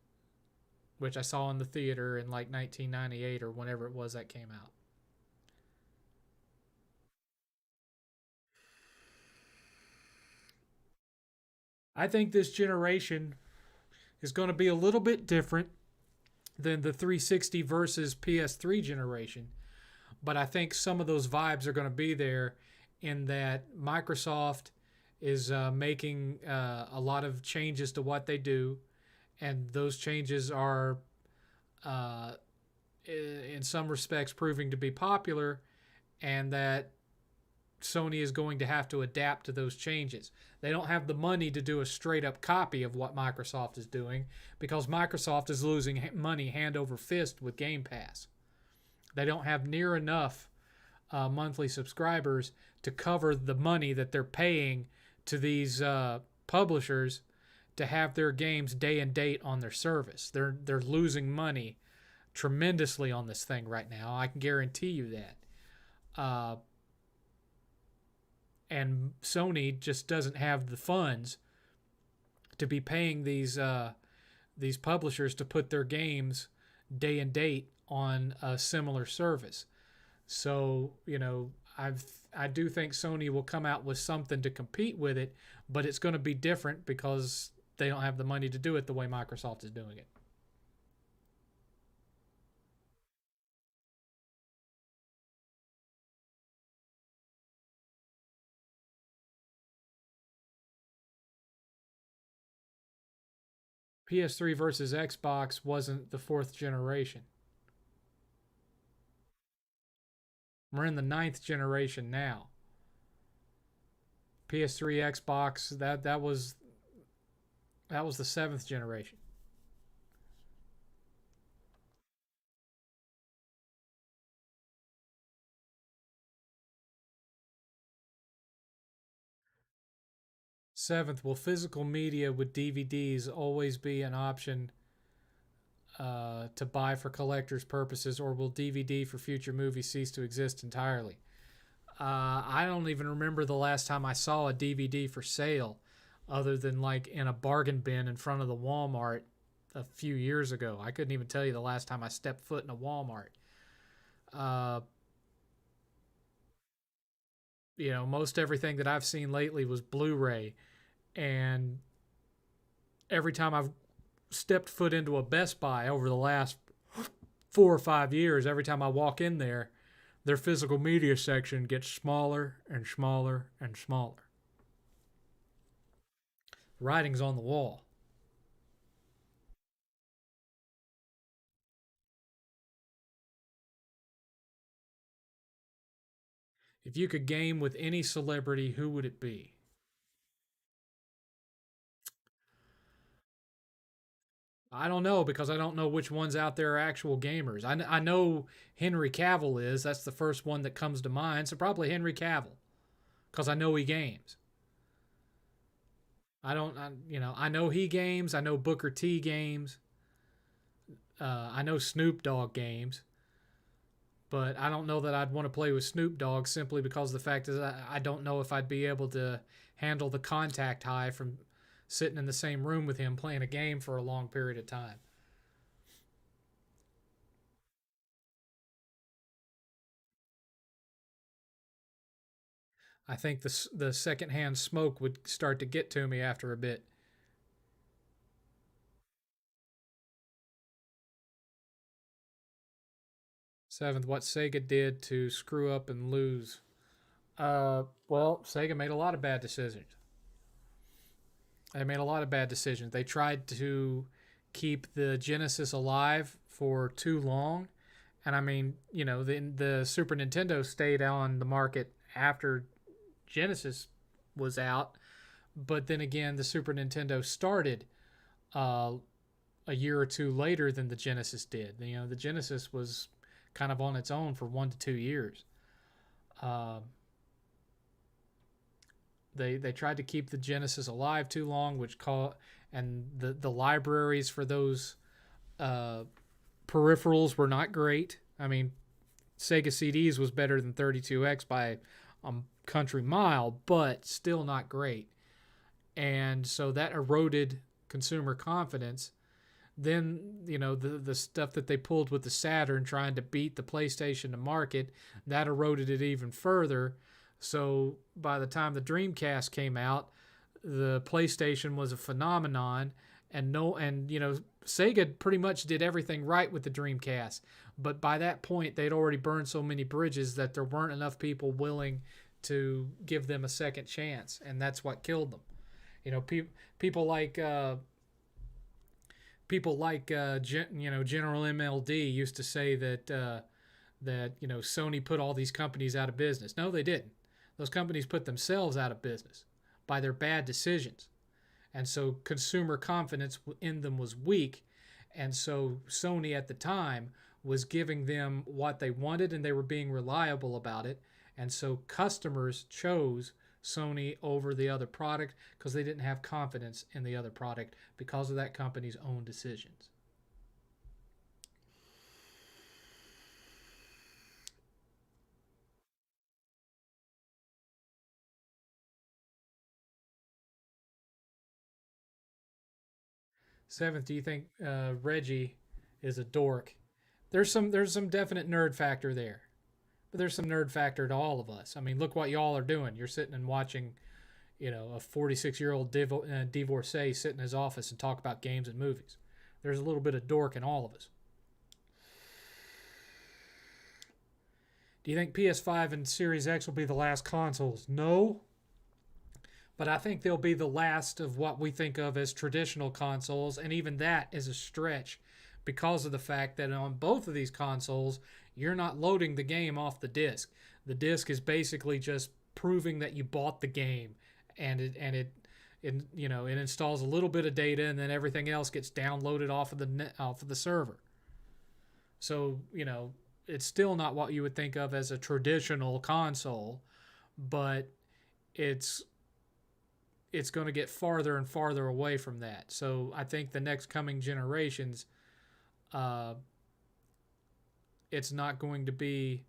which I saw in the theater in like 1998 or whenever it was that came out. I think this generation is going to be a little bit different than the 360 versus PS3 generation, but I think some of those vibes are going to be there in that Microsoft is making a lot of changes to what they do, and those changes are, uh, in some respects, proving to be popular, and that Sony is going to have to adapt to those changes. They don't have the money to do a straight up copy of what Microsoft is doing because Microsoft is losing money hand over fist with Game Pass. They don't have near enough monthly subscribers to cover the money that they're paying to these publishers to have their games day and date on their service. They're losing money tremendously on this thing right now. I can guarantee you that. Uh, and Sony just doesn't have the funds to be paying these publishers to put their games day and date on a similar service. So I do think Sony will come out with something to compete with it, but it's going to be different because they don't have the money to do it the way Microsoft is doing it. PS3 versus Xbox wasn't the fourth generation. We're in the ninth generation now. PS3, Xbox, that was the seventh generation. Seventh, will physical media with DVDs always be an option to buy for collectors' purposes, or will DVD for future movies cease to exist entirely? I don't even remember the last time I saw a DVD for sale, other than like in a bargain bin in front of the Walmart a few years ago. I couldn't even tell you the last time I stepped foot in a Walmart. Uh, most everything that I've seen lately was Blu-ray, and every time I've stepped foot into a Best Buy over the last 4 or 5 years, every time I walk in there, their physical media section gets smaller and smaller and smaller. Writing's on the wall. If you could game with any celebrity, who would it be? I don't know because I don't know which ones out there are actual gamers. I know Henry Cavill is. That's the first one that comes to mind. So probably Henry Cavill because I know he games. I don't, I know he games. I know Booker T games. I know Snoop Dogg games. But I don't know that I'd want to play with Snoop Dogg simply because the fact is I don't know if I'd be able to handle the contact high from sitting in the same room with him playing a game for a long period of time. I think the secondhand smoke would start to get to me after a bit. Seventh, what Sega did to screw up and lose. Well, Sega made a lot of bad decisions. They made a lot of bad decisions. They tried to keep the Genesis alive for too long. And I mean, the Super Nintendo stayed on the market after Genesis was out. But then again, the Super Nintendo started uh, a year or two later than the Genesis did. The Genesis was kind of on its own for 1 to 2 years. Uh, they tried to keep the Genesis alive too long, and the libraries for those uh, peripherals were not great. I mean, Sega CDs was better than 32X by a country mile, but still not great. And so that eroded consumer confidence. Then the stuff that they pulled with the Saturn trying to beat the PlayStation to market, that eroded it even further. So by the time the Dreamcast came out, the PlayStation was a phenomenon, and Sega pretty much did everything right with the Dreamcast. But by that point, they'd already burned so many bridges that there weren't enough people willing to give them a second chance, and that's what killed them. People like General MLD used to say that Sony put all these companies out of business. No, they didn't. Those companies put themselves out of business by their bad decisions, and so consumer confidence in them was weak, and so Sony at the time was giving them what they wanted, and they were being reliable about it, and so customers chose Sony over the other product because they didn't have confidence in the other product because of that company's own decisions. 7th, do you think Reggie is a dork? There's some definite nerd factor there, but there's some nerd factor to all of us. I mean, look what y'all are doing. You're sitting and watching, a 46-year-old divorcee sit in his office and talk about games and movies. There's a little bit of dork in all of us. Do you think PS5 and Series X will be the last consoles? No, but I think they'll be the last of what we think of as traditional consoles, and even that is a stretch because of the fact that on both of these consoles, you're not loading the game off the disc. The disc is basically just proving that you bought the game, and it installs a little bit of data, and then everything else gets downloaded off of the server. So it's still not what you would think of as a traditional console, but it's it's going to get farther and farther away from that. So I think the next coming generations, uh, it's not going to be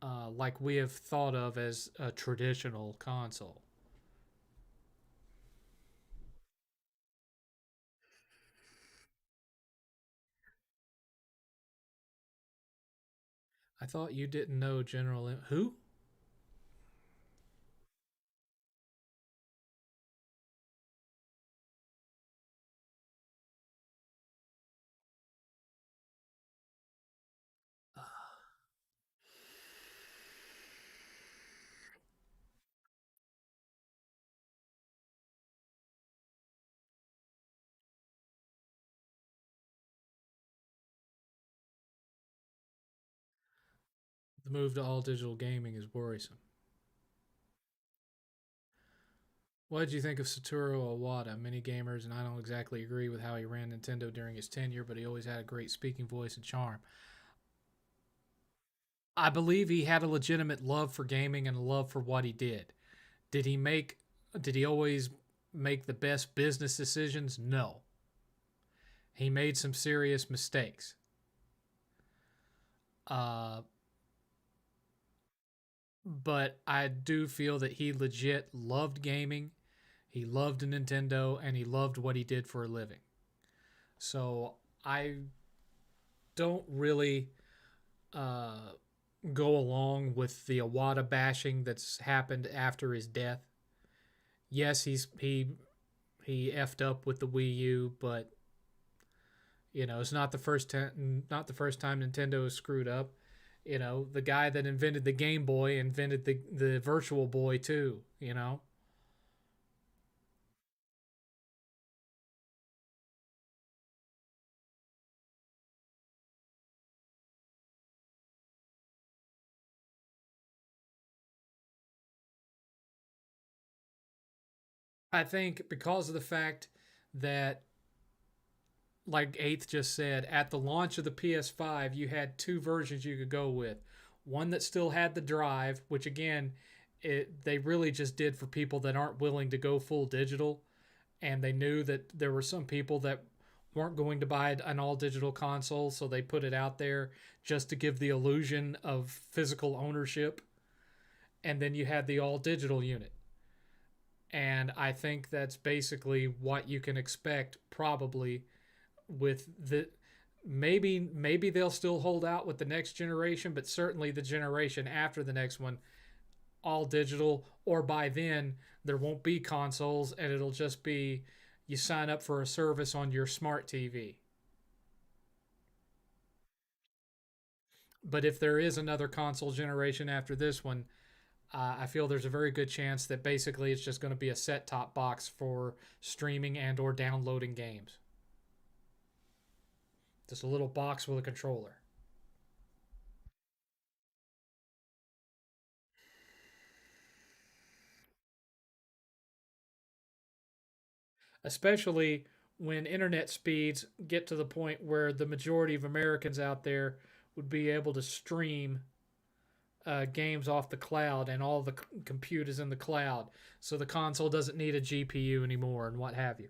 like we have thought of as a traditional console. I thought you didn't know who? The move to all digital gaming is worrisome. What did you think of Satoru Iwata? Many gamers, and I don't exactly agree with how he ran Nintendo during his tenure, but he always had a great speaking voice and charm. I believe he had a legitimate love for gaming and a love for what he did. Did he make did he always make the best business decisions? No. He made some serious mistakes. Uh but I do feel that he legit loved gaming. He loved Nintendo and he loved what he did for a living. So I don't really uh go along with the Awada bashing that's happened after his death. Yes, he effed up with the Wii U, but it's not the first time Nintendo has screwed up. The guy that invented the Game Boy invented the Virtual Boy too. I think because of the fact that, like Eighth just said, at the launch of the PS5, you had two versions you could go with. One that still had the drive, which again, they really just did for people that aren't willing to go full digital, and they knew that there were some people that weren't going to buy an all digital console, so they put it out there just to give the illusion of physical ownership. And then you had the all digital unit. And I think that's basically what you can expect probably with the maybe they'll still hold out with the next generation, but certainly the generation after the next one, all digital, or by then there won't be consoles and it'll just be you sign up for a service on your smart TV. But if there is another console generation after this one, I feel there's a very good chance that basically it's just going to be a set top box for streaming and or downloading games. Just a little box with a controller. Especially when internet speeds get to the point where the majority of Americans out there would be able to stream games off the cloud, and all the compute is in the cloud, so the console doesn't need a GPU anymore, and what have you.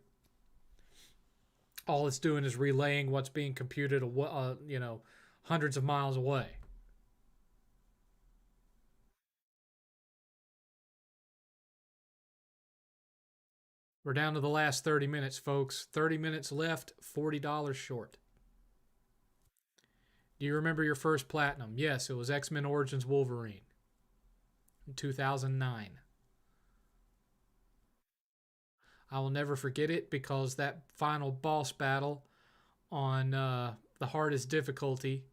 All it's doing is relaying what's being computed, hundreds of miles away. We're down to the last 30 minutes, folks. 30 minutes left, $40 short. Do you remember your first platinum? Yes, it was X-Men Origins Wolverine in 2009. I will never forget it because that final boss battle on the hardest difficulty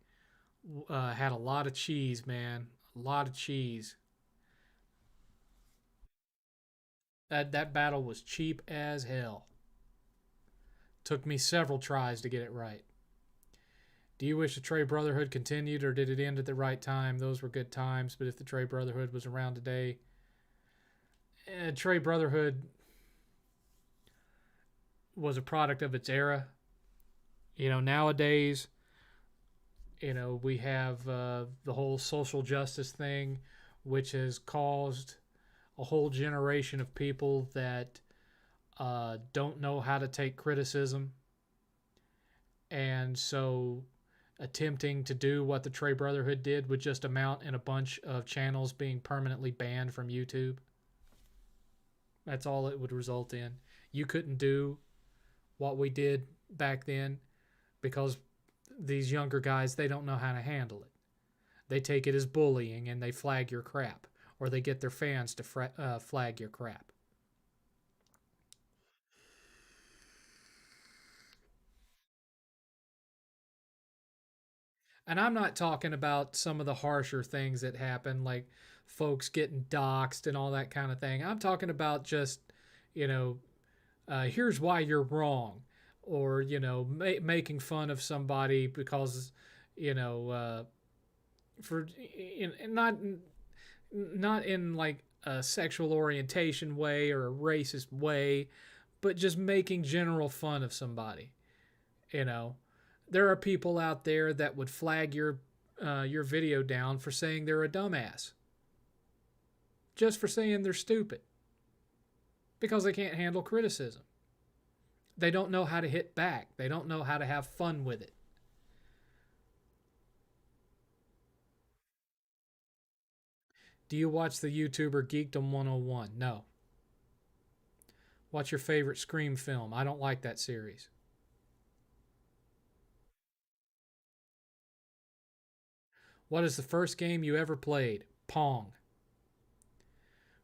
had a lot of cheese, man. A lot of cheese. That battle was cheap as hell. Took me several tries to get it right. Do you wish the Trey Brotherhood continued, or did it end at the right time? Those were good times, but if the Trey Brotherhood was around today, Trey Brotherhood was a product of its era. Nowadays, we have the whole social justice thing, which has caused a whole generation of people that don't know how to take criticism. And so attempting to do what the Trey Brotherhood did would just amount in a bunch of channels being permanently banned from YouTube. That's all it would result in. You couldn't do what we did back then because these younger guys, they don't know how to handle it. They take it as bullying and they flag your crap, or they get their fans to flag your crap. And I'm not talking about some of the harsher things that happen, like folks getting doxxed and all that kind of thing. I'm talking about just, you know, here's why you're wrong, or making fun of somebody because, you know, for not in like a sexual orientation way or a racist way, but just making general fun of somebody. You know, there are people out there that would flag your video down for saying they're a dumbass, just for saying they're stupid, because they can't handle criticism. They don't know how to hit back. They don't know how to have fun with it. Do you watch the YouTuber Geekdom 101? No. What's your favorite Scream film? I don't like that series. What is the first game you ever played? Pong.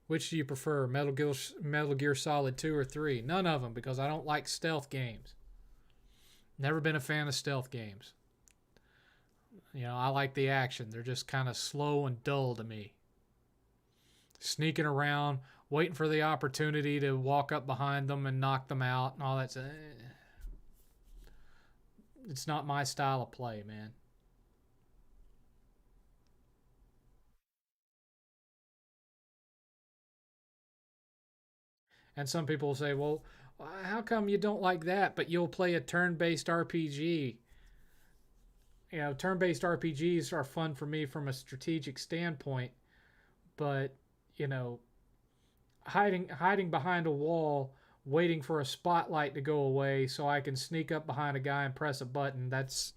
Which do you prefer, Metal Gear Solid 2 or 3? None of them, because I don't like stealth games. Never been a fan of stealth games. I like the action. They're just kind of slow and dull to me. Sneaking around, waiting for the opportunity to walk up behind them and knock them out and all that. It's not my style of play, man. And some people will say, well, how come you don't like that, but you'll play a turn based RPG? Turn based RPGs are fun for me from a strategic standpoint, but, you know, hiding behind a wall, waiting for a spotlight to go away so I can sneak up behind a guy and press a button, that's,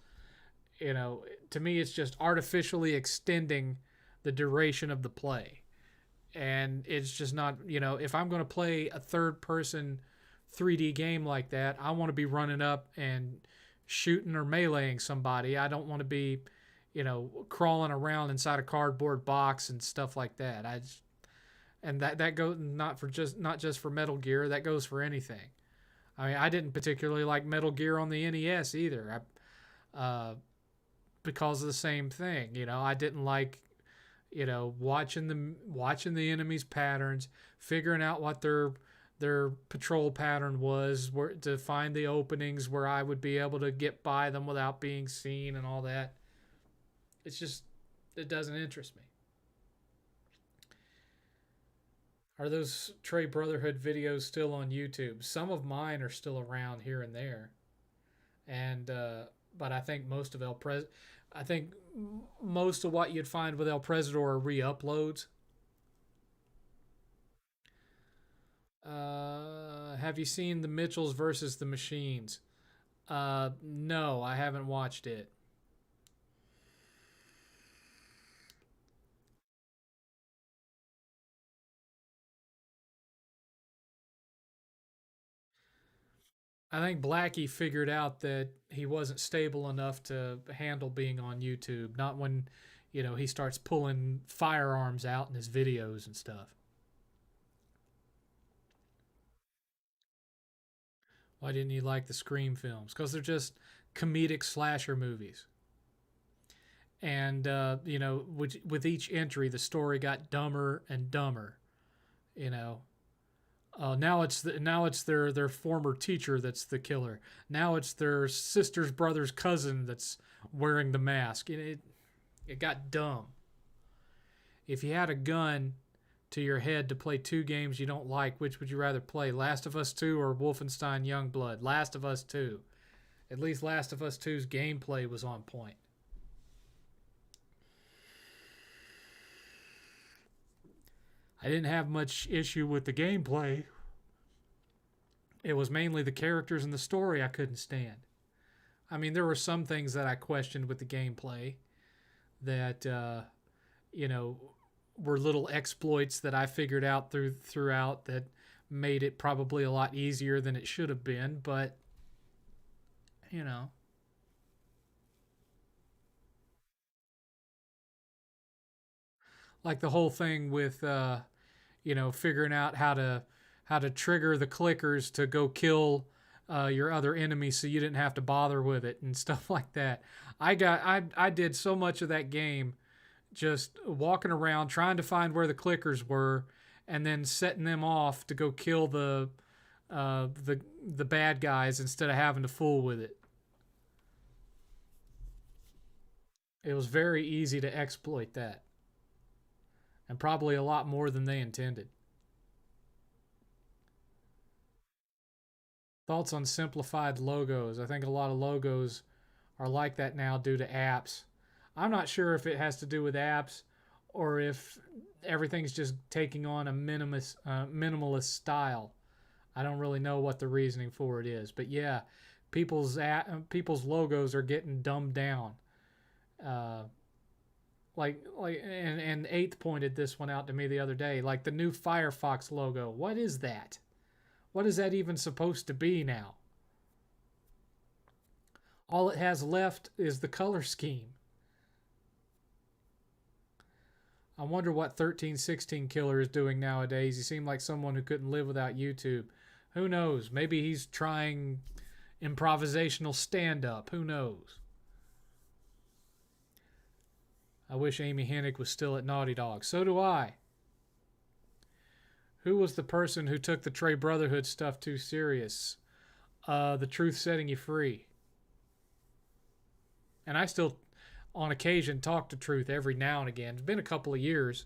to me, it's just artificially extending the duration of the play. And it's just not, if I'm going to play a third person 3D game like that, I want to be running up and shooting or meleeing somebody. I don't want to be, crawling around inside a cardboard box and stuff like that. And that goes not just for Metal Gear, that goes for anything. I mean, I didn't particularly like Metal Gear on the NES either. Because of the same thing. I didn't like, watching the enemy's patterns, figuring out what their patrol pattern was, where to find the openings where I would be able to get by them without being seen and all that. It's just, it doesn't interest me. Are those Trey Brotherhood videos still on YouTube? Some of mine are still around here and there. And but I think most of what you'd find with El Presidor are re-uploads. Have you seen the Mitchells versus the Machines? No, I haven't watched it. I think Blackie figured out that he wasn't stable enough to handle being on YouTube. Not when, he starts pulling firearms out in his videos and stuff. Why didn't you like the Scream films? Because they're just comedic slasher movies. And, with each entry, the story got dumber and dumber. You know, now it's their former teacher that's the killer. Now it's their sister's brother's cousin that's wearing the mask. It got dumb. If you had a gun to your head to play two games you don't like, which would you rather play, Last of Us 2 or Wolfenstein Youngblood? Last of Us 2. At least Last of Us 2's gameplay was on point. I didn't have much issue with the gameplay. It was mainly the characters and the story I couldn't stand. I mean, there were some things that I questioned with the gameplay that you know were little exploits that I figured out throughout that made it probably a lot easier than it should have been. But you know, like the whole thing with figuring out how to trigger the clickers to go kill your other enemy so you didn't have to bother with it and stuff like that. I did so much of that game just walking around trying to find where the clickers were and then setting them off to go kill the bad guys instead of having to fool with it. It was very easy to exploit that, and probably a lot more than they intended. Thoughts on simplified logos? I think a lot of logos are like that now due to apps. I'm not sure if it has to do with apps or if everything's just taking on a minimalist style. I don't really know what the reasoning for it is, but yeah, people's logos are getting dumbed down. Uh, and Eighth pointed this one out to me the other day. Like the new Firefox logo. What is that? What is that even supposed to be now? All it has left is the color scheme. I wonder what 1316 Killer is doing nowadays. He seemed like someone who couldn't live without YouTube. Who knows? Maybe he's trying improvisational stand up. Who knows? I wish Amy Hennig was still at Naughty Dog. So do I. Who was the person who took the Trey Brotherhood stuff too serious? The truth setting you free. And I still, on occasion, talk to Truth every now and again. It's been a couple of years.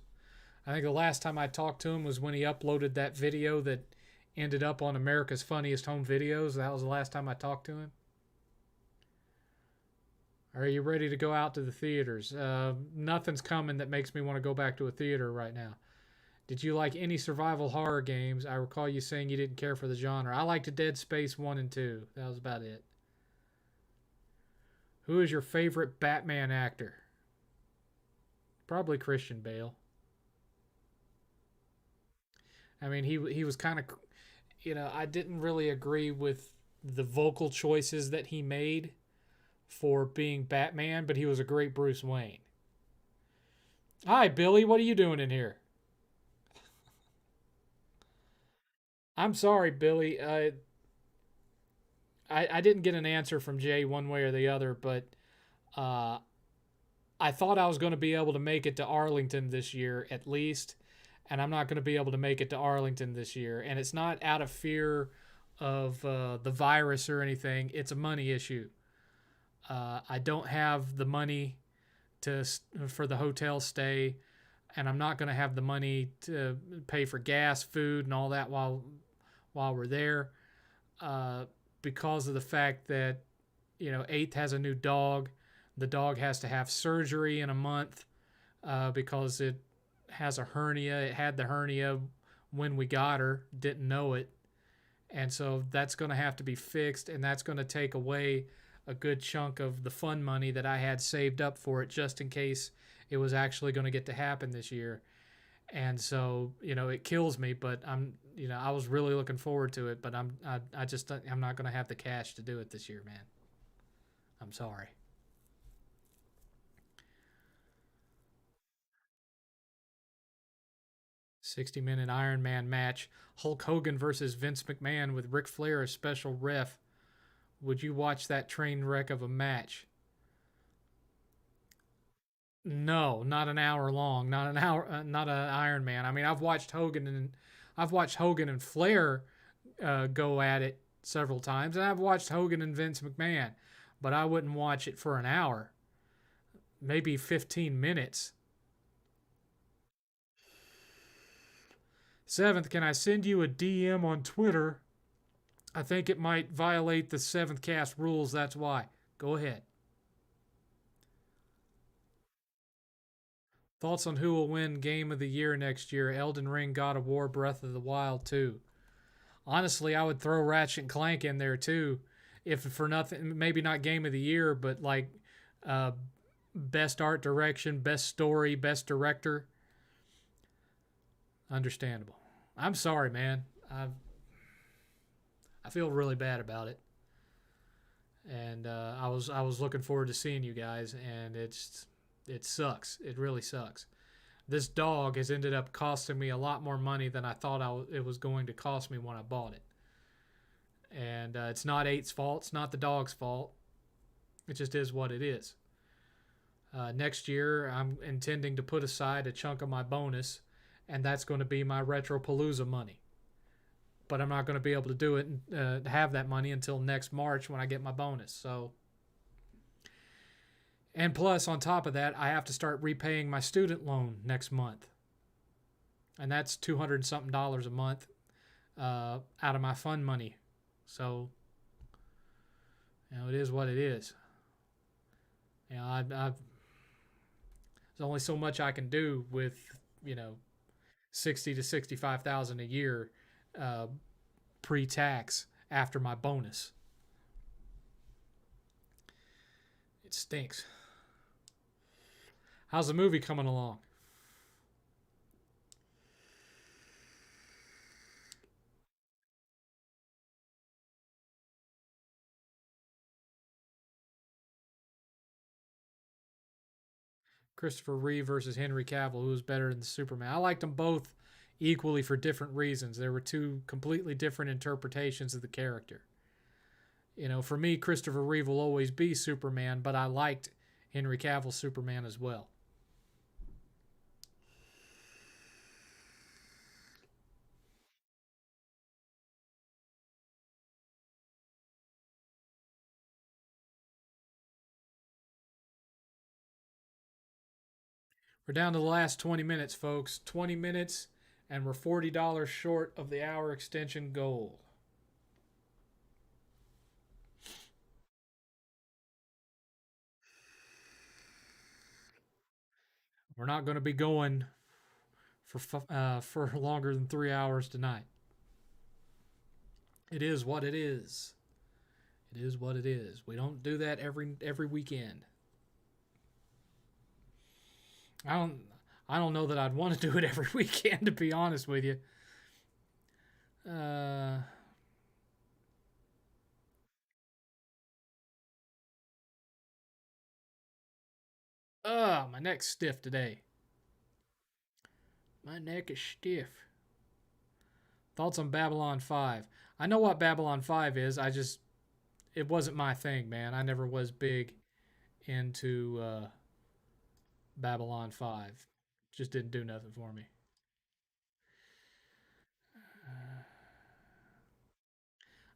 I think the last time I talked to him was when he uploaded that video that ended up on America's Funniest Home Videos. That was the last time I talked to him. Are you ready to go out to the theaters? Nothing's coming that makes me want to go back to a theater right now. Did you like any survival horror games? I recall you saying you didn't care for the genre. I liked Dead Space 1 and 2. That was about it. Who is your favorite Batman actor? Probably Christian Bale. I mean, he was kind of, I didn't really agree with the vocal choices that he made for being Batman, but he was a great Bruce Wayne. Hi, Billy. What are you doing in here? I'm sorry, Billy. I didn't get an answer from Jay one way or the other, but uh, I thought I was going to be able to make it to Arlington this year at least, and I'm not going to be able to make it to Arlington this year. And it's not out of fear of the virus or anything. It's a money issue. I don't have the money to for the hotel stay, and I'm not going to have the money to pay for gas, food, and all that while we're there, because of the fact that eighth has a new dog. The dog has to have surgery in a month because it has a hernia. It had the hernia when we got her, didn't know it. And so that's going to have to be fixed, and that's going to take away a good chunk of the fund money that I had saved up for it just in case it was actually going to get to happen this year. And so, it kills me, but I was really looking forward to it, but I'm not going to have the cash to do it this year, man. I'm sorry. 60-minute Iron Man match. Hulk Hogan versus Vince McMahon with Ric Flair as special ref. Would you watch that train wreck of a match? No, not an hour long. Not an hour. Not an Iron Man. I mean, I've watched Hogan and Flair go at it several times, and I've watched Hogan and Vince McMahon, but I wouldn't watch it for an hour. Maybe 15 minutes. Seventh, can I send you a DM on Twitter? I think it might violate the 7thCast rules. That's why. Go ahead. Thoughts on who will win Game of the Year next year? Elden Ring, God of War, Breath of the Wild 2. Honestly, I would throw Ratchet and Clank in there too, if for nothing. Maybe not Game of the Year, but like uh, best art direction, best story, best director. Understandable. I'm sorry, man. I feel really bad about it, and I was looking forward to seeing you guys, and it sucks. It really sucks. This dog has ended up costing me a lot more money than I thought it was going to cost me when I bought it. And it's not Eight's fault. It's not the dog's fault. It just is what it is. Next year, I'm intending to put aside a chunk of my bonus, and that's going to be my Retropalooza money. But I'm not going to be able to do it and have that money until next March when I get my bonus. So, and plus, on top of that, I have to start repaying my student loan next month, and that's $200 something a month out of my fund money. So, it is what it is. There's only so much I can do with 60 to 65,000 a year uh, pre-tax after my bonus. It stinks. How's the movie coming along? Christopher Reeve versus Henry Cavill. Who's better than Superman? I liked them both equally for different reasons. There were two completely different interpretations of the character. For me, Christopher Reeve will always be Superman, but I liked Henry Cavill's Superman as well. We're down to the last 20 minutes, folks. 20 minutes, and we're $40 short of the hour extension goal. We're not going to be going for longer than 3 hours tonight. It is what it is. It is what it is. We don't do that every weekend. I don't I don't know that I'd want to do it every weekend, to be honest with you. Uh, my neck's stiff today. My neck is stiff. Thoughts on Babylon 5? I know what Babylon 5 is. It wasn't my thing, man. I never was big into Babylon 5. Just didn't do nothing for me.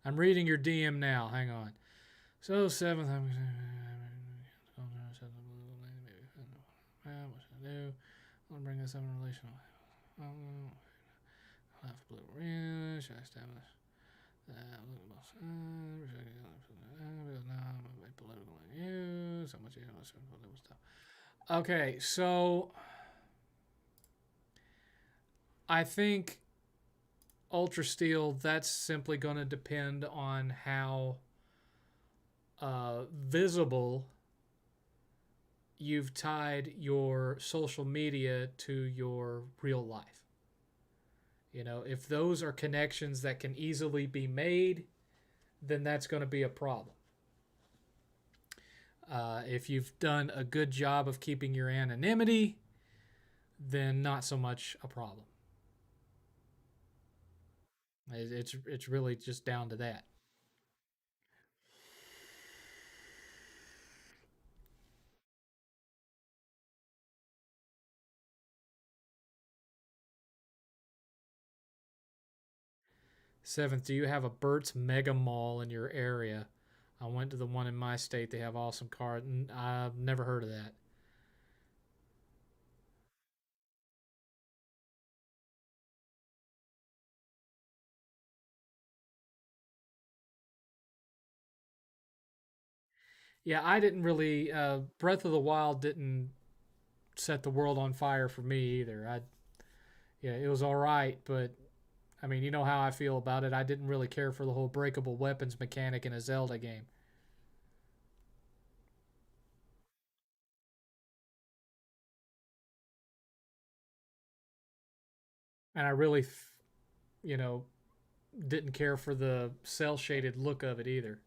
I'm reading your DM now. Hang on. So, seventh. What should I do? I'll bring this up in relation. Should I establish Political news. So much stuff. Okay, so I think Ultra Steel. That's simply going to depend on how visible you've tied your social media to your real life. You know, if those are connections that can easily be made, then that's going to be a problem. If you've done a good job of keeping your anonymity, then not so much a problem. It's really just down to that. Seventh, do you have a Burt's Mega Mall in your area? I went to the one in my state. They have awesome cars. I've never heard of that. Yeah, I didn't really. Breath of the Wild didn't set the world on fire for me either. Yeah, it was all right, but I mean, you know how I feel about it. I didn't really care for the whole breakable weapons mechanic in a Zelda game, and I really, you know, didn't care for the cell shaded look of it either.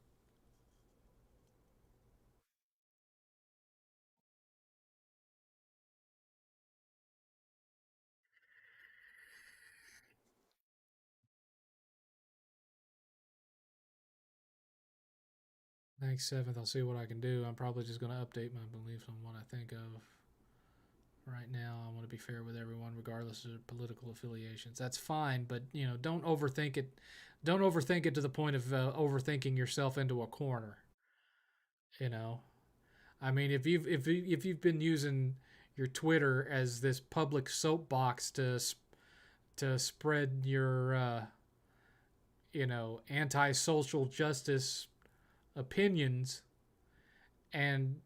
Thanks, Seventh. I'll see what I can do. I'm probably just going to update my beliefs on what I think of right now. I want to be fair with everyone, regardless of their political affiliations. That's fine, but you know, don't overthink it. Don't overthink it to the point of overthinking yourself into a corner. You know, I mean, if you've been using your Twitter as this public soapbox to spread your anti-social justice opinions, and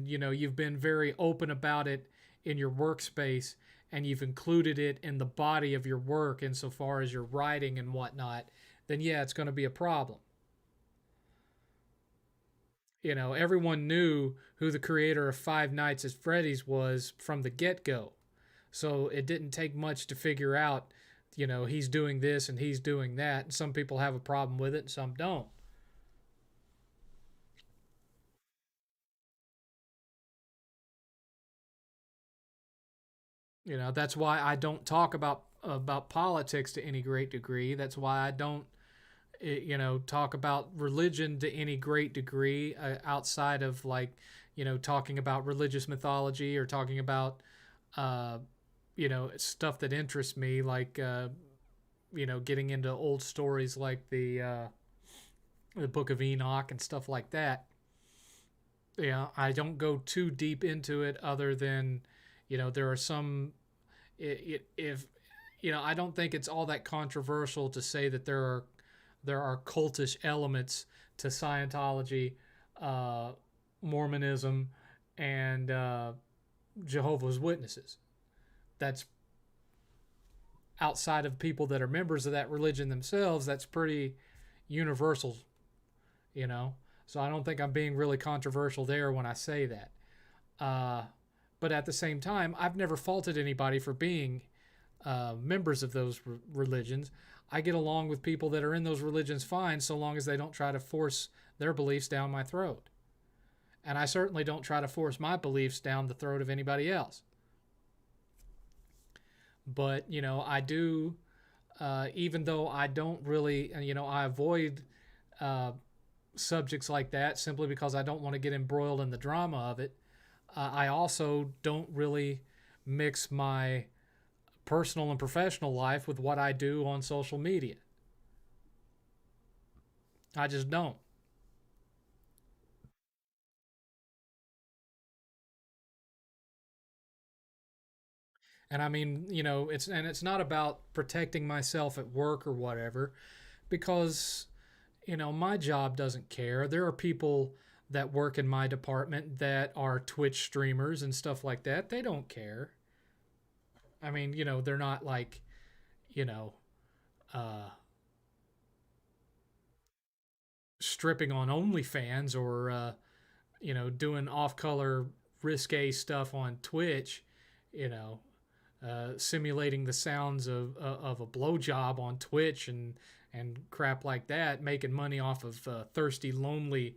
you've been very open about it in your workspace, and you've included it in the body of your work insofar as your writing and whatnot, then yeah, it's going to be a problem. You know, everyone knew who the creator of Five Nights at Freddy's was from the get-go, so it didn't take much to figure out, he's doing this and he's doing that, and some people have a problem with it and some don't. That's why I don't talk about politics to any great degree. That's why I don't talk about religion to any great degree, outside of, like, talking about religious mythology or talking about uh, stuff that interests me, like getting into old stories like the Book of Enoch and stuff like that. Yeah, I don't go too deep into it, other than there are some, if I don't think it's all that controversial to say that there are cultish elements to Scientology, uh, Mormonism, and Jehovah's Witnesses. That's outside of people that are members of that religion themselves. That's pretty universal, you know. So I don't think I'm being really controversial there when I say that. Uh, but at the same time, I've never faulted anybody for being members of those religions. I get along with people that are in those religions fine, so long as they don't try to force their beliefs down my throat. And I certainly don't try to force my beliefs down the throat of anybody else. But, I do, even though I don't really, I avoid uh, subjects like that simply because I don't want to get embroiled in the drama of it. I also don't really mix my personal and professional life with what I do on social media. I just don't. And I mean, it's not about protecting myself at work or whatever. because my job doesn't care. There are people that work in my department that are Twitch streamers and stuff like that. They don't care. I mean, they're not like, you know, uh, stripping on OnlyFans or, doing off color risque stuff on Twitch, you know, simulating the sounds of a blowjob on Twitch and crap like that, making money off of thirsty, lonely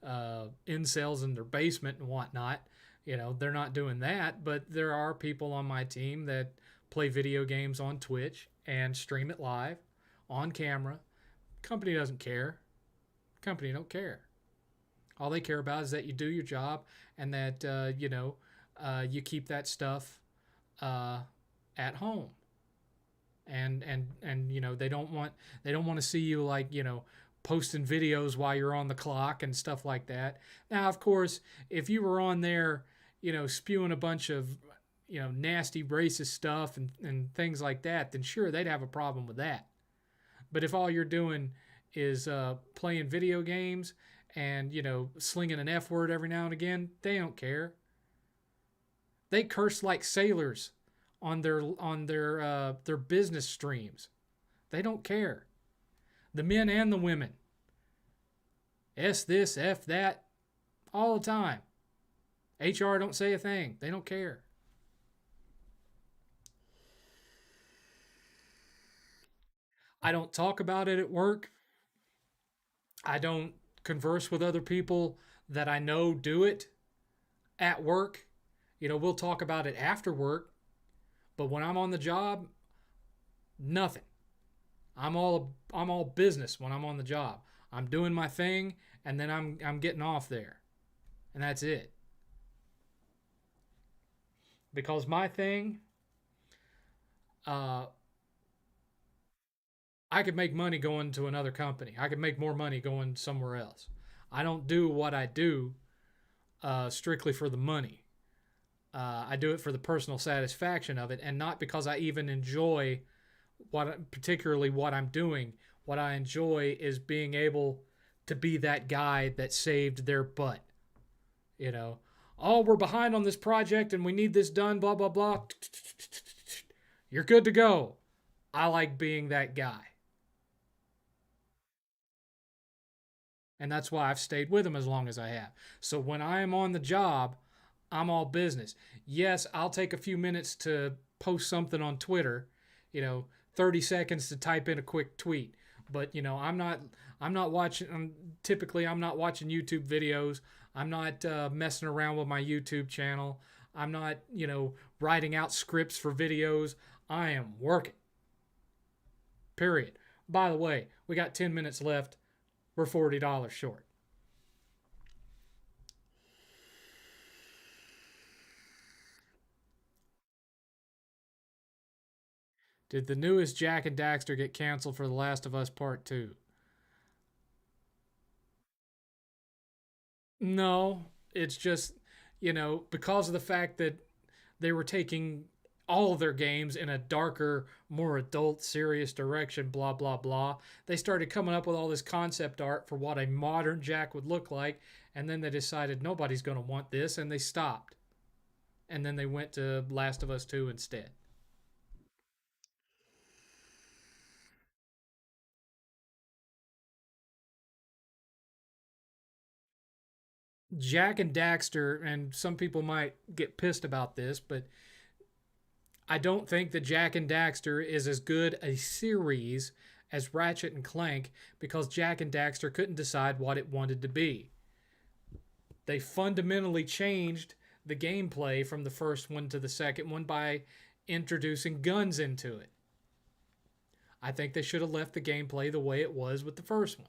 incels in their basement and whatnot. They're not doing that, but there are people on my team that play video games on Twitch and stream it live on camera. Company doesn't care. Company don't care. All they care about is that you do your job and that you keep that stuff uh, at home. And they don't want to see you, like, posting videos while you're on the clock and stuff like that. Now, of course, if you were on there, spewing a bunch of nasty racist stuff and things like that, then sure, they'd have a problem with that. But if all you're doing is playing video games and slinging an F word every now and again, they don't care. They curse like sailors on their business streams. They don't care. The men and the women. S this, F that, all the time. HR don't say a thing. They don't care. I don't talk about it at work. I don't converse with other people that I know do it at work. We'll talk about it after work, but when I'm on the job, nothing. I'm all business when I'm on the job. I'm doing my thing and then I'm getting off there. And that's it. Because my thing, uh I could make money going to another company. I could make more money going somewhere else. I don't do what I do strictly for the money. I do it for the personal satisfaction of it, and not because I even enjoy particularly what I'm doing. What I enjoy is being able to be that guy that saved their butt. You know, oh, we're behind on this project and we need this done. Blah blah blah. You're good to go. I like being that guy, and that's why I've stayed with them as long as I have. So when I am on the job, I'm all business. Yes, I'll take a few minutes to post something on Twitter, 30 seconds to type in a quick tweet. But, I'm not watching, typically I'm not watching YouTube videos. I'm not messing around with my YouTube channel. I'm not, writing out scripts for videos. I am working. Period. By the way, we got 10 minutes left. We're $40 short. Did the newest Jack and Daxter get canceled for The Last of Us Part 2? No, it's just, because of the fact that they were taking all of their games in a darker, more adult, serious direction, blah, blah, blah. They started coming up with all this concept art for what a modern Jack would look like, and then they decided nobody's going to want this, and they stopped. And then they went to Last of Us 2 instead. Jack and Daxter, and some people might get pissed about this, but I don't think that Jack and Daxter is as good a series as Ratchet and Clank, because Jack and Daxter couldn't decide what it wanted to be. They fundamentally changed the gameplay from the first one to the second one by introducing guns into it. I think they should have left the gameplay the way it was with the first one.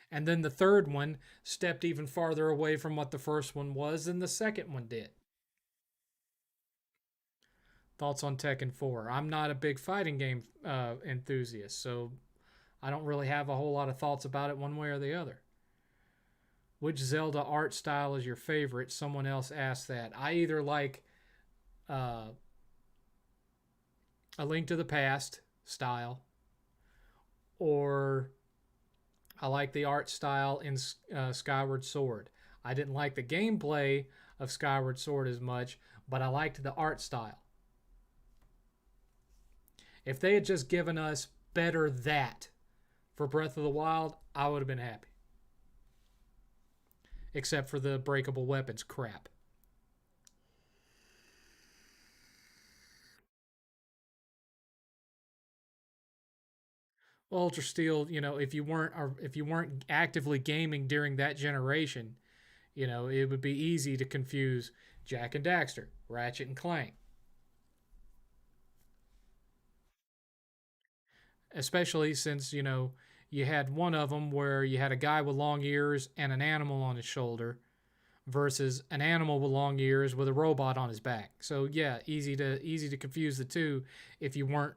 And then the third one stepped even farther away from what the first one was than the second one did. Thoughts on Tekken 4? I'm not a big fighting game enthusiast, so I don't really have a whole lot of thoughts about it one way or the other. Which Zelda art style is your favorite? Someone else asked that. I either like A Link to the Past style, or I like the art style in Skyward Sword. I didn't like the gameplay of Skyward Sword as much, but I liked the art style. If they had just given us better that for Breath of the Wild, I would have been happy. Except for the breakable weapons crap. Ultra Steel, if you weren't actively gaming during that generation, it would be easy to confuse Jak and Daxter, Ratchet and Clank, especially since you had one of them where you had a guy with long ears and an animal on his shoulder versus an animal with long ears with a robot on his back. So yeah, easy to confuse the two if you weren't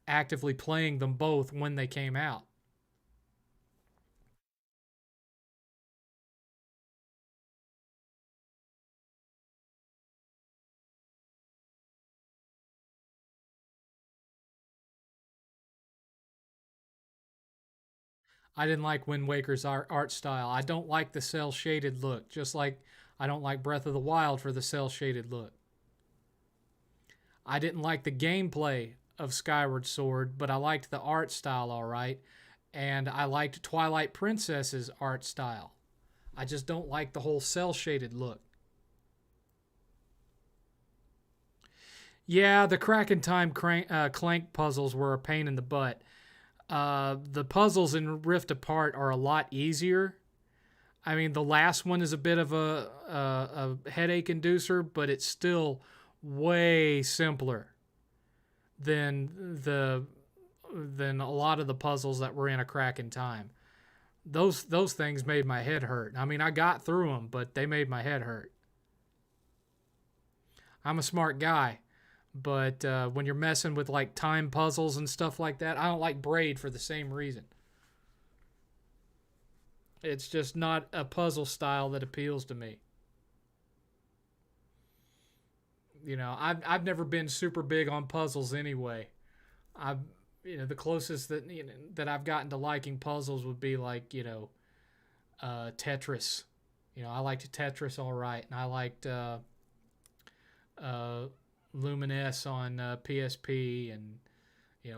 actively playing them both when they came out. I didn't like Wind Waker's art style. I don't like the cell shaded look, just like I don't like Breath of the Wild for the cell shaded look. I didn't like the gameplay of Skyward Sword, but I liked the art style all right. And I liked Twilight Princess's art style. I just don't like the whole cell shaded look. Yeah, the Crack in Time Clank puzzles were a pain in the butt. The puzzles in Rift Apart are a lot easier. I mean, the last one is a bit of a headache inducer, but it's still way simpler than than a lot of the puzzles that were in A Crack in Time. Those things made my head hurt. I mean, I got through them, but they made my head hurt. I'm a smart guy, but when you're messing with like time puzzles and stuff like that, I don't like Braid for the same reason. It's just not a puzzle style that appeals to me. I've never been super big on puzzles anyway. I've the closest that I've gotten to liking puzzles would be like Tetris. I liked Tetris all right, and I liked uh, Luminous on PSP, and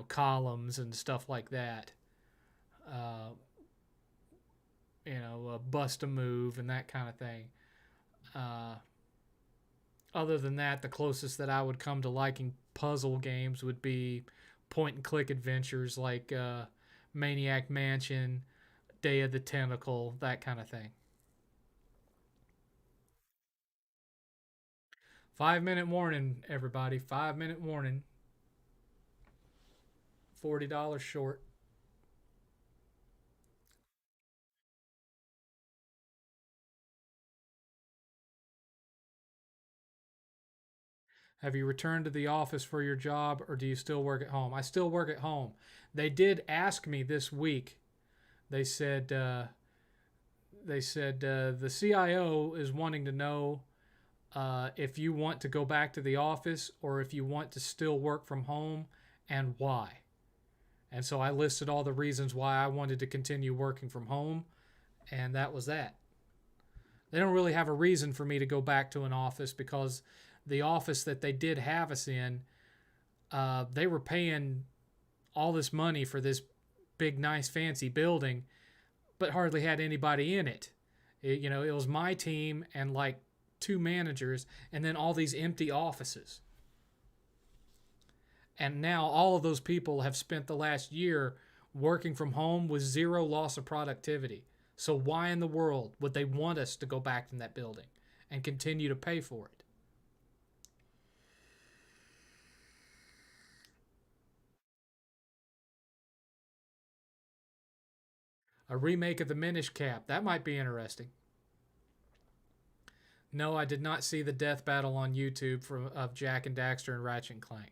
columns and stuff like that. Uh, Bust a Move and that kind of thing. Uh, Other than that, the closest that I would come to liking puzzle games would be point and click adventures like Maniac Mansion, Day of the Tentacle, that kind of thing. 5 minute warning, everybody. 5 minute warning. $40 short. Have you returned to the office for your job, or do you still work at home? I still work at home. They did ask me this week. They said the CIO is wanting to know if you want to go back to the office or if you want to still work from home and why. And so I listed all the reasons why I wanted to continue working from home, and that was that. They don't really have a reason for me to go back to an office because the office that they did have us in, they were paying all this money for this big, nice, fancy building, but hardly had anybody in it. It was my team and like two managers, and then all these empty offices. And now all of those people have spent the last year working from home with zero loss of productivity. So why in the world would they want us to go back in that building and continue to pay for it? A remake of the Minish Cap. That might be interesting. No, I did not see the death battle on YouTube of Jak and Daxter and Ratchet and Clank.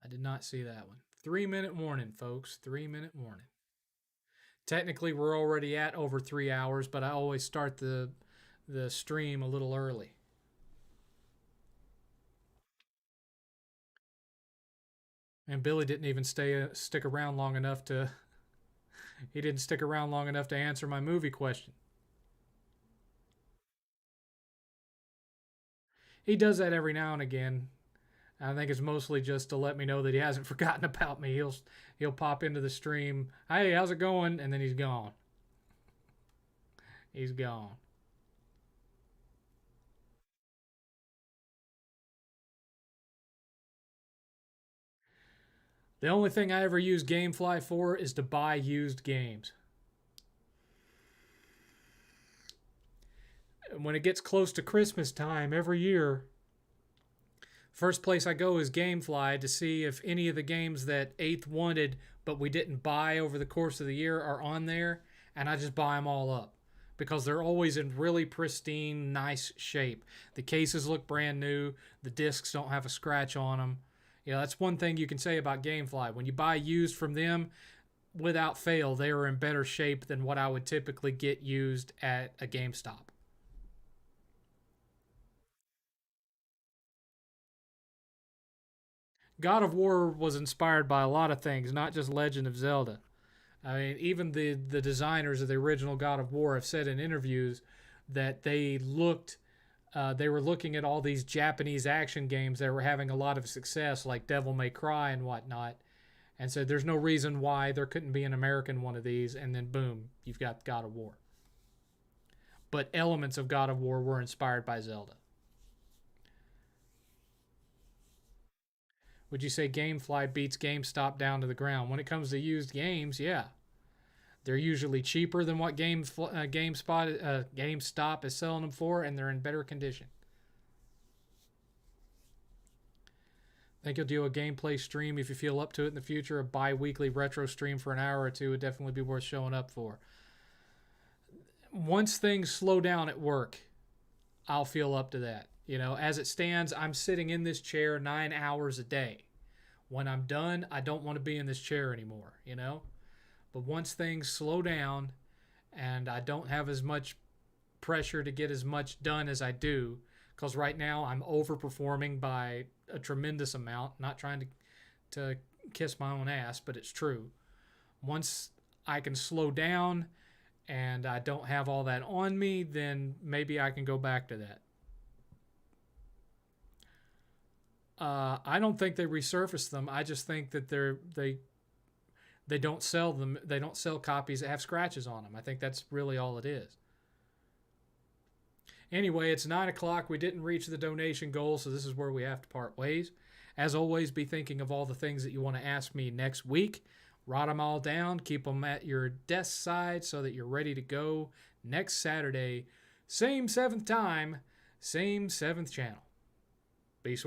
I did not see that one. 3 minute warning, folks. 3 minute warning. Technically, we're already at over 3 hours, but I always start the stream a little early. And Billy didn't even stick around long enough to. He didn't stick around long enough to answer my movie question. He does that every now and again. I think it's mostly just to let me know that he hasn't forgotten about me. He'll pop into the stream. Hey, how's it going? And then he's gone. He's gone. The only thing I ever use GameFly for is to buy used games. When it gets close to Christmas time every year, first place I go is GameFly to see if any of the games that 8th wanted but we didn't buy over the course of the year are on there, and I just buy them all up because they're always in really pristine, nice shape. The cases look brand new, the discs don't have a scratch on them. You know, that's one thing you can say about GameFly. When you buy used from them, without fail, they are in better shape than what I would typically get used at a GameStop. God of War was inspired by a lot of things, not just Legend of Zelda. I mean, even the designers of the original God of War have said in interviews that they were looking at all these Japanese action games that were having a lot of success, like Devil May Cry and whatnot, and said there's no reason why there couldn't be an American one of these, and then boom, you've got God of War. But elements of God of War were inspired by Zelda. Would you say GameFly beats GameStop down to the ground? When it comes to used games, yeah. They're usually cheaper than what GameStop is selling them for, and they're in better condition. Think you'll do a gameplay stream if you feel up to it in the future. A bi-weekly retro stream for an hour or two would definitely be worth showing up for. Once things slow down at work, I'll feel up to that. You know, as it stands, I'm sitting in this chair 9 hours a day. When I'm done, I don't want to be in this chair anymore, you know? But once things slow down and I don't have as much pressure to get as much done as I do, because right now I'm overperforming by a tremendous amount, not trying to kiss my own ass, but it's true. Once I can slow down and I don't have all that on me, then maybe I can go back to that. I don't think they resurface them. I just think that they don't sell them. They don't sell copies that have scratches on them. I think that's really all it is. Anyway, it's 9 o'clock. We didn't reach the donation goal, so this is where we have to part ways. As always, be thinking of all the things that you want to ask me next week. Write them all down. Keep them at your desk side so that you're ready to go next Saturday. Same 7th time, same 7th channel.